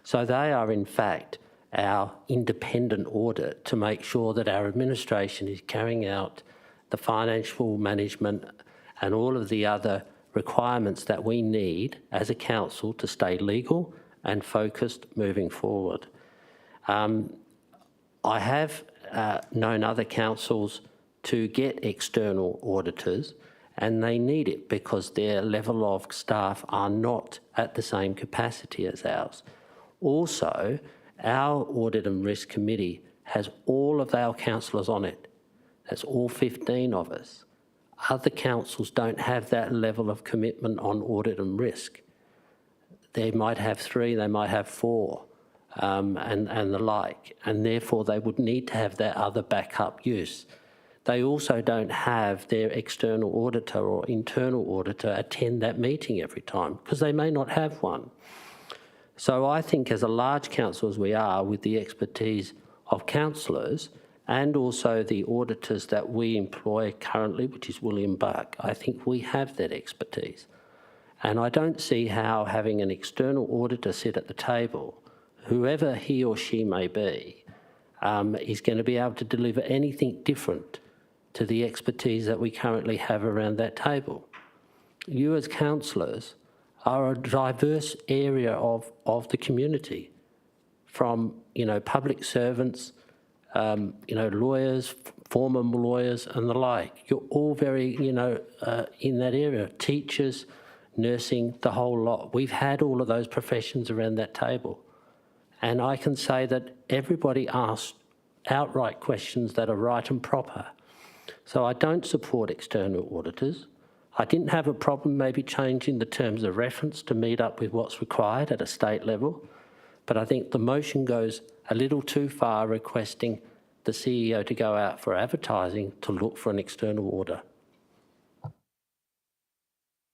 So they are, in fact, our independent audit to make sure that our administration is carrying out the financial management and all of the other requirements that we need as a council to stay legal and focused moving forward. I have known other councils to get external auditors, and they need it because their level of staff are not at the same capacity as ours. Also, our Audit and Risk Committee has all of our councillors on it. That's all 15 of us. Other councils don't have that level of commitment on audit and risk. They might have 3, they might have 4, and the like, and therefore they would need to have that other backup use. They also don't have their external auditor or internal auditor attend that meeting every time because they may not have one. So I think as a large council as we are, with the expertise of councillors and also the auditors that we employ currently, which is William Buck, I think we have that expertise. And I don't see how having an external auditor sit at the table, whoever he or she may be, is going to be able to deliver anything different to the expertise that we currently have around that table. You as councillors are a diverse area of the community, from, public servants, lawyers, former lawyers and the like. You're all very, in that area. Teachers, nursing, the whole lot. We've had all of those professions around that table. And I can say that everybody asked outright questions that are right and proper. So I don't support external auditors. I didn't have a problem maybe changing the terms of reference to meet up with what's required at a state level, but I think the motion goes a little too far, requesting the CEO to go out for advertising to look for an external auditor.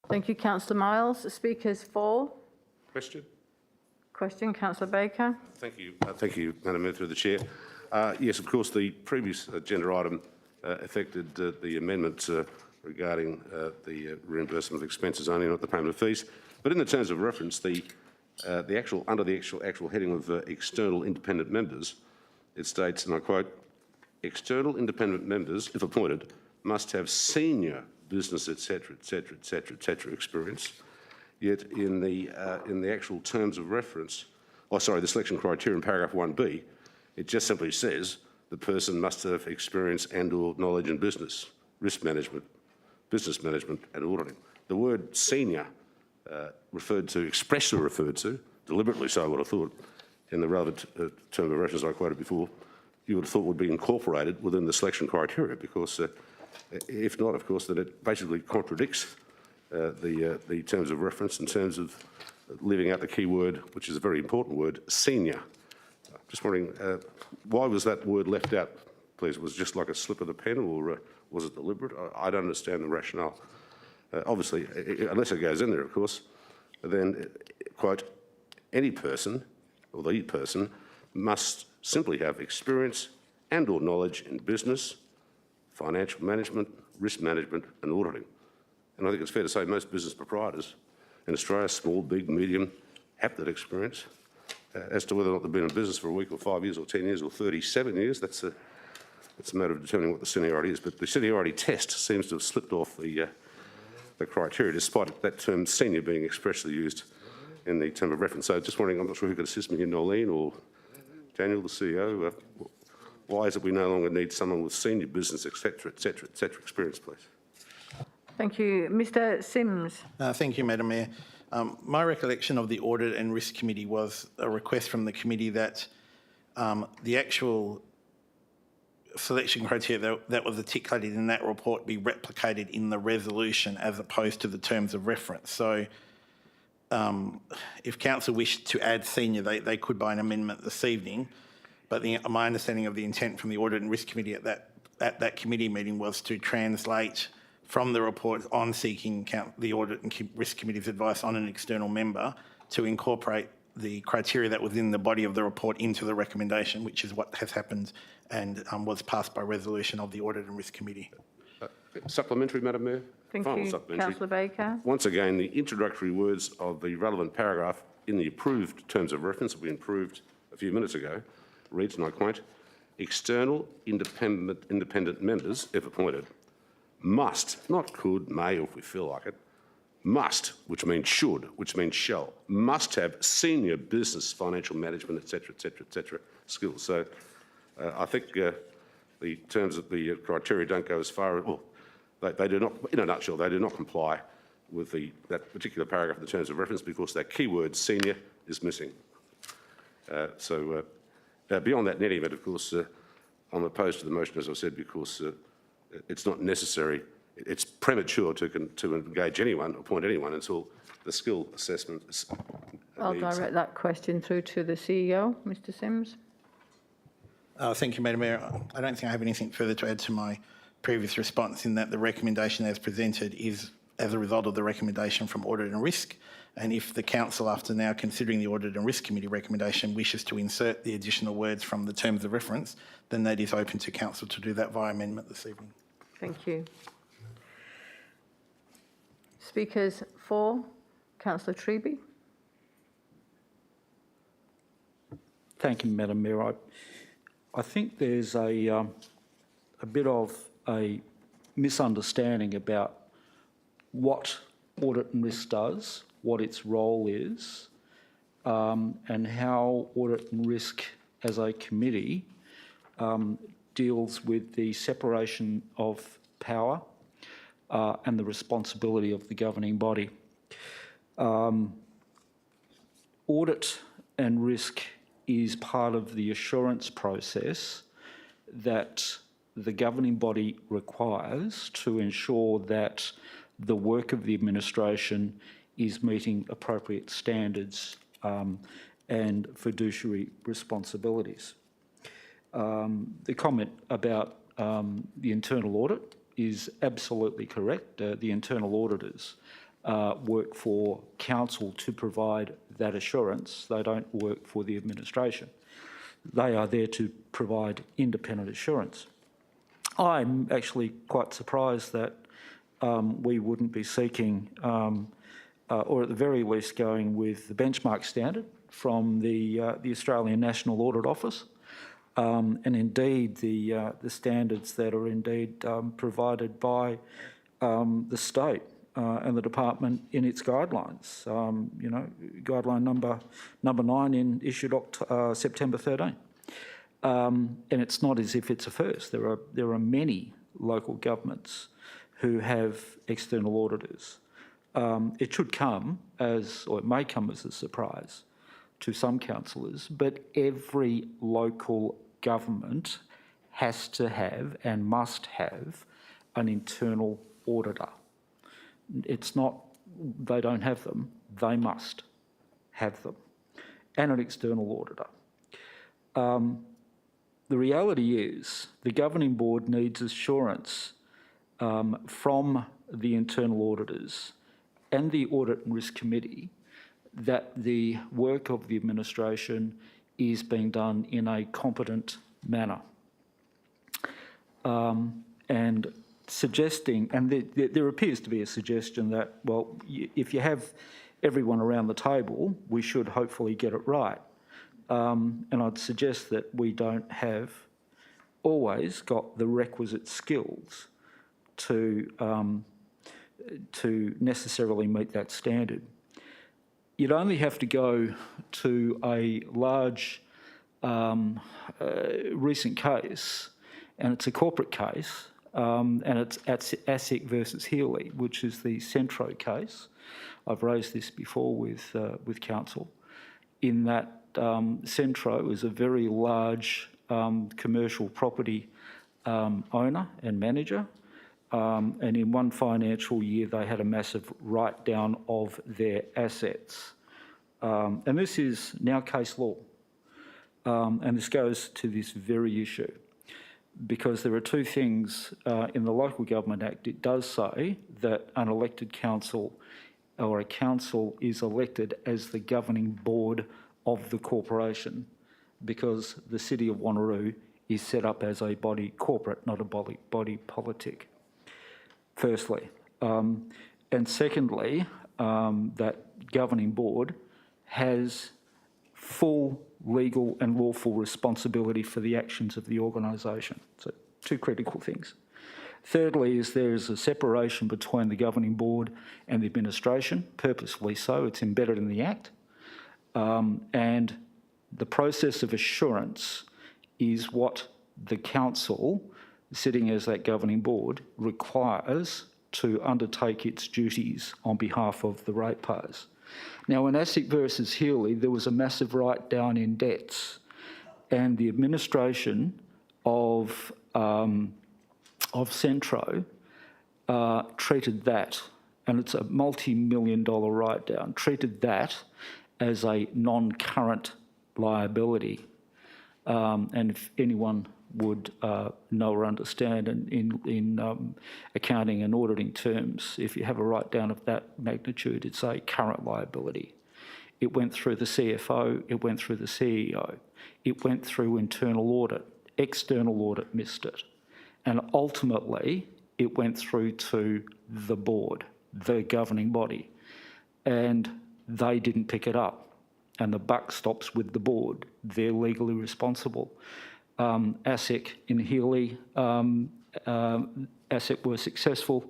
Thank you, Councillor Miles. Speakers for? Question, Councillor Baker. Thank you, Madam Mayor, through the chair. Yes, of course, the previous agenda item affected the amendment regarding the reimbursement of expenses only, not the payment of fees. But in the terms of reference, under the actual heading of external independent members, it states, and I quote, "External independent members, if appointed, must have senior business, etc., experience." Yet in the actual terms of reference, the selection criteria in paragraph 1B, it just simply says the person must have experience and/or knowledge in business, risk management, business management and auditing. The word senior expressly referred to, deliberately so I would have thought, in the relevant term of reference I quoted before, you would have thought would be incorporated within the selection criteria, because if not, of course, then it basically contradicts the terms of reference in terms of leaving out the key word, which is a very important word, senior. Just wondering, why was that word left out, please? Was it just like a slip of the pen, or was it deliberate? I don't understand the rationale. Obviously, unless it goes in there, of course, then, quote, "Any person, or the person, must simply have experience and/or knowledge in business, financial management, risk management and auditing." And I think it's fair to say most business proprietors in Australia, small, big, medium, have that experience. As to whether or not they've been in business for a week or 5 years or 10 years or 37 years, that's a matter of determining what the seniority is. But the seniority test seems to have slipped off the criteria, despite that term senior being expressly used in the term of reference. So just wondering, I'm not sure who could assist me here, Nolene or Daniel, the CEO. Why is it we no longer need someone with senior business, etc., experience, please? Thank you. Mr Sims. Thank you, Madam Mayor. My recollection of the Audit and Risk Committee was a request from the committee that the actual selection criteria that was articulated in that report be replicated in the resolution as opposed to the terms of reference. So if council wished to add senior, they could by an amendment this evening. But my understanding of the intent from the Audit and Risk Committee at that committee meeting was to translate from the report on seeking the Audit and Risk Committee's advice on an external member to incorporate the criteria that was in the body of the report into the recommendation, which is what has happened and was passed by resolution of the Audit and Risk Committee. Supplementary, Madam Mayor? Thank Final you, supplementary. Councillor Baker. Once again, the introductory words of the relevant paragraph in the approved terms of reference that we approved a few minutes ago reads, and I quote, external independent members, if appointed, must, not could, may, or if we feel like it, must, which means should, which means shall, must have senior business, financial management, etc., skills. So I think the terms of the criteria don't go as far, well, they do not, in a nutshell, they do not comply with that particular paragraph in the terms of reference because that keyword senior is missing. Beyond that, in any event, of course, I'm opposed to the motion, as I said, because it's not necessary. It's premature to engage anyone, appoint anyone until the skill assessment is. I'll direct that question through to the CEO, Mr Sims. Thank you, Madam Mayor. I don't think I have anything further to add to my previous response in that the recommendation as presented is as a result of the recommendation from Audit and Risk. And if the Council, after now considering the Audit and Risk Committee recommendation, wishes to insert the additional words from the terms of reference, then that is open to Council to do that via amendment this evening. Thank you. Speakers for, Councillor Treby. Thank you, Madam Mayor. I think there's a bit of a misunderstanding about what Audit and Risk does, what its role is, and how Audit and Risk as a committee deals with the separation of power and the responsibility of the governing body. Audit and Risk is part of the assurance process that the governing body requires to ensure that the work of the administration is meeting appropriate standards and fiduciary responsibilities. The comment about the internal audit is absolutely correct. The internal auditors work for council to provide that assurance. They don't work for the administration. They are there to provide independent assurance. I'm actually quite surprised that we wouldn't be seeking, or at the very least going with the benchmark standard from the Australian National Audit Office, and indeed the standards that are indeed provided by the state and the department in its guidelines. You know, guideline number 9 issued September 13. And it's not as if it's a first. There are many local governments who have external auditors. It should come as, or it may come as a surprise to some councillors, but every local government has to have and must have an internal auditor. It's not they don't have them, they must have them, and an external auditor. The reality is the governing board needs assurance from the internal auditors and the Audit and Risk Committee that the work of the administration is being done in a competent manner. And suggesting, and there appears to be a suggestion that, well, if you have everyone around the table, we should hopefully get it right. And I'd suggest that we don't have always got the requisite skills to necessarily meet that standard. You'd only have to go to a large recent case, and it's a corporate case, and it's ASIC versus Healy, which is the Centro case. I've raised this before with council, in that Centro is a very large commercial property owner and manager, and in one financial year they had a massive write-down of their assets. And this is now case law, and this goes to this very issue, because there are two things in the Local Government Act. It does say that an elected council or a council is elected as the governing board of the corporation, because the City of Wanneroo is set up as a body corporate, not a body politic, firstly. And secondly, that governing board has full legal and lawful responsibility for the actions of the organisation. So 2 critical things. Thirdly is there is a separation between the governing board and the administration, purposefully so, it's embedded in the Act. And the process of assurance is what the council, sitting as that governing board, requires to undertake its duties on behalf of the ratepayers. Now, in ASIC versus Healy, there was a massive write-down in debts, and the administration of Centro treated that, and it's a multi-million-dollar write-down, treated that as a non-current liability. And if anyone would know or understand in accounting and auditing terms, if you have a write-down of that magnitude, it's a current liability. It went through the CFO, it went through the CEO, it went through internal audit, external audit missed it, and ultimately it went through to the board, the governing body, and they didn't pick it up, and the buck stops with the board. They're legally responsible. ASIC in Healy, ASIC were successful,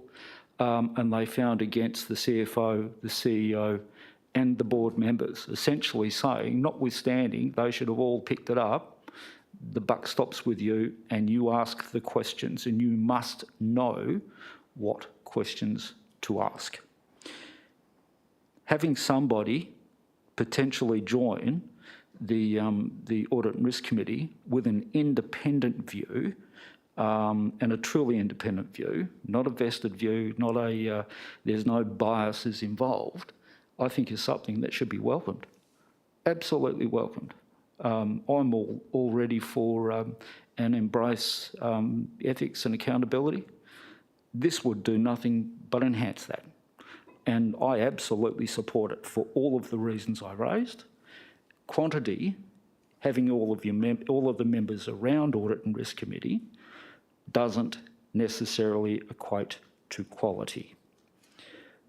and they found against the CFO, the CEO and the board members, essentially saying, notwithstanding they should have all picked it up, the buck stops with you and you ask the questions, and you must know what questions to ask. Having somebody potentially join the Audit and Risk Committee with an independent view, and a truly independent view, not a vested view, not a there's no biases involved, I think is something that should be welcomed, absolutely welcomed. I'm all ready for and embrace ethics and accountability. This would do nothing but enhance that, and I absolutely support it for all of the reasons I raised. Quantity, having all of the members around Audit and Risk Committee, doesn't necessarily equate to quality.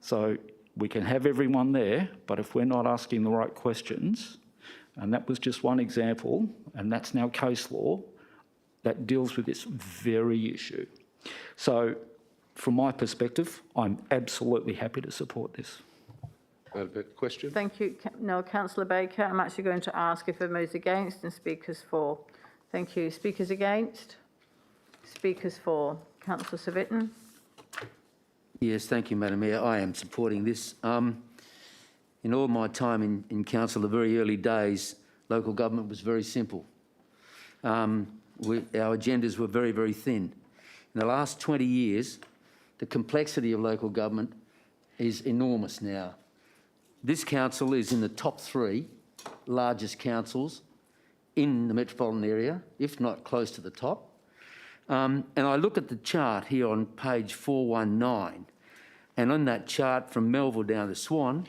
So we can have everyone there, but if we're not asking the right questions, and that was just one example, and that's now case law, that deals with this very issue. So from my perspective, I'm absolutely happy to support this. Question? Thank you. No, Councillor Baker. I'm actually going to ask if everybody's against and speakers for. Thank you. Speakers against? Speakers for. Councillor Civic. Yes, thank you, Madam Mayor. I am supporting this. In all my time in council, the very early days, local government was very simple. Our agendas were very, very thin. In the last 20 years, the complexity of local government is enormous now. This council is in the top 3 largest councils in the metropolitan area, if not close to the top. And I look at the chart here on page 419, and on that chart from Melville down to Swan,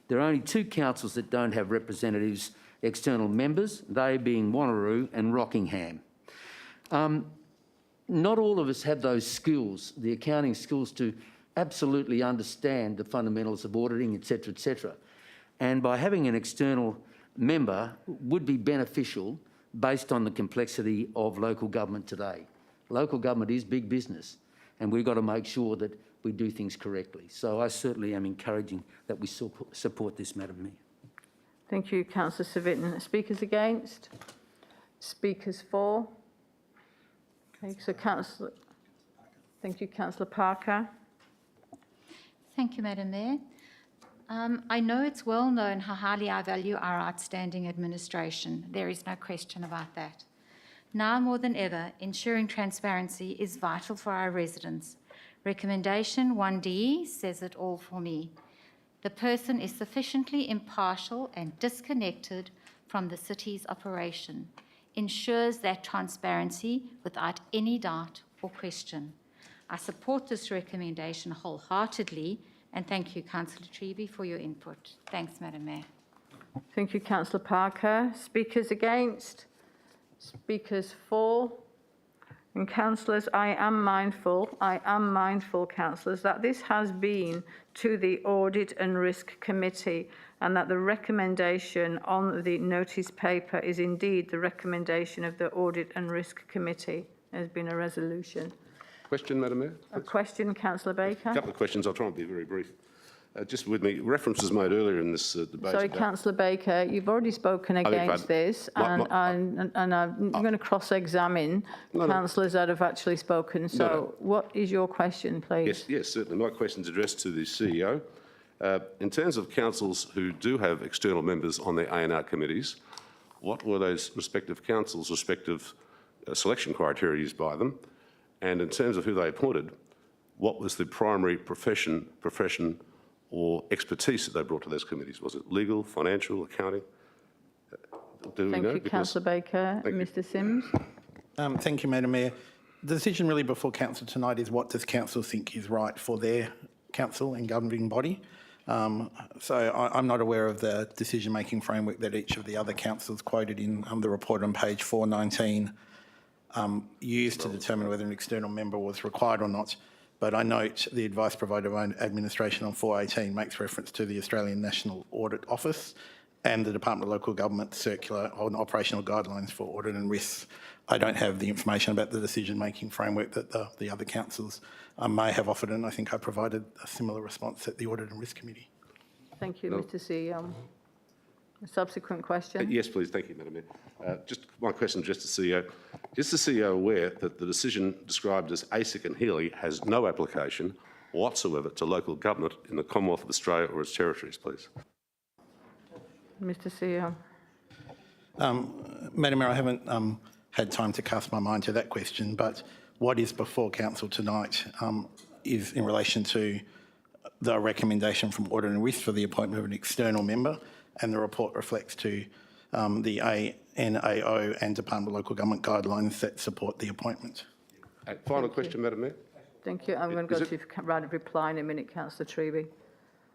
there are only 2 councils that don't have representatives, external members, they being Wanneroo and Rockingham. Not all of us have those skills, the accounting skills, to absolutely understand the fundamentals of auditing, etc., etc. And by having an external member would be beneficial based on the complexity of local government today. Local government is big business, and we've got to make sure that we do things correctly. So I certainly am encouraging that we support this, Madam Mayor. Thank you, Councillor Civic. Speakers against? Speakers for? Okay, so Councillor, thank you, Councillor Parker. Thank you, Madam Mayor. I know it's well known how highly I value our outstanding administration. There is no question about that. Now more than ever, ensuring transparency is vital for our residents. Recommendation 1D says it all for me. The person is sufficiently impartial and disconnected from the city's operation, ensures that transparency without any doubt or question. I support this recommendation wholeheartedly, and thank you, Councillor Treby, for your input. Thanks, Madam Mayor. Thank you, Councillor Parker. Speakers against? Speakers for? And councillors, I am mindful, councillors, that this has been to the Audit and Risk Committee and that the recommendation on the notice paper is indeed the recommendation of the Audit and Risk Committee. There's been a resolution. Question, Madam Mayor? A question, Councillor Baker. A couple of questions. I'll try and be very brief. Just with me, references made earlier in this debate. Sorry, Councillor Baker, you've already spoken against this, and I'm going to cross-examine councillors that have actually spoken. So what is your question, please? Yes, certainly. My question is addressed to the CEO. In terms of councils who do have external members on their A&R committees, what were those respective councils' respective selection criteria used by them? And in terms of who they appointed, what was the primary profession or expertise that they brought to those committees? Was it legal, financial, accounting? Thank you, Councillor Baker. Mr Sims. Thank you, Madam Mayor. The decision really before council tonight is what does council think is right for their council and governing body. So I'm not aware of the decision-making framework that each of the other councils quoted in the report on page 419 used to determine whether an external member was required or not. But I note the advice provided by administration on 418 makes reference to the Australian National Audit Office and the Department of Local Government circular on operational guidelines for audit and risks. I don't have the information about the decision-making framework that the other councils may have offered, and I think I provided a similar response at the Audit and Risk Committee. Thank you, Mr CEO. A subsequent question? Yes, please. Thank you, Madam Mayor. Just one question addressed to the CEO. Is the CEO aware that the decision described as ASIC and Healy has no application whatsoever to local government in the Commonwealth of Australia or its territories, please? Mr CEO. Madam Mayor, I haven't had time to cast my mind to that question, but what is before council tonight is in relation to the recommendation from Audit and Risk for the appointment of an external member, and the report reflects to the ANAO and Department of Local Government guidelines that support the appointment. Final question, Madam Mayor. Thank you. I'm going to go to right of reply in a minute, Councillor Treby.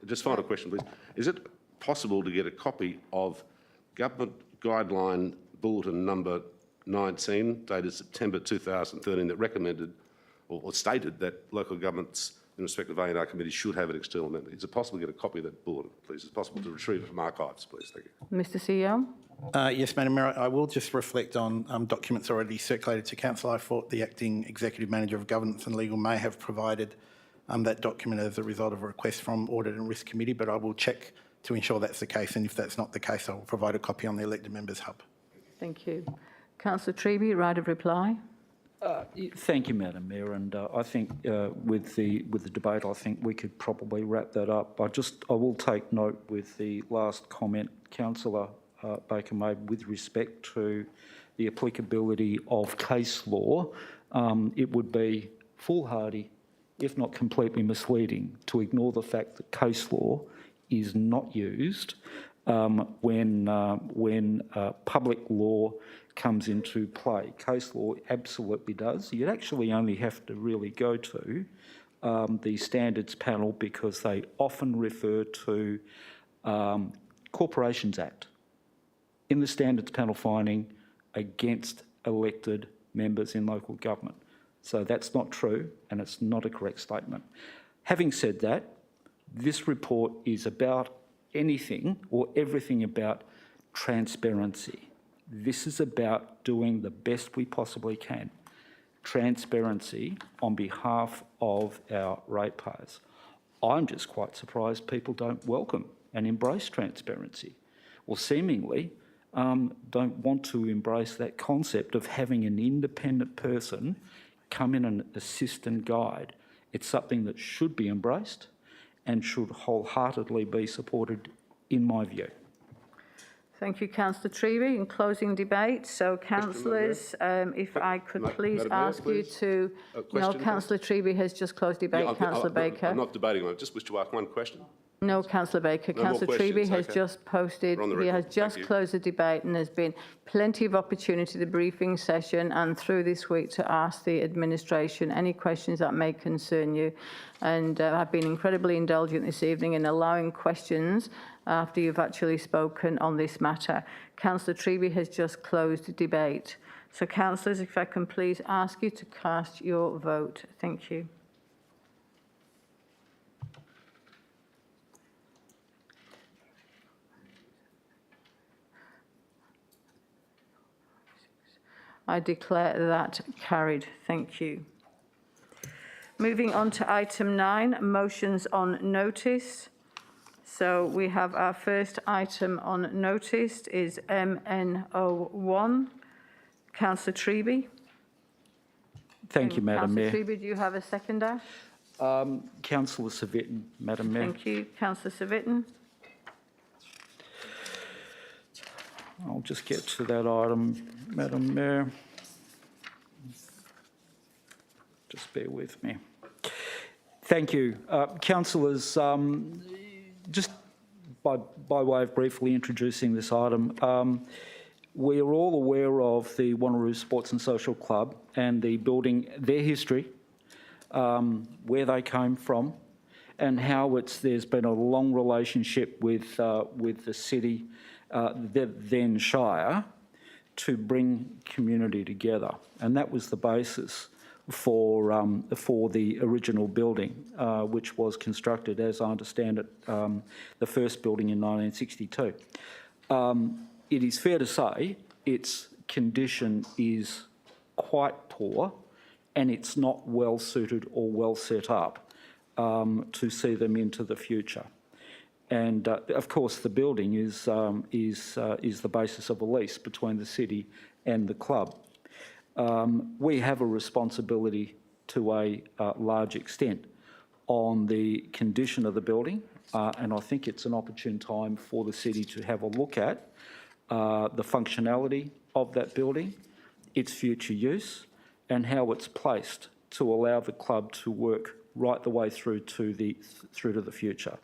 Just final question, please. Is it possible to get a copy of Government Guideline Bulletin number 19, dated September 2013, that recommended or stated that local governments in respect of A&R committees should have an external member? Is it possible to get a copy of that bulletin, please? Is it possible to retrieve it from archives, please? Thank you. Mr CEO. Yes, Madam Mayor, I will just reflect on documents already circulated to council. I thought the Acting Executive Manager of Governance and Legal may have provided that document as a result of a request from Audit and Risk Committee, but I will check to ensure that's the case, and if that's not the case, I will provide a copy on the Elected Members Hub. Thank you. Councillor Treby, right of reply. Thank you, Madam Mayor, and I think with the debate, I think we could probably wrap that up. I will take note with the last comment Councillor Baker made with respect to the applicability of case law. It would be foolhardy, if not completely misleading, to ignore the fact that case law is not used when public law comes into play. Case law absolutely does. You'd actually only have to really go to the standards panel, because they often refer to Corporations Act in the standards panel finding against elected members in local government. So that's not true, and it's not a correct statement. Having said that, this report is about anything or everything about transparency. This is about doing the best we possibly can. Transparency on behalf of our ratepayers. I'm just quite surprised people don't welcome and embrace transparency, or seemingly don't want to embrace that concept of having an independent person come in and assist and guide. It's something that should be embraced and should wholeheartedly be supported, in my view. Thank you, Councillor Treby. In closing debate, so councillors, if I could please ask you to... No, Councillor Treby has just closed debate. Councillor Baker. I'm not debating on it. I just wish to ask one question. No, Councillor Baker. No more Councillor Treby questions, has okay. just posted, We're on the he has record. just Thank you. closed the debate, and there's been plenty of opportunity, the briefing session and through this week, to ask the administration any questions that may concern you. And I've been incredibly indulgent this evening in allowing questions after you've actually spoken on this matter. Councillor Treby has just closed the debate. So, councillors, if I can please ask you to cast your vote. Thank you. I declare that carried. Thank you. Moving on to item 9, motions on notice. So we have our first item on notice is MN01. Councillor Treby. Thank you, Madam Mayor. Councillor Treby, do you have a seconder? Councillor Civic, Madam Mayor. Thank you. Councillor Civic. I'll just get to that item, Madam Mayor. Just bear with me. Thank you. Councillors, just by way of briefly introducing this item, we are all aware of the Wanneroo Sports and Social Club and the building, their history, where they came from, and how there's been a long relationship with the city, the then Shire, to bring community together, and that was the basis for the original building, which was constructed, as I understand it, the first building in 1962. It is fair to say its condition is quite poor, and it's not well suited or well set up to see them into the future. And of course, the building is the basis of a lease between the city and the club. We have a responsibility to a large extent on the condition of the building, and I think it's an opportune time for the city to have a look at the functionality of that building, its future use, and how it's placed to allow the club to work right the way through to the future.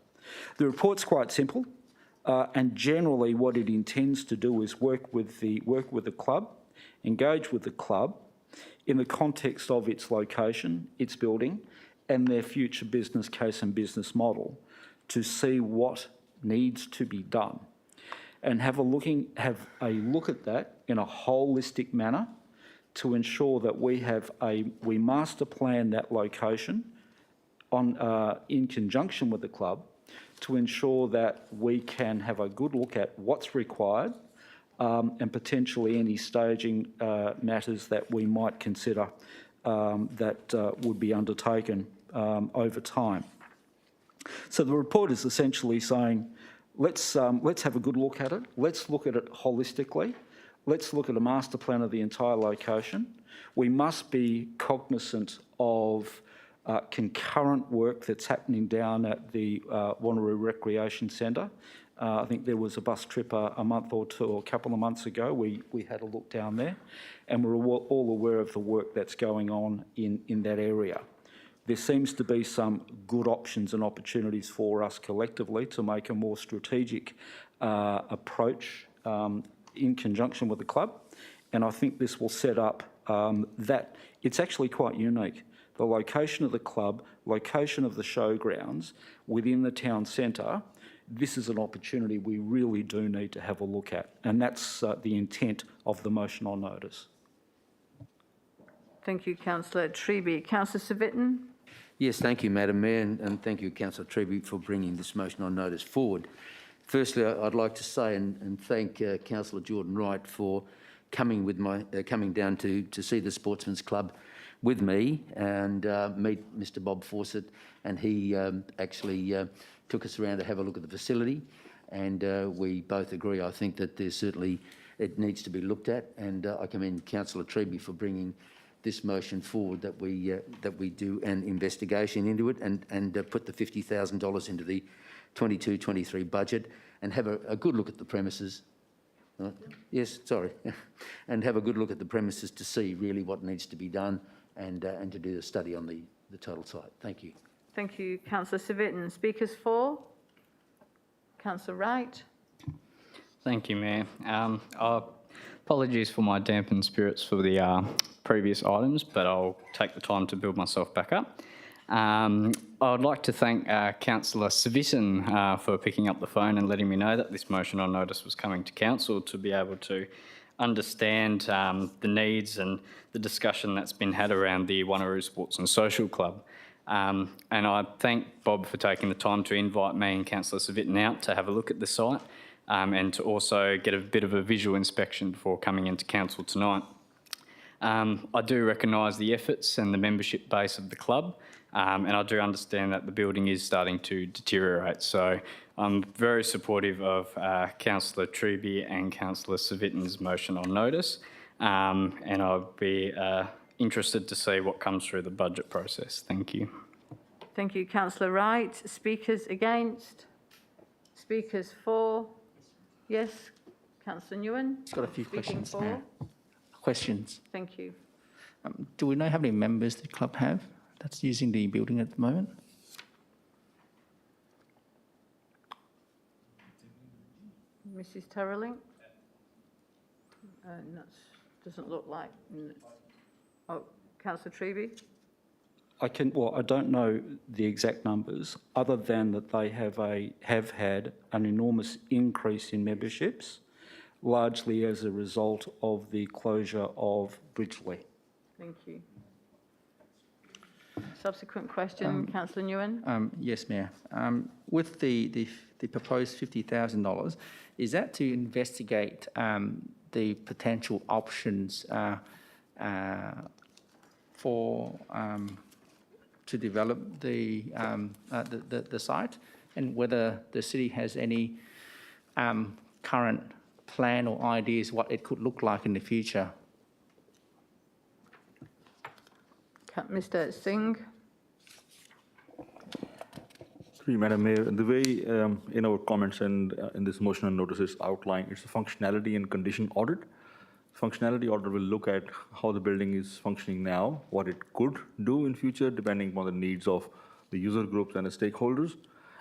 The report's quite simple, and generally what it intends to do is work with the club, engage with the club in the context of its location, its building, and their future business case and business model to see what needs to be done, and have a look at that in a holistic manner to ensure that we master plan that location in conjunction with the club to ensure that we can have a good look at what's required and potentially any staging matters that we might consider that would be undertaken over time. So the report is essentially saying, let's have a good look at it. Let's look at it holistically. Let's look at a master plan of the entire location. We must be cognizant of concurrent work that's happening down at the Wanneroo Recreation Centre. I think there was a bus trip a month or two, or a couple of months ago. We had a look down there, and we're all aware of the work that's going on in that area. There seems to be some good options and opportunities for us collectively to make a more strategic approach in conjunction with the club, and I think this will set up that it's actually quite unique. The location of the club, location of the showgrounds within the town centre, this is an opportunity we really do need to have a look at, and that's the intent of the motion on notice. Thank you, Councillor Treby. Councillor Civic. Yes, thank you, Madam Mayor, and thank you, Councillor Treby, for bringing this motion on notice forward. Firstly, I'd like to say and thank Councillor Jordan Wright for coming down to see the Sportsman's Club with me and meet Mr Bob Fawcett, and he actually took us around to have a look at the facility, and we both agree, I think, that there's certainly, it needs to be looked at, and I commend Councillor Treby for bringing this motion forward, that we do an investigation into it and put the $50,000 into the 22-23 budget and have a good look at the premises. Yes, sorry. And have a good look at the premises to see really what needs to be done and to do the study on the total site. Thank you. Thank you, Councillor Civic. Speakers for? Councillor Wright. Thank you, Mayor. Apologies for my dampened spirits for the previous items, but I'll take the time to build myself back up. I would like to thank Councillor Civic for picking up the phone and letting me know that this motion on notice was coming to Council to be able to understand the needs and the discussion that's been had around the Wanneroo Sports and Social Club. And I thank Bob for taking the time to invite me and Councillor Civic out to have a look at the site and to also get a bit of a visual inspection before coming into Council tonight. I do recognise the efforts and the membership base of the club, and I do understand that the building is starting to deteriorate. So I'm very supportive of Councillor Truby and Councillor Civit's motion on notice, and I'll be interested to see what comes through the budget process. Thank you. Thank you, Councillor Wright. Speakers against? Speakers for? Yes, Councillor Nguyen. Just got a few Speaking questions. for? Questions. Thank you. Do we know how many members the club have that's using the building at the moment? Mrs. Terrelling? Doesn't look like. Oh, Councillor Treby? I don't know the exact numbers, other than that they have had an enormous increase in memberships, largely as a result of the closure of Bridgeley. Thank you. Subsequent question, Councillor Nguyen. Yes, Mayor. With the proposed $50,000, is that to investigate the potential options for to develop the site, and whether the city has any current plan or ideas what it could look like in the future? Mr. Singh. Madam Mayor, the way in our comments and in this motion and notice is outlined, it's a functionality and condition audit. Functionality audit will look at how the building is functioning now, what it could do in future, depending upon the needs of the user groups and the stakeholders.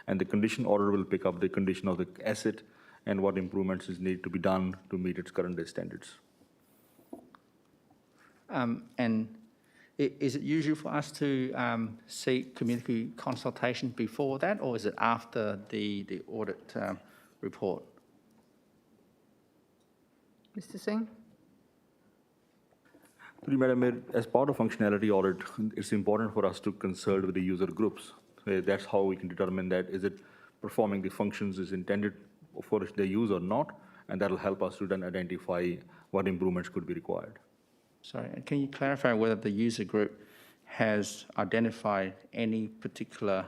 And the condition audit will pick up the condition of the asset and what improvements is needed to be done to meet its current day standards. And is it usual for us to seek community consultation before that, or is it after the audit report? Mr. Singh. Madam Mayor, as part of functionality audit, it's important for us to consult with the user groups. That's how we can determine that is it performing the functions is intended for their use or not, and that'll help us to then identify what improvements could be required. Sorry, and can you clarify whether the user group has identified any particular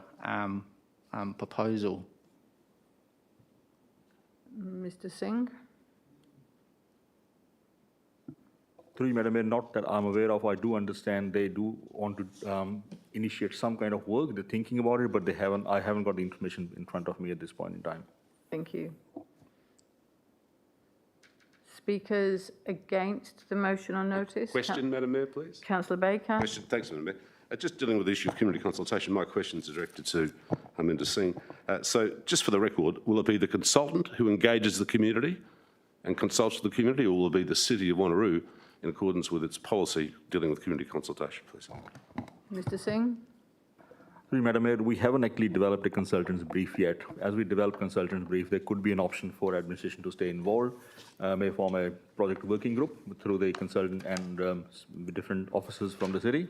proposal? Mr. Singh. Madam Mayor, not that I'm aware of. I do understand they do want to initiate some kind of work. They're thinking about it, but I haven't got the information in front of me at this point in time. Thank you. Speakers against the motion on notice? Question, Madam Mayor, please. Councillor Baker. Question. Thanks, Madam Mayor. Just dealing with the issue of community consultation, my questions are directed to Harminder Singh. So just for the record, will it be the consultant who engages the community and consults with the community, or will it be the City of Wanneroo in accordance with its policy dealing with community consultation, please? Mr. Singh. Madam Mayor, we haven't actually developed a consultant's brief yet. As we develop consultant's brief, there could be an option for administration to stay involved, may form a project working group through the consultant and different officers from the city,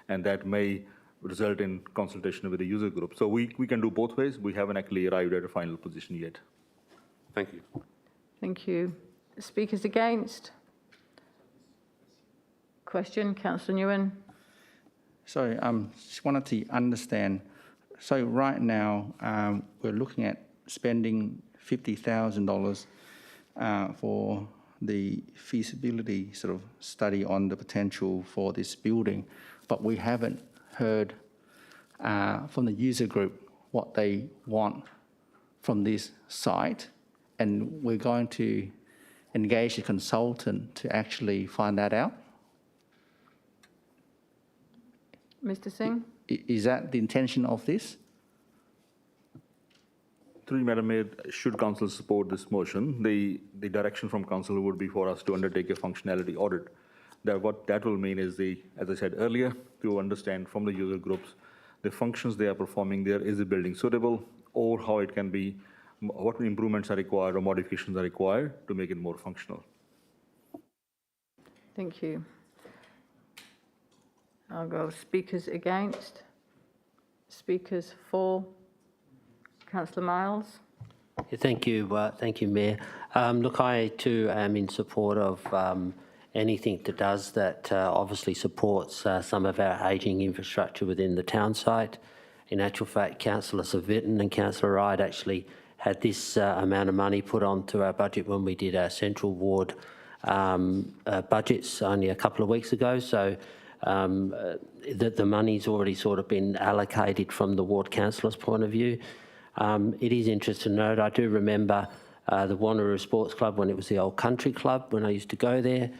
and that may result in consultation with the user group. So we can do both ways. We haven't actually arrived at a final position yet. Thank you. Thank you. Speakers against? Question, Councillor Nguyen. Sorry, just wanted to understand. So right now, we're looking at spending $50,000 for the feasibility sort of study on the potential for this building, but we haven't heard from the user group what they want from this site, and we're going to engage a consultant to actually find that out. Mr. Singh. Is that the intention of this? Through Madam Mayor, should Council support this motion, the direction from Council would be for us to undertake a functionality audit. What that will mean is, as I said earlier, to understand from the user groups the functions they are performing there, is the building suitable, or how it can be, what improvements are required or modifications are required to make it more functional. Thank you. I'll go speakers against. Speakers for. Councillor Miles. Yeah, thank you, Mayor. Look, I too am in support of anything that does that obviously supports some of our ageing infrastructure within the town site. In actual fact, Councillor Civic and Councillor Wright actually had this amount of money put onto our budget when we did our Central Ward budgets only a couple of weeks ago. So the money's already sort of been allocated from the Ward Councillor's point of view. It is interesting to note, I do remember the Wanneroo Sports Club when it was the old country club, when I used to go there,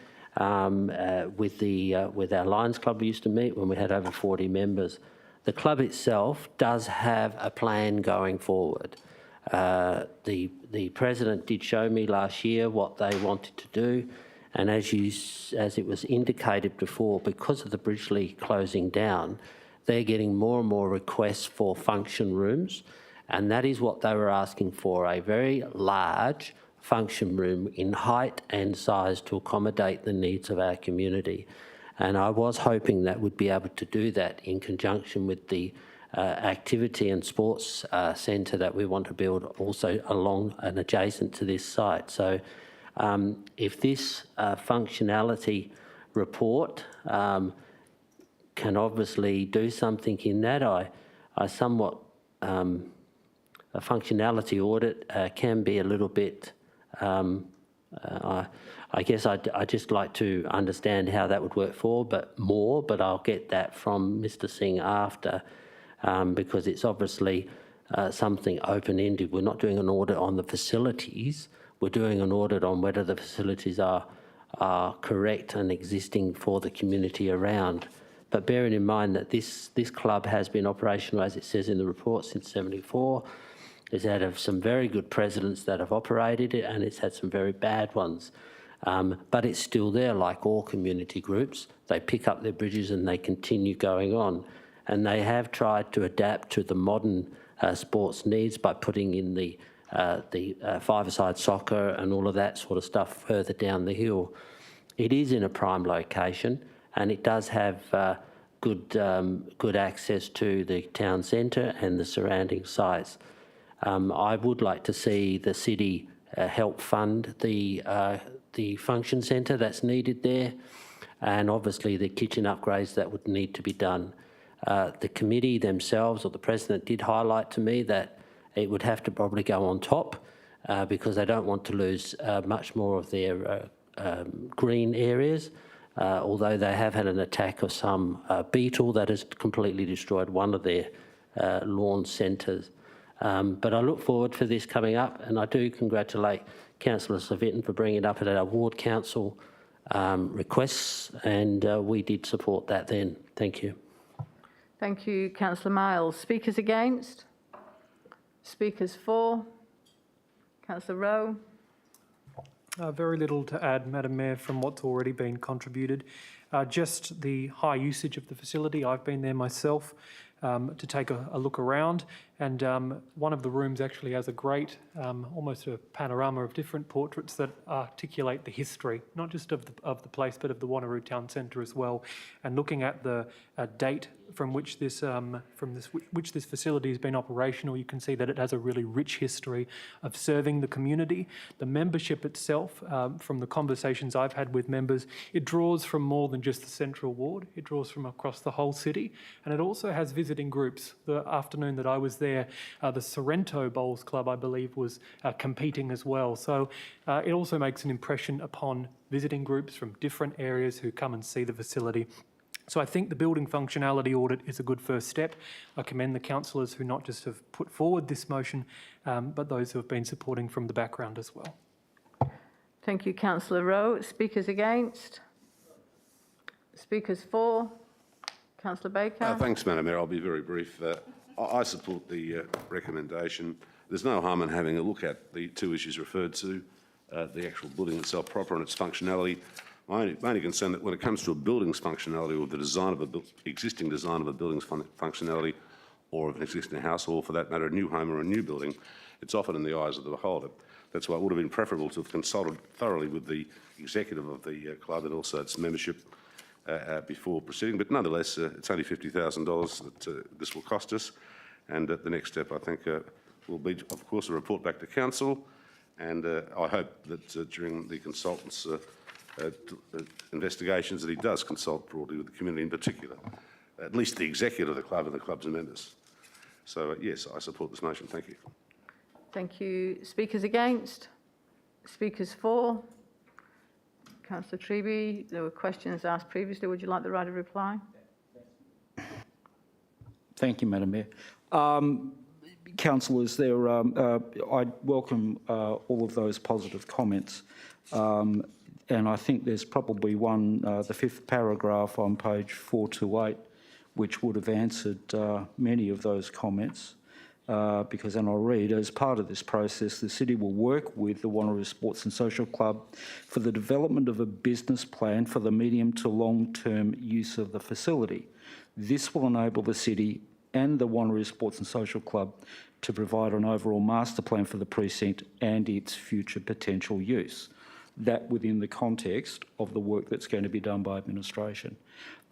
with our Lions Club we used to meet when we had over 40 members. The club itself does have a plan going forward. The president did show me last year what they wanted to do, and as it was indicated before, because of the Bridgeley closing down, they're getting more and more requests for function rooms. And that is what they were asking for, a very large function room in height and size to accommodate the needs of our community. And I was hoping that we'd be able to do that in conjunction with the activity and sports centre that we want to build also along and adjacent to this site. So if this functionality report can obviously do something in that, I somewhat... a functionality audit can be a little bit, I guess I'd just like to understand how that would work but I'll get that from Mr. Singh after, because it's obviously something open-ended. We're not doing an audit on the facilities, we're doing an audit on whether the facilities are correct and existing for the community around. But bearing in mind that this club has been operational, as it says in the report, since '74. It's had some very good presidents that have operated it, and it's had some very bad ones. But it's still there, like all community groups. They pick up their bridges and they continue going on. And they have tried to adapt to the modern sports needs by putting in the five-a-side soccer and all of that sort of stuff further down the hill. It is in a prime location, and it does have good access to the town centre and the surrounding sites. I would like to see the city help fund the function centre that's needed there, and obviously the kitchen upgrades that would need to be done. The committee themselves, or the president, did highlight to me that it would have to probably go on top because they don't want to lose much more of their green areas, although they have had an attack of some beetle that has completely destroyed one of their lawn centres. But I look forward for this coming up, and I do congratulate Councillor Civic for bringing it up at our ward council requests, and we did support that then. Thank you. Thank you, Councillor Miles. Speakers against? Speakers for? Councillor Rowe. Very little to add, Madam Mayor, from what's already been contributed. Just the high usage of the facility. I've been there myself to take a look around, and one of the rooms actually has a great, almost a panorama of different portraits that articulate the history, not just of the place, but of the Wanneroo Town Centre as well. And looking at the date from which this facility has been operational, you can see that it has a really rich history of serving the community. The membership itself, from the conversations I've had with members, it draws from more than just the Central Ward. It draws from across the whole city, and it also has visiting groups. The afternoon that I was there, the Sorrento Bowls Club, I believe, was competing as well. So it also makes an impression upon visiting groups from different areas who come and see the facility. So I think the building functionality audit is a good first step. I commend the councillors who not just have put forward this motion, but those who have been supporting from the background as well. Thank you, Councillor Rowe. Speakers against? Speakers for? Councillor Baker. Thanks, Madam Mayor. I'll be very brief. I support the recommendation. there's no harm in having a look at the two issues referred to, the actual building itself proper and its functionality. My only concern that when it comes to a building's functionality or the design of existing design of a building's functionality, or of an existing house, or for that matter, a new home or a new building, it's often in the eyes of the beholder. That's why it would have been preferable to have consulted thoroughly with the executive of the club and also its membership before proceeding. But nonetheless, it's only $50,000 that this will cost us. And the next step, I think, will be, of course, a report back to council. And I hope that during the consultant's investigations that he does consult broadly with the community in particular, at least the executive of the club and the club's members. So, yes, I support this motion. Thank you. Thank you. Speakers against? Speakers for? Councillor Treby, there were questions asked previously. Would you like the right of reply? Thank you, Madam Mayor. Councillors, I welcome all of those positive comments. And I think there's probably one, the fifth paragraph on page 428, which would have answered many of those comments. Because, and I'll read, as part of this process, the City will work with the Wanneroo Sports and Social Club for the development of a business plan for the medium to long-term use of the facility. This will enable the City and the Wanneroo Sports and Social Club to provide an overall master plan for the precinct and its future potential use. That within the context of the work that's going to be done by administration.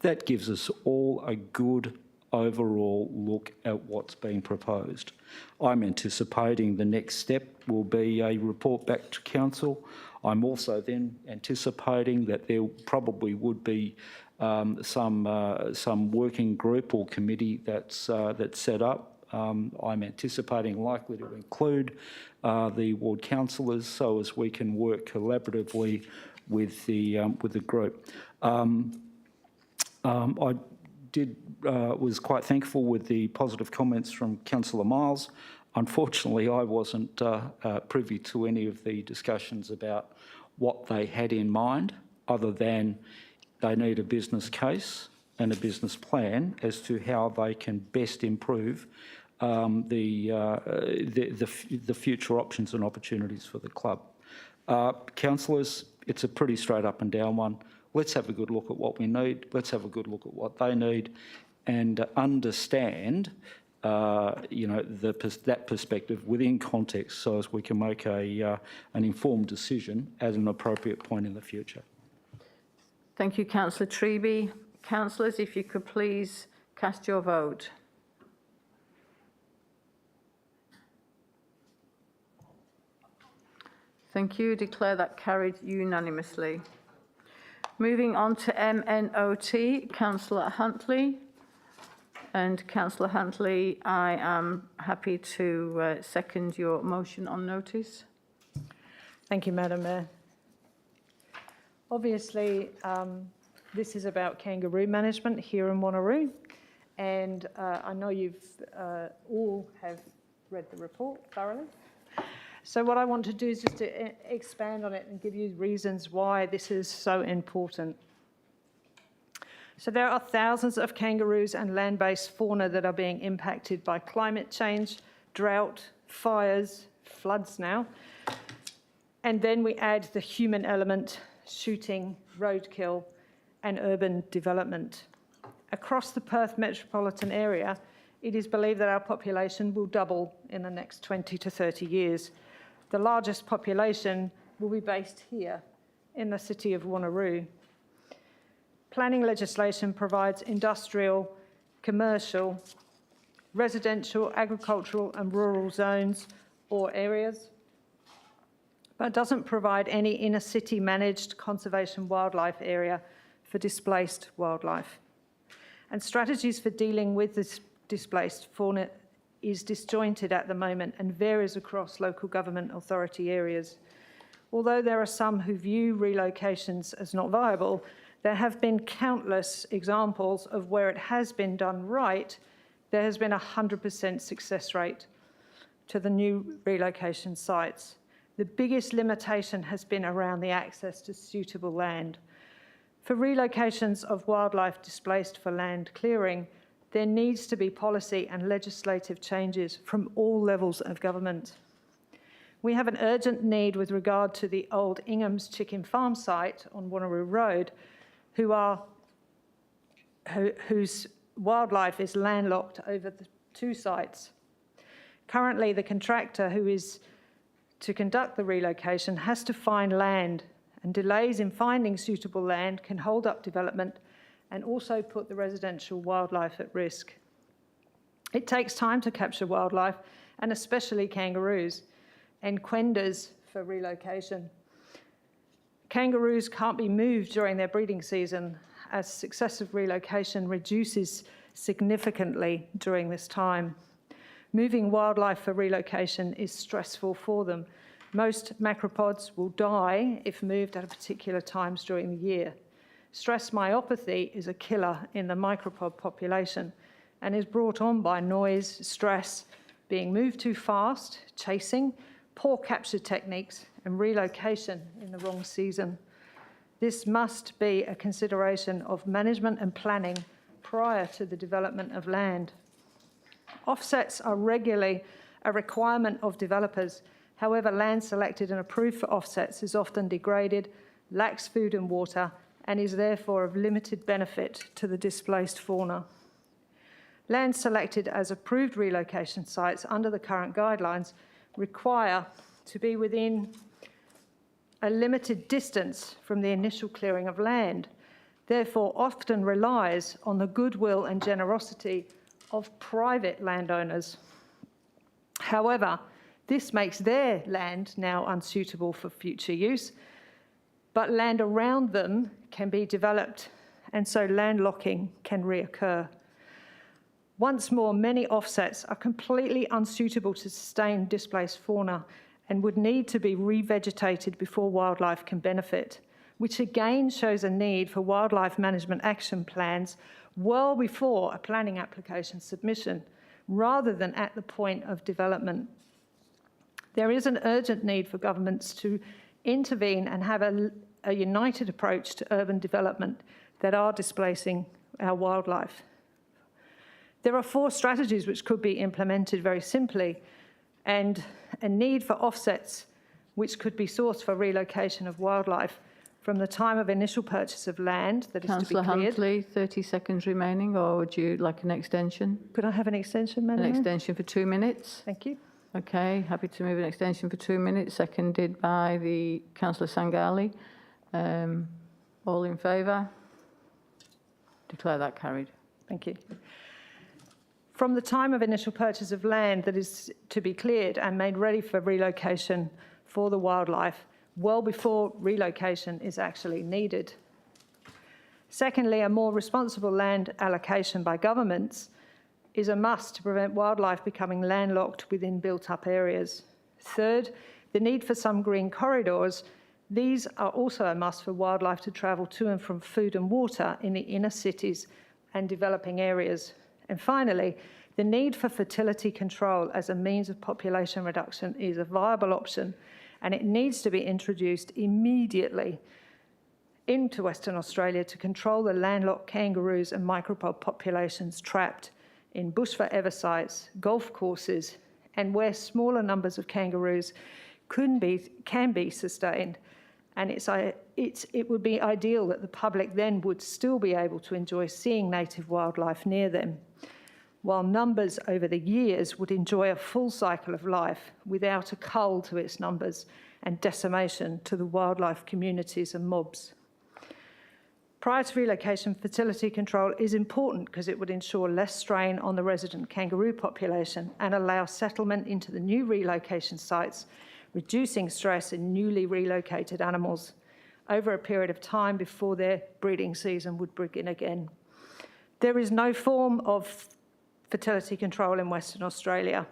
That gives us all a good overall look at what's being proposed. I'm anticipating the next step will be a report back to council. I'm also then anticipating that there probably would be some working group or committee that's set up. I'm anticipating likely to include the ward councillors so as we can work collaboratively with the group. I was quite thankful with the positive comments from Councillor Miles. Unfortunately, I wasn't privy to any of the discussions about what they had in mind, other than they need a business case and a business plan as to how they can best improve the future options and opportunities for the club. Councillors, it's a pretty straight up and down one. Let's have a good look at what we need. Let's have a good look at what they need, and understand, that perspective within context, so as we can make an informed decision at an appropriate point in the future. Thank you, Councillor Treby. Councillors, if you could please cast your vote. Thank you. Declare that carried unanimously. Moving on to MNOT, Councillor Huntley. And Councillor Huntley, I am happy to second your motion on notice. Thank you, Madam Mayor. Obviously, this is about kangaroo management here in Wanneroo, and I know you've all have read the report thoroughly. So what I want to do is just to expand on it and give you reasons why this is so important. So there are thousands of kangaroos and land-based fauna that are being impacted by climate change, drought, fires, floods now. And then we add the human element, shooting, roadkill, and urban development. Across the Perth metropolitan area, it is believed that our population will double in the next 20 to 30 years. The largest population will be based here in the City of Wanneroo. Planning legislation provides industrial, commercial, residential, agricultural and rural zones or areas, but doesn't provide any inner city managed conservation wildlife area for displaced wildlife. And strategies for dealing with this displaced fauna is disjointed at the moment and varies across local government authority areas. Although there are some who view relocations as not viable, there have been countless examples of where it has been done right. There has been a 100% success rate to the new relocation sites. The biggest limitation has been around the access to suitable land. For relocations of wildlife displaced for land clearing, there needs to be policy and legislative changes from all levels of government. We have an urgent need with regard to the old Ingham's chicken farm site on Wanneroo Road, whose wildlife is landlocked over the two sites. Currently, the contractor who is to conduct the relocation has to find land, and delays in finding suitable land can hold up development and also put the residential wildlife at risk. It takes time to capture wildlife, and especially kangaroos and quenders for relocation. Kangaroos can't be moved during their breeding season, as successive relocation reduces significantly during this time. Moving wildlife for relocation is stressful for them. Most macropods will die if moved at particular times during the year. Stress myopathy is a killer in the micropod population and is brought on by noise, stress, being moved too fast, chasing, poor capture techniques, and relocation in the wrong season. This must be a consideration of management and planning prior to the development of land. Offsets are regularly a requirement of developers. However, land selected and approved for offsets is often degraded, lacks food and water, and is therefore of limited benefit to the displaced fauna. Land selected as approved relocation sites under the current guidelines require to be within a limited distance from the initial clearing of land, therefore often relies on the goodwill and generosity of private landowners. However, this makes their land now unsuitable for future use, but land around them can be developed, and so landlocking can reoccur. Once more, many offsets are completely unsuitable to sustain displaced fauna and would need to be revegetated before wildlife can benefit, which again shows a need for wildlife management action plans well before a planning application submission, rather than at the point of development. There is an urgent need for governments to intervene and have a united approach to urban development that are displacing our wildlife. There are 4 strategies which could be implemented very simply, and a need for offsets which could be sourced for relocation of wildlife from the time of initial purchase of land that is to be cleared. Councillor Huntley, 30 seconds remaining, or would you like an extension? Could I have an extension, Madam An Mayor? extension for 2 minutes? Thank you. Okay, happy to move an extension for 2 minutes, seconded by the Councillor Sangali. All in favour? Declare that carried. Thank you. From the time of initial purchase of land that is to be cleared and made ready for relocation for the wildlife, well before relocation is actually needed. Secondly, a more responsible land allocation by governments is a must to prevent wildlife becoming landlocked within built-up areas. Third, the need for some green corridors. These are also a must for wildlife to travel to and from food and water in the inner cities and developing areas. And finally, the need for fertility control as a means of population reduction is a viable option, and it needs to be introduced immediately into Western Australia to control the landlocked kangaroos and micropod populations trapped in bush forever sites, golf courses, and where smaller numbers of kangaroos can be sustained. And it would be ideal that the public then would still be able to enjoy seeing native wildlife near them, while numbers over the years would enjoy a full cycle of life without a cull to its numbers and decimation to the wildlife communities and mobs. Prior to relocation, fertility control is important because it would ensure less strain on the resident kangaroo population and allow settlement into the new relocation sites, reducing stress in newly relocated animals over a period of time before their breeding season would begin again. There is no form of fertility control in Western Australia.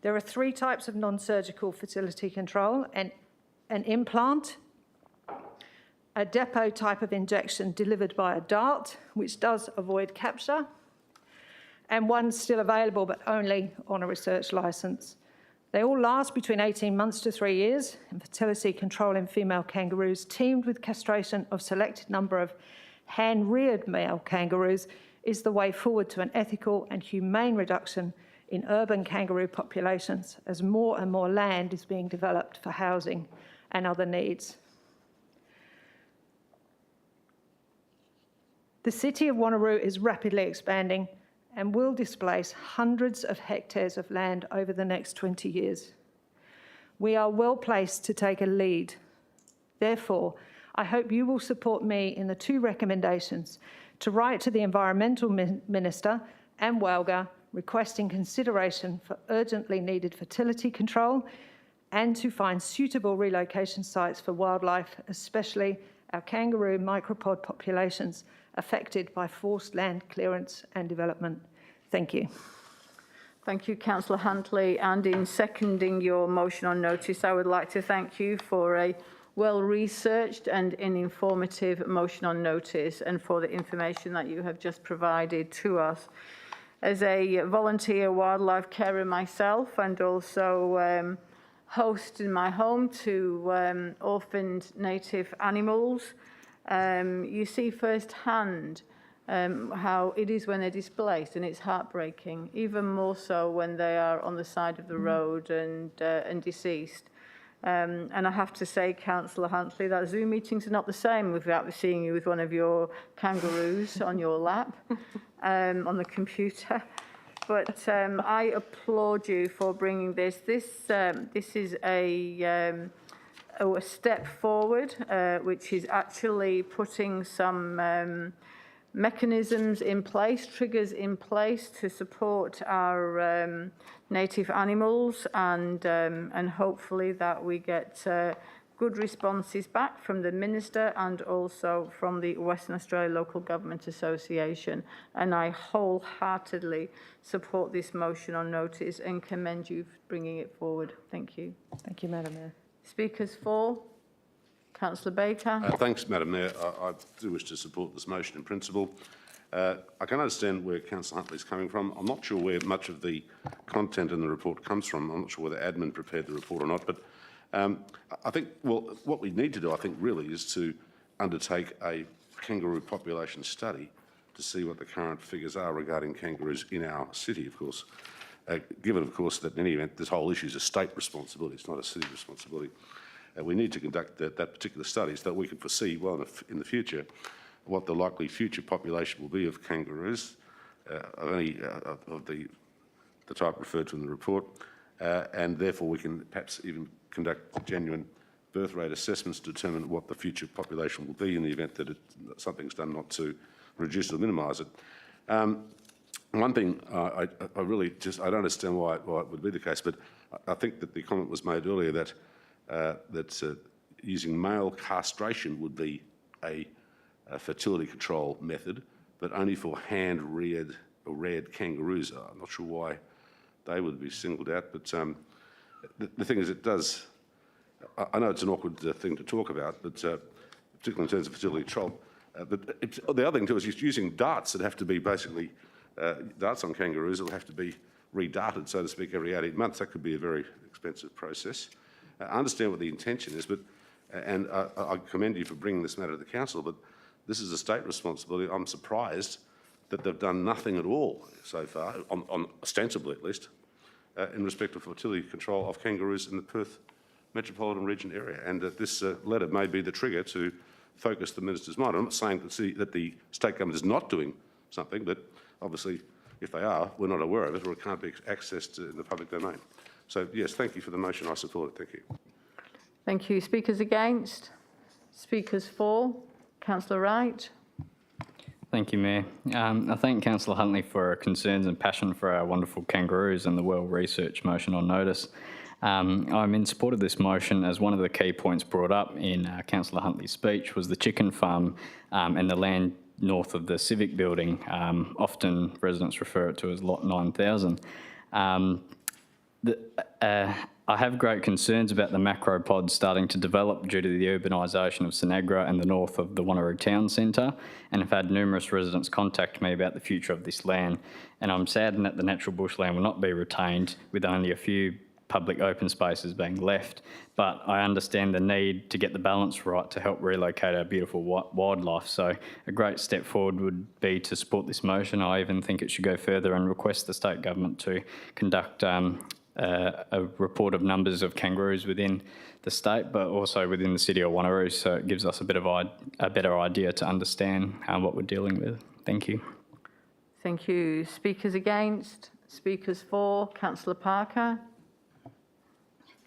There are 3 types of non-surgical fertility control: an implant, a depot type of injection delivered by a dart, which does avoid capture, and one still available but only on a research licence. They all last between 18 months to 3 years, and fertility control in female kangaroos teamed with castration of selected number of hand-reared male kangaroos is the way forward to an ethical and humane reduction in urban kangaroo populations as more and more land is being developed for housing and other needs. The City of Wanneroo is rapidly expanding and will displace hundreds of hectares of land over the next 20 years. We are well placed to take a lead. Therefore, I hope you will support me in the two recommendations to write to the Environmental Minister and WALGA requesting consideration for urgently needed fertility control and to find suitable relocation sites for wildlife, especially our kangaroo micropod populations affected by forced land clearance and development. Thank you. Thank you, Councillor Huntley. And in seconding your motion on notice, I would like to thank you for a well-researched and an informative motion on notice and for the information that you have just provided to us. As a volunteer wildlife carer myself and also host in my home to orphaned native animals, you see firsthand how it is when they're displaced, and it's heartbreaking, even more so when they are on the side of the road and deceased. And I have to say, Councillor Huntley, that Zoom meetings are not the same without seeing you with one of your kangaroos on your lap on the computer. But I applaud you for bringing this. This is a step forward, which is actually putting some mechanisms in place, triggers in place to support our native animals, and hopefully that we get good responses back from the Minister and also from the Western Australia Local Government Association. And I wholeheartedly support this motion on notice and commend you for bringing it forward. Thank you. Thank you, Madam Mayor. Speakers for. Councillor Baker. Thanks, Madam Mayor. I do wish to support this motion in principle. I can understand where Councillor Huntley is coming from. I'm not sure where much of the content in the report comes from. I'm not sure whether admin prepared the report or not, but I think, well, what we need to do, I think, really is to undertake a kangaroo population study to see what the current figures are regarding kangaroos in our city, of course, given, of course, that in any event, this whole issue is a state responsibility. It's not a city responsibility. We need to conduct that particular study so that we can foresee well in the future what the likely future population will be of kangaroos, of the type referred to in the report, and therefore we can perhaps even conduct genuine birth rate assessments to determine what the future population will be in the event that something's done not to reduce or minimise it. One thing I really just, I don't understand why it would be the case, but I think that the comment was made earlier that using male castration would be a fertility control method, but only for hand-reared or reared kangaroos. I'm not sure why they would be singled out, but the thing is, it does. I know it's an awkward thing to talk about, but particularly in terms of fertility control. But the other thing too is using darts that have to be basically darts on kangaroos that will have to be redarted, so to speak, every 18 months. That could be a very expensive process. I understand what the intention is, but and I commend you for bringing this matter to the council, but this is a state responsibility. I'm surprised that they've done nothing at all so far, ostensibly at least, in respect of fertility control of kangaroos in the Perth metropolitan region area, and that this letter may be the trigger to focus the minister's mind. I'm not saying that the state government is not doing something, but obviously if they are, we're not aware of it or it can't be accessed in the public domain. So yes, thank you for the motion. I support it. Thank you. Thank you. Speakers against? Speakers for? Councillor Wright. Thank you, Mayor. I thank Councillor Huntley for her concerns and passion for our wonderful kangaroos and the well-researched motion on notice. I'm in support of this motion as one of the key points brought up in Councillor Huntley's speech was the chicken farm and the land north of the Civic building. Often residents refer it to as Lot 9000. I have great concerns about the macropods starting to develop due to the urbanisation of Sanagra and the north of the Wanneroo town centre, and have had numerous residents contact me about the future of this land. And I'm saddened that the natural bushland will not be retained with only a few public open spaces being left. But I understand the need to get the balance right to help relocate our beautiful wildlife. So a great step forward would be to support this motion. I even think it should go further and request the state government to conduct a report of numbers of kangaroos within the state, but also within the City of Wanneroo, so it gives us a better idea to understand what we're dealing with. Thank you. Thank you. Speakers against? Speakers for? Councillor Parker.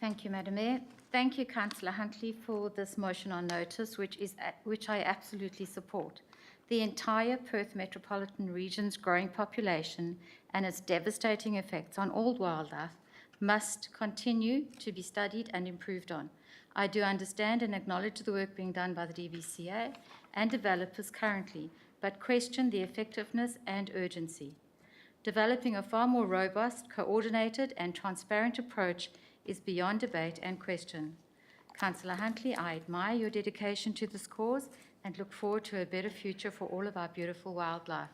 Thank you, Madam Mayor. Thank you, Councillor Hinckley, for this motion on notice, which I absolutely support. The entire Perth metropolitan region's growing population and its devastating effects on all wildlife must continue to be studied and improved on. I do understand and acknowledge the work being done by the DBCA and developers currently, but question the effectiveness and urgency. Developing a far more robust, coordinated and transparent approach is beyond debate and question. Councillor Hinckley, I admire your dedication to this cause and look forward to a better future for all of our beautiful wildlife.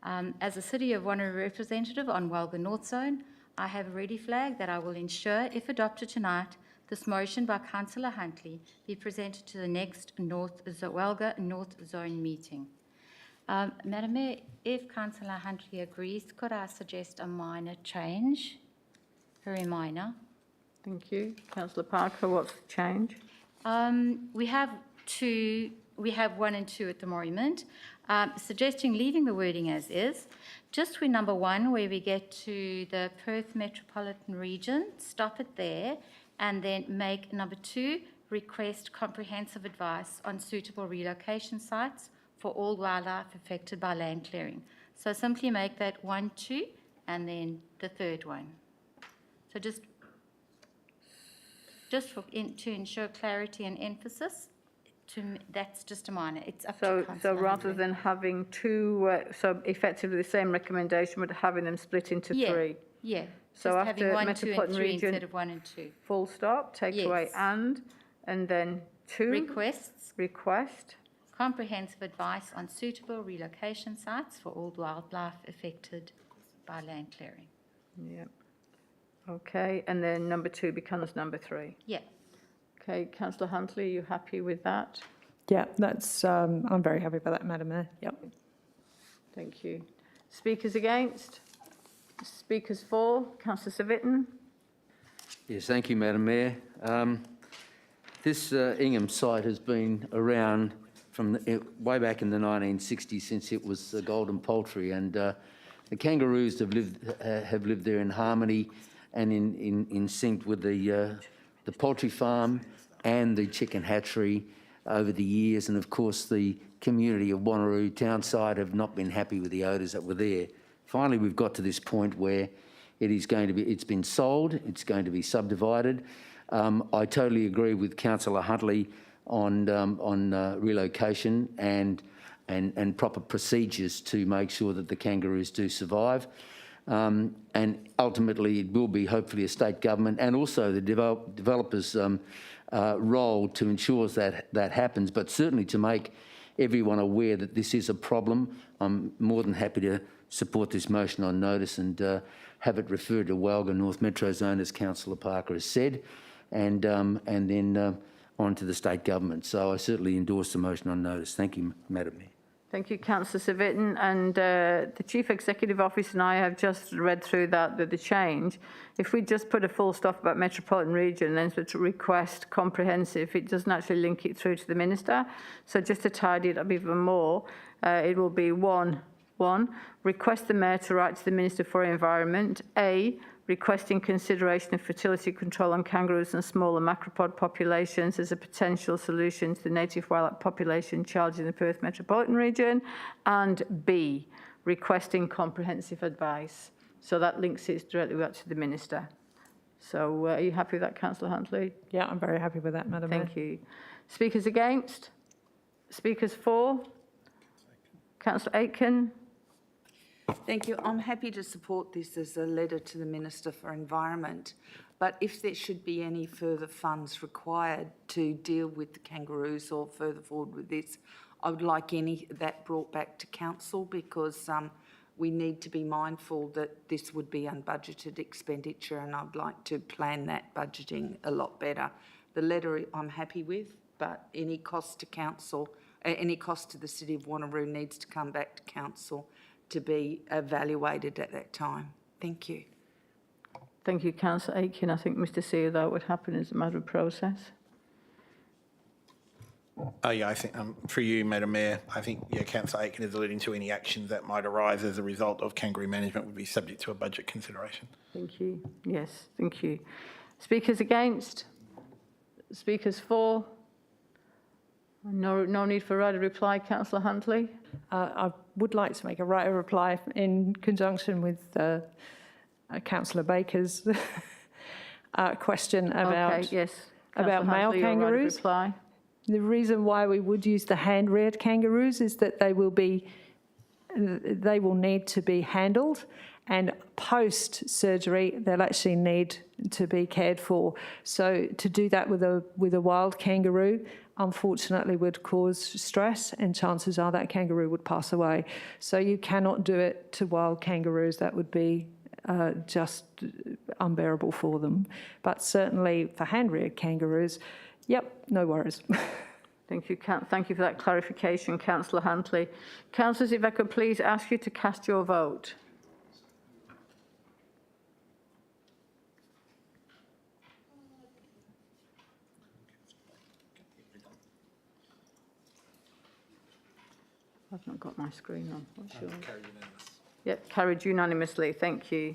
As a City of Wanneroo representative on Walga North Zone, I have already flagged that I will ensure, if adopted tonight, this motion by Councillor Hinckley be presented to the next Walga North Zone meeting. Madam Mayor, if Councillor Hinckley agrees, could I suggest a minor change? Very minor. Thank you. Councillor Parker, what's the change? We have 1 and 2 at the moment. Suggesting leaving the wording as is, just with number 1, where we get to the Perth metropolitan region, stop it there, and then make number 2, request comprehensive advice on suitable relocation sites for all wildlife affected by land clearing. So simply make that 1, 2, and then the third one. So just to ensure clarity and emphasis, that's just a minor. It's up to Councillor So rather Hinckley. than having 2, so effectively the same recommendation, but having them split into 3. Yeah. So just after having 1, 2 metropolitan and 3 region, instead of 1 and 2. full stop, take away Yes. and then 2. Request. Comprehensive advice on suitable relocation sites for all wildlife affected by land clearing. Yeah. Okay, and then number 2 becomes number 3. Yeah. Okay, Councillor Huntley, are you happy with that? Yeah, that's, I'm very happy with that, Madam Mayor. Yep. Thank you. Speakers against? Speakers for? Councillor Savitton? Yes, thank you, Madam Mayor. This Ingham site has been around from way back in the 1960s, since it was the golden poultry, and the kangaroos have lived there in harmony and in sync with the poultry farm and the chicken hatchery over the years. And of course, the community of Wanneroo townside have not been happy with the odours that were there. Finally, we've got to this point where it's been sold, it's going to be subdivided. I totally agree with Councillor Huntley on relocation and proper procedures to make sure that the kangaroos do survive. And ultimately, it will be hopefully a state government and also the developers' role to ensure that happens, but certainly to make everyone aware that this is a problem. I'm more than happy to support this motion on notice and have it referred to Walga North Metro Zone, as Councillor Parker has said, and then on to the state government. So I certainly endorse the motion on notice. Thank you, Madam Mayor. Thank you, Councillor Savitton. And the Chief Executive Officer and I have just read through the change. If we just put a full stop about metropolitan region and then to request comprehensive, it doesn't actually link it through to the Minister. So just to tidy it up even more, it will be 1, request the Mayor to write to the Minister for Environment, A, requesting consideration of fertility control on kangaroos and smaller macropod populations as a potential solution to the native wildlife population challenge in the Perth metropolitan region, and B, requesting comprehensive advice. So that links it directly up to the Minister. So are you happy with that, Councillor Huntley? Yeah, I'm very happy with that, Madam Mayor. Thank you. Speakers against? Speakers for? Councillor Aitken? Thank you. I'm happy to support this as a letter to the Minister for Environment, but if there should be any further funds required to deal with the kangaroos or further forward with this, I would like any that brought back to Council, because we need to be mindful that this would be unbudgeted expenditure, and I'd like to plan that budgeting a lot better. The letter I'm happy with, but any cost to council, any cost to the City of Wanneroo needs to come back to council to be evaluated at that time. Thank you. Thank you, Councillor Aiken. I think Mr Sear, that would happen as a matter of process. Yeah, I think, through you, Madam Mayor, I think, yeah, Councillor Aiken is alluding to any actions that might arise as a result of kangaroo management would be subject to a budget consideration. Thank you. Yes, thank you. Speakers against? Speakers for? No need for right of reply, Councillor Huntley. I would like to make a right of reply in conjunction with Councillor Baker's question about, Okay, yes. about male Huntley, your right of kangaroos. reply. The reason why we would use the hand-reared kangaroos is that they will need to be handled, and post-surgery they'll actually need to be cared for. So to do that with a wild kangaroo, unfortunately, would cause stress, and chances are that kangaroo would pass away. So you cannot do it to wild kangaroos. That would be just unbearable for them. But certainly for hand-reared kangaroos, yep, no worries. Thank you for that clarification, Councillor Huntley. Councillors, if I could please ask you to cast your vote. I've not got my screen on. What's yours? Yep, carried unanimously. Thank you.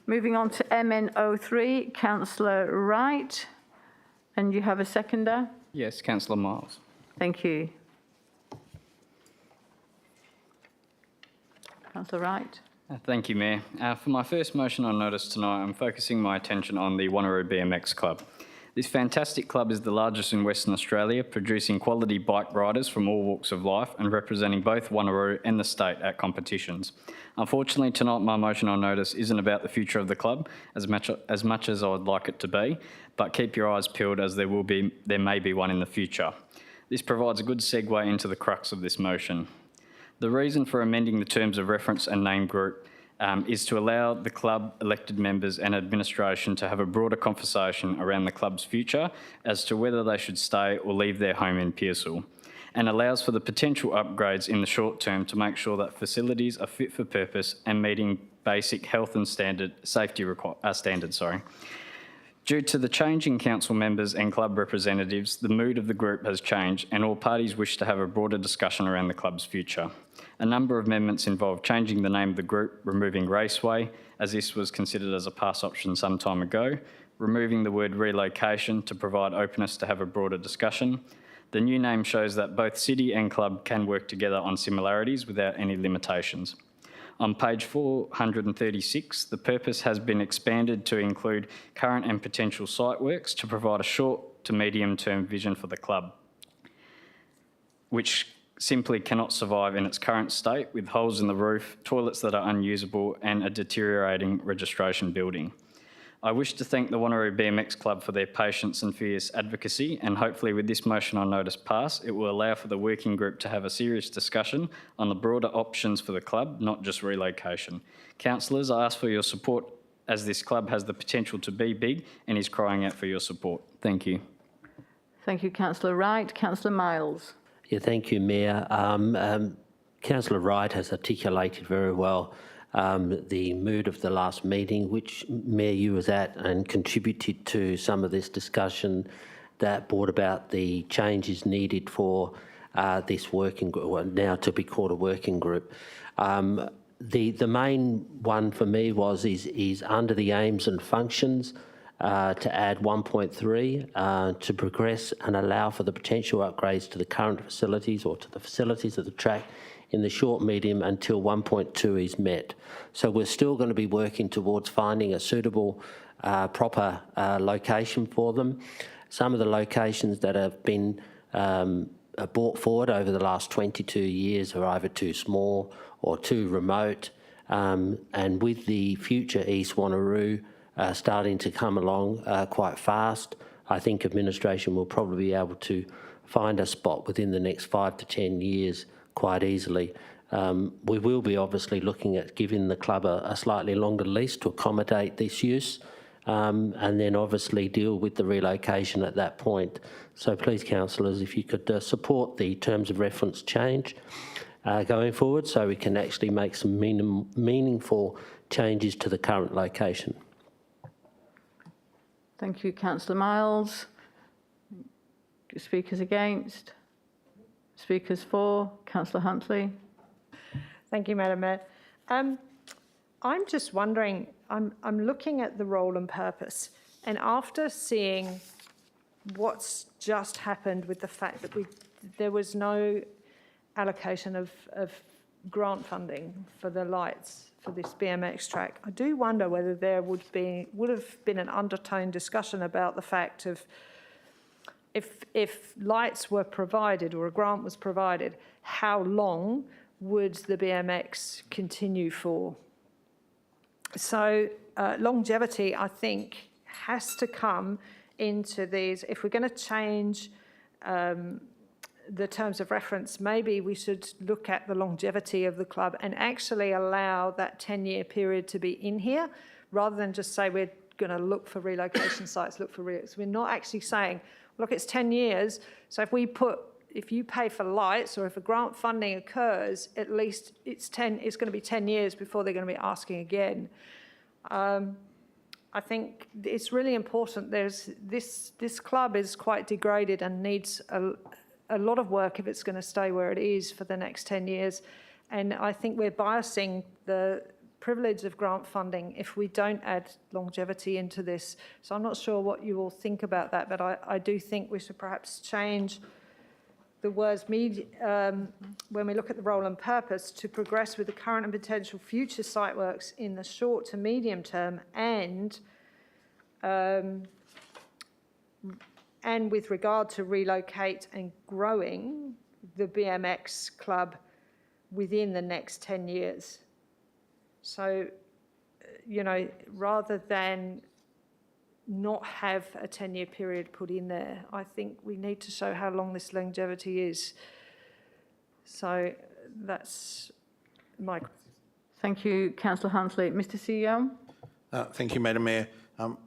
Moving on to MN03, Councillor Wright. And you have a seconder? Yes, Councillor Miles. Thank you. Councillor Wright. Thank you, Mayor. For my first motion on notice tonight, I'm focusing my attention on the Wanneroo BMX Club. This fantastic club is the largest in Western Australia, producing quality bike riders from all walks of life and representing both Wanneroo and the state at competitions. Unfortunately, tonight my motion on notice isn't about the future of the club as much as I would like it to be, but keep your eyes peeled as there may be one in the future. This provides a good segue into the crux of this motion. The reason for amending the terms of reference and name group is to allow the club elected members and administration to have a broader conversation around the club's future as to whether they should stay or leave their home in Pearsall, and allows for the potential upgrades in the short term to make sure that facilities are fit for purpose and meeting basic health and safety standards. Due to the change in council members and club representatives, the mood of the group has changed and all parties wish to have a broader discussion around the club's future. A number of amendments involve changing the name of the group, removing Raceway, as this was considered as a pass option some time ago, removing the word relocation to provide openness to have a broader discussion. The new name shows that both city and club can work together on similarities without any limitations. On page 436, the purpose has been expanded to include current and potential site works to provide a short to medium-term vision for the club, which simply cannot survive in its current state with holes in the roof, toilets that are unusable and a deteriorating registration building. I wish to thank the Wanneroo BMX Club for their patience and fierce advocacy, and hopefully with this motion on notice pass, it will allow for the working group to have a serious discussion on the broader options for the club, not just relocation. Councillors, I ask for your support as this club has the potential to be big and is crying out for your support. Thank you. Thank you, Councillor Wright. Councillor Miles. Yeah, thank you, Mayor. Councillor Wright has articulated very well the mood of the last meeting, which, Mayor, you was at and contributed to some of this discussion that brought about the changes needed for this working group, well, now to be called a working group. The main one for me is under the aims and functions to add 1.3 to progress and allow for the potential upgrades to the current facilities or to the facilities of the track in the short, medium until 1.2 is met. So we're still going to be working towards finding a suitable, proper location for them. Some of the locations that have been brought forward over the last 22 years are either too small or too remote. And with the future East Wanneroo starting to come along quite fast, I think administration will probably be able to find a spot within the next 5 to 10 years quite easily. We will be obviously looking at giving the club a slightly longer lease to accommodate this use, and then obviously deal with the relocation at that point. So please, councillors, if you could support the terms of reference change going forward, so we can actually make some meaningful changes to the current location. Thank you, Councillor Miles. Speakers against? Speakers for? Councillor Huntley. Thank you, Madam Mayor. I'm just wondering, I'm looking at the role and purpose, and after seeing what's just happened with the fact that there was no allocation of grant funding for the lights for this BMX track, I do wonder whether there would have been an undertone discussion about the fact of if lights were provided or a grant was provided, how long would the BMX continue for? So longevity, I think, has to come into these. If we're going to change the terms of reference, maybe we should look at the longevity of the club and actually allow that 10-year period to be in here, rather than just say we're going to look for relocation sites, we're not actually saying, look, it's 10 years, so if you pay for lights or if a grant funding occurs, at least it's going to be 10 years before they're going to be asking again. I think it's really important. This club is quite degraded and needs a lot of work if it's going to stay where it is for the next 10 years. And I think we're biasing the privilege of grant funding if we don't add longevity into this. So I'm not sure what you all think about that, but I do think we should perhaps change the words when we look at the role and purpose to progress with the current and potential future site works in the short to medium term, and with regard to relocate and growing the BMX club within the next 10 years. So, rather than not have a 10-year period put in there, I think we need to show how long this longevity is. So that's my... Thank you, Councillor Huntley. Mr CEO. Thank you, Madam Mayor.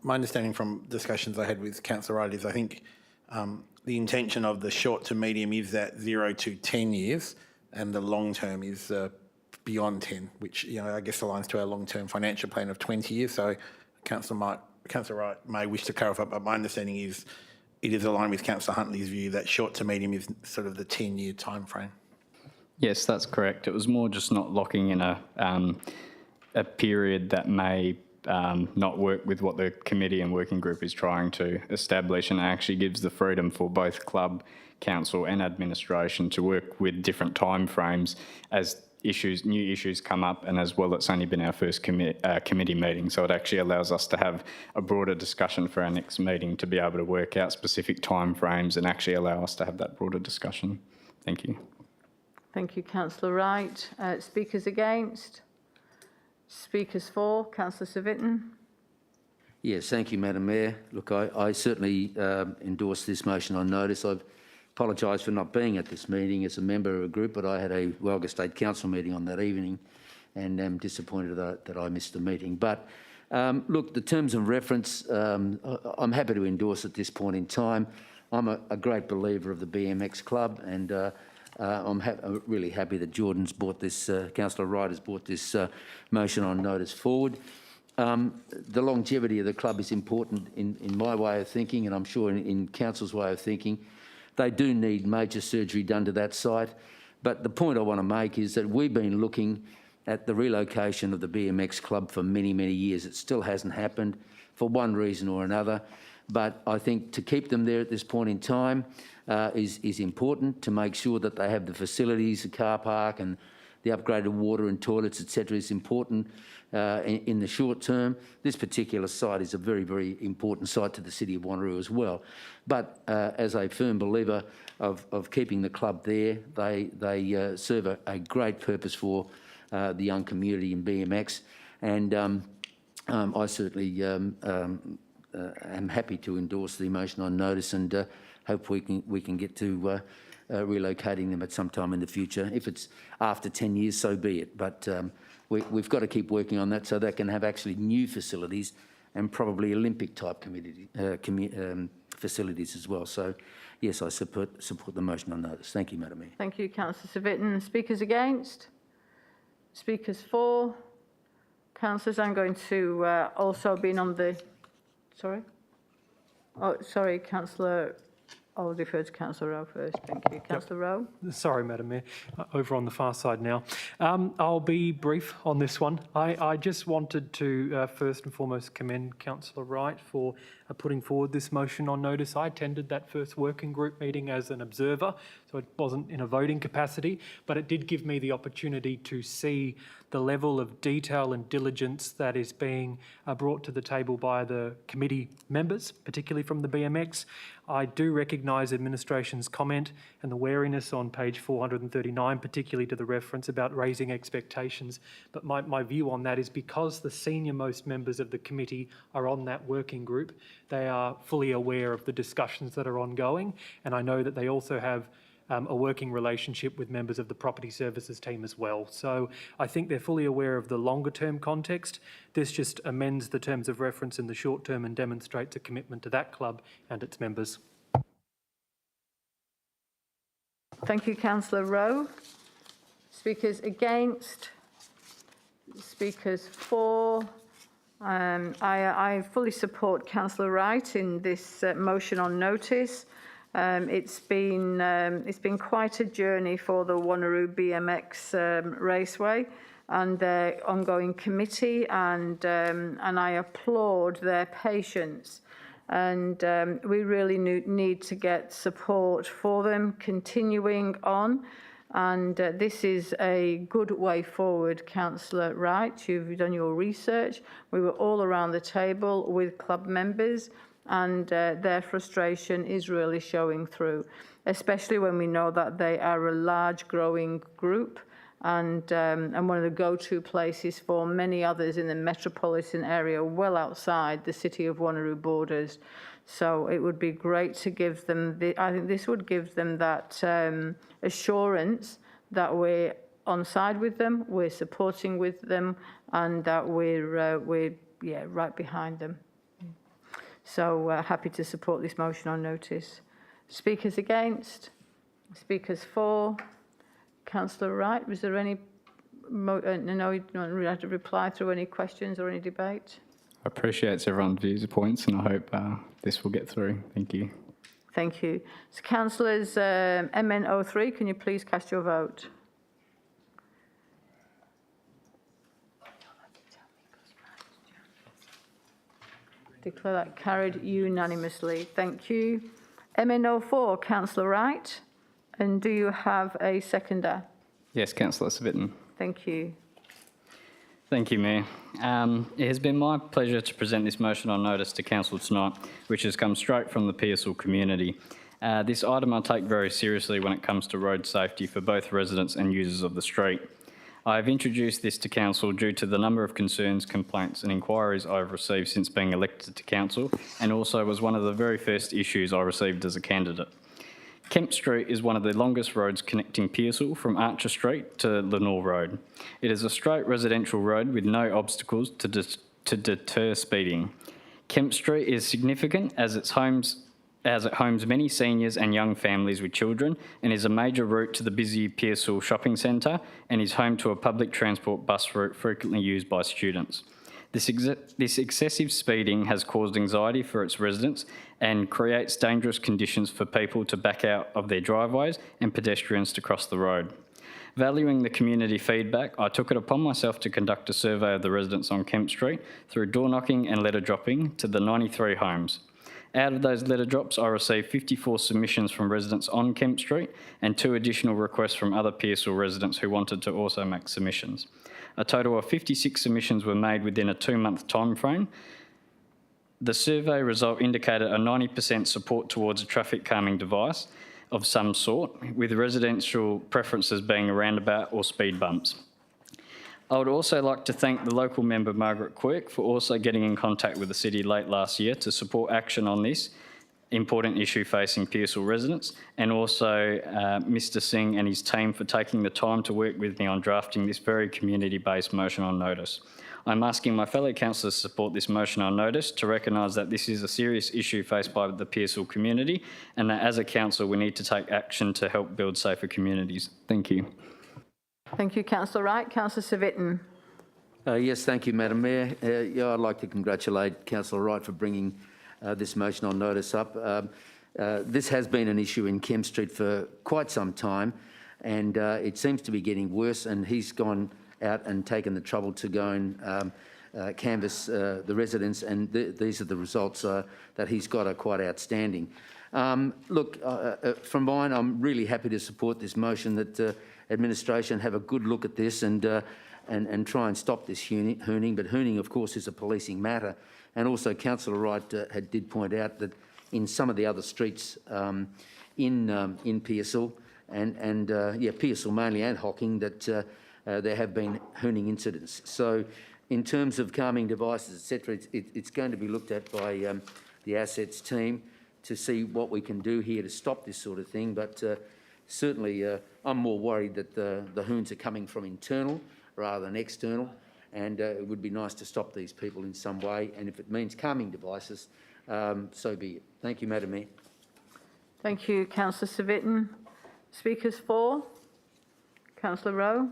My understanding from discussions I had with Councillor Wright is I think the intention of the short to medium is that 0 to 10 years, and the long term is beyond 10, which I guess aligns to our long-term financial plan of 20 years. So Councillor Wright may wish to clarify, but my understanding is it is aligned with Councillor Huntley's view that short to medium is sort of the 10-year time frame. Yes, that's correct. It was more just not locking in a period that may not work with what the committee and working group is trying to establish, and actually gives the freedom for both club, council and administration to work with different timeframes as new issues come up, and as well, it's only been our first committee meeting, so it actually allows us to have a broader discussion for our next meeting to be able to work out specific timeframes and actually allow us to have that broader discussion. Thank you. Thank you, Councillor Wright. Speakers against? Speakers for? Councillor Civic. Yes, thank you, Madam Mayor. Look, I certainly endorse this motion on notice. I've apologise for not being at this meeting as a member of a group, but I had a Wagga State Council meeting on that evening and am disappointed that I missed the meeting. But look, the terms of reference, I'm happy to endorse at this point in time. I'm a great believer of the BMX club, and I'm really happy that Jordan's brought this, Councillor Wright has brought this motion on notice forward. The longevity of the club is important in my way of thinking, and I'm sure in Council's way of thinking. They do need major surgery done to that site. But the point I want to make is that we've been looking at the relocation of the BMX club for many, many years. It still hasn't happened for one reason or another. But I think to keep them there at this point in time is important, to make sure that they have the facilities, the car park and the upgraded water and toilets, etc., is important in the short term. This particular site is a very, very important site to the City of Wanneroo as well. But as a firm believer of keeping the club there, they serve a great purpose for the young community in BMX. And I certainly am happy to endorse the motion on notice, and hope we can get to relocating them at some time in the future. If it's after 10 years, so be it. But we've got to keep working on that so they can have actually new facilities and probably Olympic-type facilities as well. So, yes, I support the motion on notice. Thank you, Madam Mayor. Thank you, Councillor Civic. Speakers against? Speakers for? Councillors, I'm going to also be on the... Sorry? Oh, sorry, Councillor... I'll defer to Councillor Rowe first. Thank you. Councillor Rowe? Sorry, Madam Mayor. Over on the far side now. I'll be brief on this one. I just wanted to first and foremost commend Councillor Wright for putting forward this motion on notice. I attended that first working group meeting as an observer, so it wasn't in a voting capacity, but it did give me the opportunity to see the level of detail and diligence that is being brought to the table by the committee members, particularly from the BMX. I do recognise administration's comment and the wariness on page 439, particularly to the reference about raising expectations. But my view on that is because the senior most members of the committee are on that working group, they are fully aware of the discussions that are ongoing. And I know that they also have a working relationship with members of the property services team as well. So I think they're fully aware of the longer term context. This just amends the terms of reference in the short term and demonstrates a commitment to that club and its members. Thank you, Councillor Rowe. Speakers against? Speakers for? I fully support Councillor Wright in this motion on notice. It's been quite a journey for the Wanneroo BMX Raceway and their ongoing committee, and I applaud their patience. And we really need to get support for them continuing on. And this is a good way forward, Councillor Wright. You've done your research. We were all around the table with club members, and their frustration is really showing through, especially when we know that they are a large growing group and one of the go-to places for many others in the metropolitan area, well outside the City of Wanneroo borders. So it would be great to give them, I think this would give them that assurance that we're on side with them, we're supporting with them, and that we're right behind them. So happy to support this motion on notice. Speakers against? Speakers for? Councillor Wright, was there any, no, you don't really have to reply through any questions or any debate? I appreciate everyone's viewpoints and I hope this will get through. Thank you. Thank you. So councillors, MN03, can you please cast your vote? Declare that carried unanimously. Thank you. MN04, Councillor Wright. And do you have a seconder? Yes, Councillor Civic. Thank you. Thank you, Mayor. It has been my pleasure to present this motion on notice to Council tonight, which has come straight from the PSL community. This item I take very seriously when it comes to road safety for both residents and users of the street. I have introduced this to Council due to the number of concerns, complaints and inquiries I have received since being elected to Council, and also was one of the very first issues I received as a candidate. Kemp Street is one of the longest roads connecting Pearsall from Archer Street to Lenore Road. It is a straight residential road with no obstacles to deter speeding. Kemp Street is significant as it homes many seniors and young families with children and is a major route to the busy Pearsall shopping centre and is home to a public transport bus route frequently used by students. This excessive speeding has caused anxiety for its residents and creates dangerous conditions for people to back out of their driveways and pedestrians to cross the road. Valuing the community feedback, I took it upon myself to conduct a survey of the residents on Kemp Street through door knocking and letter dropping to the 93 homes. Out of those letter drops, I received 54 submissions from residents on Kemp Street and 2 additional requests from other Pearsall residents who wanted to also make submissions. A total of 56 submissions were made within a 2-month time frame. The survey result indicated a 90% support towards a traffic calming device of some sort, with residential preferences being a roundabout or speed bumps. I would also like to thank the local member Margaret Quirk for also getting in contact with the city late last year to support action on this important issue facing Pearsall residents, and also Mr Singh and his team for taking the time to work with me on drafting this very community-based motion on notice. I'm asking my fellow councillors to support this motion on notice to recognise that this is a serious issue faced by the Pearsall community, and that as a council we need to take action to help build safer communities. Thank you. Thank you, Councillor Wright. Councillor Civic. Yes, thank you, Madam Mayor. I'd like to congratulate Councillor Wright for bringing this motion on notice up. This has been an issue in Kemp Street for quite some time, and it seems to be getting worse, and he's gone out and taken the trouble to go and canvass the residents, and these are the results that he's got are quite outstanding. Look, from mine, I'm really happy to support this motion that administration have a good look at this and try and stop this hooning. But hooning, of course, is a policing matter. And also, Councillor Wright did point out that in some of the other streets in Pearsall, Pearsall mainly and Hocking, that there have been hooning incidents. So in terms of calming devices, etc., it's going to be looked at by the assets team to see what we can do here to stop this sort of thing. But certainly I'm more worried that the hoons are coming from internal rather than external, and it would be nice to stop these people in some way, and if it means calming devices, so be it. Thank you, Madam Mayor. Thank you, Councillor Civic. Speakers for? Councillor Rowe.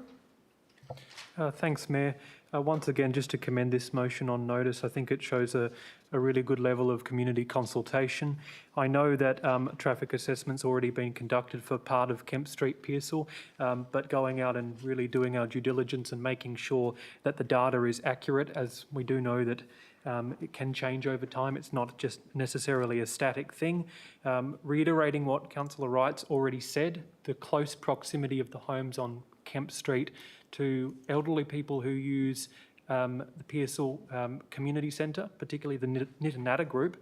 Thanks, Mayor. Once again, just to commend this motion on notice, I think it shows a really good level of community consultation. I know that traffic assessment's already been conducted for part of Kemp Street, Pearsall, but going out and really doing our due diligence and making sure that the data is accurate, as we do know that it can change over time. It's not just necessarily a static thing. Reiterating what Councillor Wright's already said, the close proximity of the homes on Kemp Street to elderly people who use the Pearsall Community Centre, particularly the Nitinata group,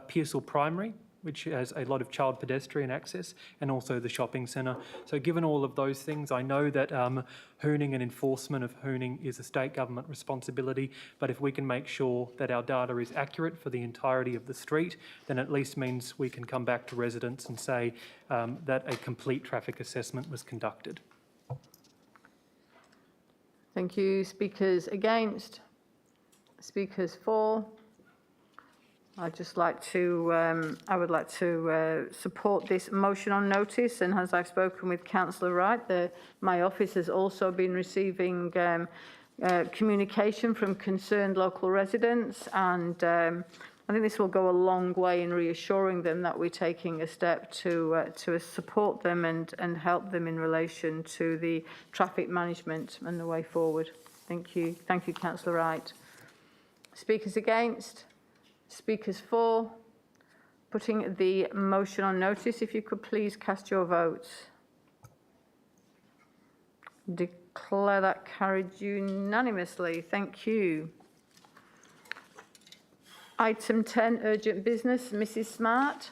Pearsall Primary, which has a lot of child pedestrian access, and also the shopping centre. So given all of those things, I know that hooning and enforcement of hooning is a state government responsibility, but if we can make sure that our data is accurate for the entirety of the street, then at least means we can come back to residents and say that a complete traffic assessment was conducted. Thank you. Speakers against? Speakers for? I would like to support this motion on notice, and as I've spoken with Councillor Wright, my office has also been receiving communication from concerned local residents, and I think this will go a long way in reassuring them that we're taking a step to support them and help them in relation to the traffic management and the way forward. Thank you. Thank you, Councillor Wright. Speakers against? Speakers for? Putting the motion on notice, if you could please cast your votes. Declare that carried unanimously. Thank you. Item 10, urgent business. Mrs. Smart.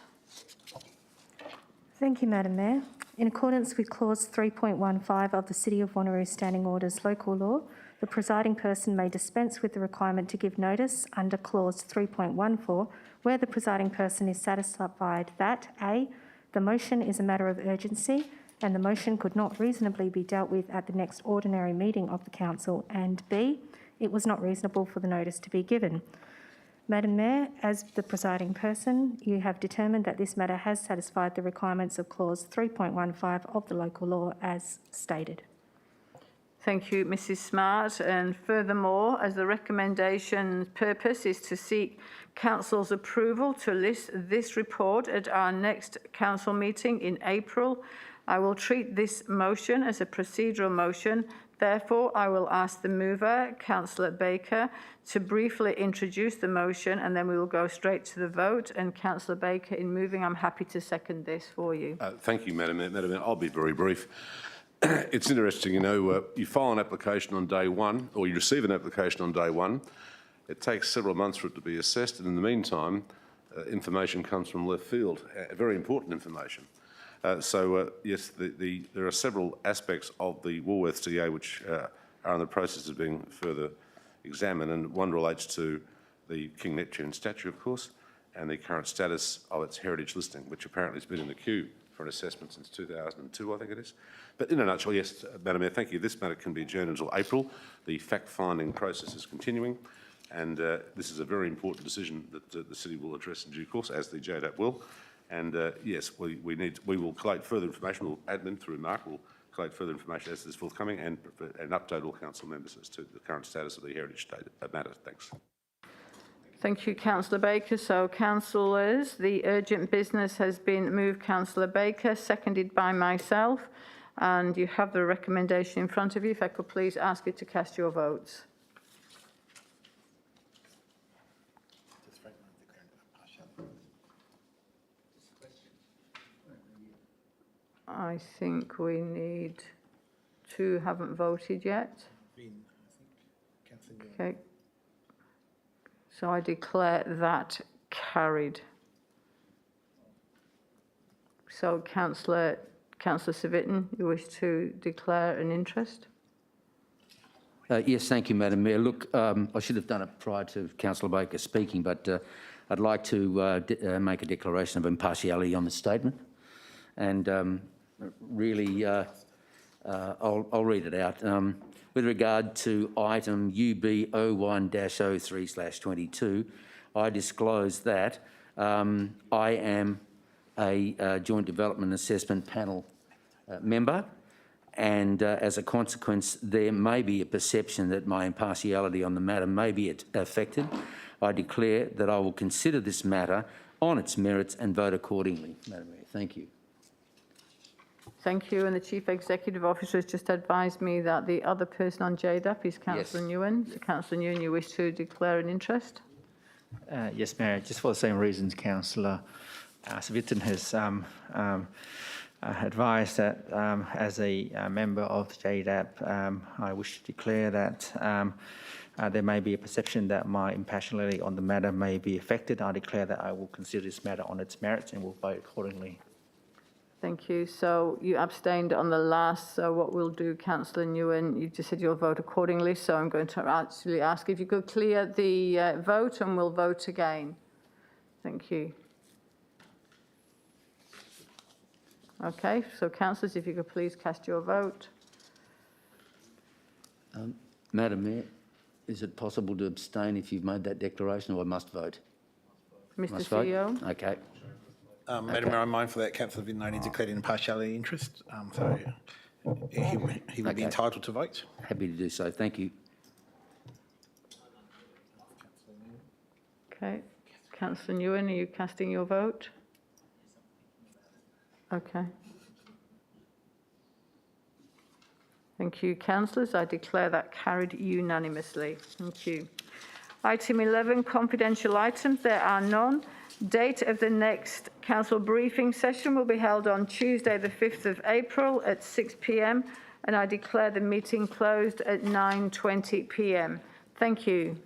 Thank you, Madam Mayor. In accordance with clause 3.15 of the City of Wanneroo Standing Orders local law, the presiding person may dispense with the requirement to give notice under clause 3.14 where the presiding person is satisfied that A, the motion is a matter of urgency and the motion could not reasonably be dealt with at the next ordinary meeting of the council, and B, it was not reasonable for the notice to be given. Madam Mayor, as the presiding person, you have determined that this matter has satisfied the requirements of clause 3.15 of the local law as stated. Thank you, Mrs. Smart. And furthermore, as the recommendation's purpose is to seek Council's approval to list this report at our next Council meeting in April, I will treat this motion as a procedural motion. Therefore, I will ask the mover, Councillor Baker, to briefly introduce the motion, and then we will go straight to the vote. And Councillor Baker, in moving, I'm happy to second this for you. Thank you, Madam Mayor. Madam Mayor, I'll be very brief. It's interesting, you know, you file an application on day one, or you receive an application on day one. It takes several months for it to be assessed, and in the meantime, information comes from left field, very important information. Yes, there are several aspects of the Woolworths DA which are in the process of being further examined, and one relates to the King Neptune statue, of course, and the current status of its heritage listing, which apparently has been in the queue for an assessment since 2002, I think it is. But in a nutshell, yes, Madam Mayor, thank you. This matter can be adjourned until April. The fact-finding process is continuing, and this is a very important decision that the City will address in due course, as the JDAP will. And yes, we will collate further information. We'll admin through Mark will collate further information as is forthcoming and update all council members as to the current status of the heritage matter. Thanks. Thank you, Councillor Baker. So, councillors, the urgent business has been moved, Councillor Baker, seconded by myself, and you have the recommendation in front of you. If I could please ask you to cast your votes. I think we need two haven't voted yet. Okay. So I declare that carried. So Councillor Civic, you wish to declare an interest? Yes, thank you, Madam Mayor. Look, I should have done it prior to Councillor Baker speaking, but I'd like to make a declaration of impartiality on the statement. And really, I'll read it out. With regard to item UB01-03/22, I disclose that I am a Joint Development Assessment Panel member, and as a consequence, there may be a perception that my impartiality on the matter may be affected. I declare that I will consider this matter on its merits and vote accordingly. Madam Mayor, thank you. Thank you. And the Chief Executive Officer has just advised me that the other person on JDAP is Councillor Nguyen. So, Councillor Nguyen, you wish to declare an interest? Yes, Mayor. Just for the same reasons, Councillor Civic has advised that as a member of JDAP, I wish to declare that there may be a perception that my impartiality on the matter may be affected. I declare that I will consider this matter on its merits and will vote accordingly. Thank you. So you abstained on the last. So what we'll do, Councillor Nguyen, you just said you'll vote accordingly. So I'm going to actually ask if you could clear the vote and we'll vote again. Thank you. Okay. So councillors, if you could please cast your vote. Madam Mayor, is it possible to abstain if you've made that declaration, or I must vote? Mr. CEO. Okay. Madam Mayor, I'm mindful that Councillor Vidnani declared an impartiality interest, so he would be entitled to vote. Happy to do so. Thank you. Okay. Councillor Nguyen, are you casting your vote? Okay. Thank you, councillors. I declare that carried unanimously. Thank you. Item 11, confidential items. There are none. Date of the next council briefing session will be held on Tuesday, the 5th of April at 6 p.m. and I declare the meeting closed at 9:20 p.m. Thank you.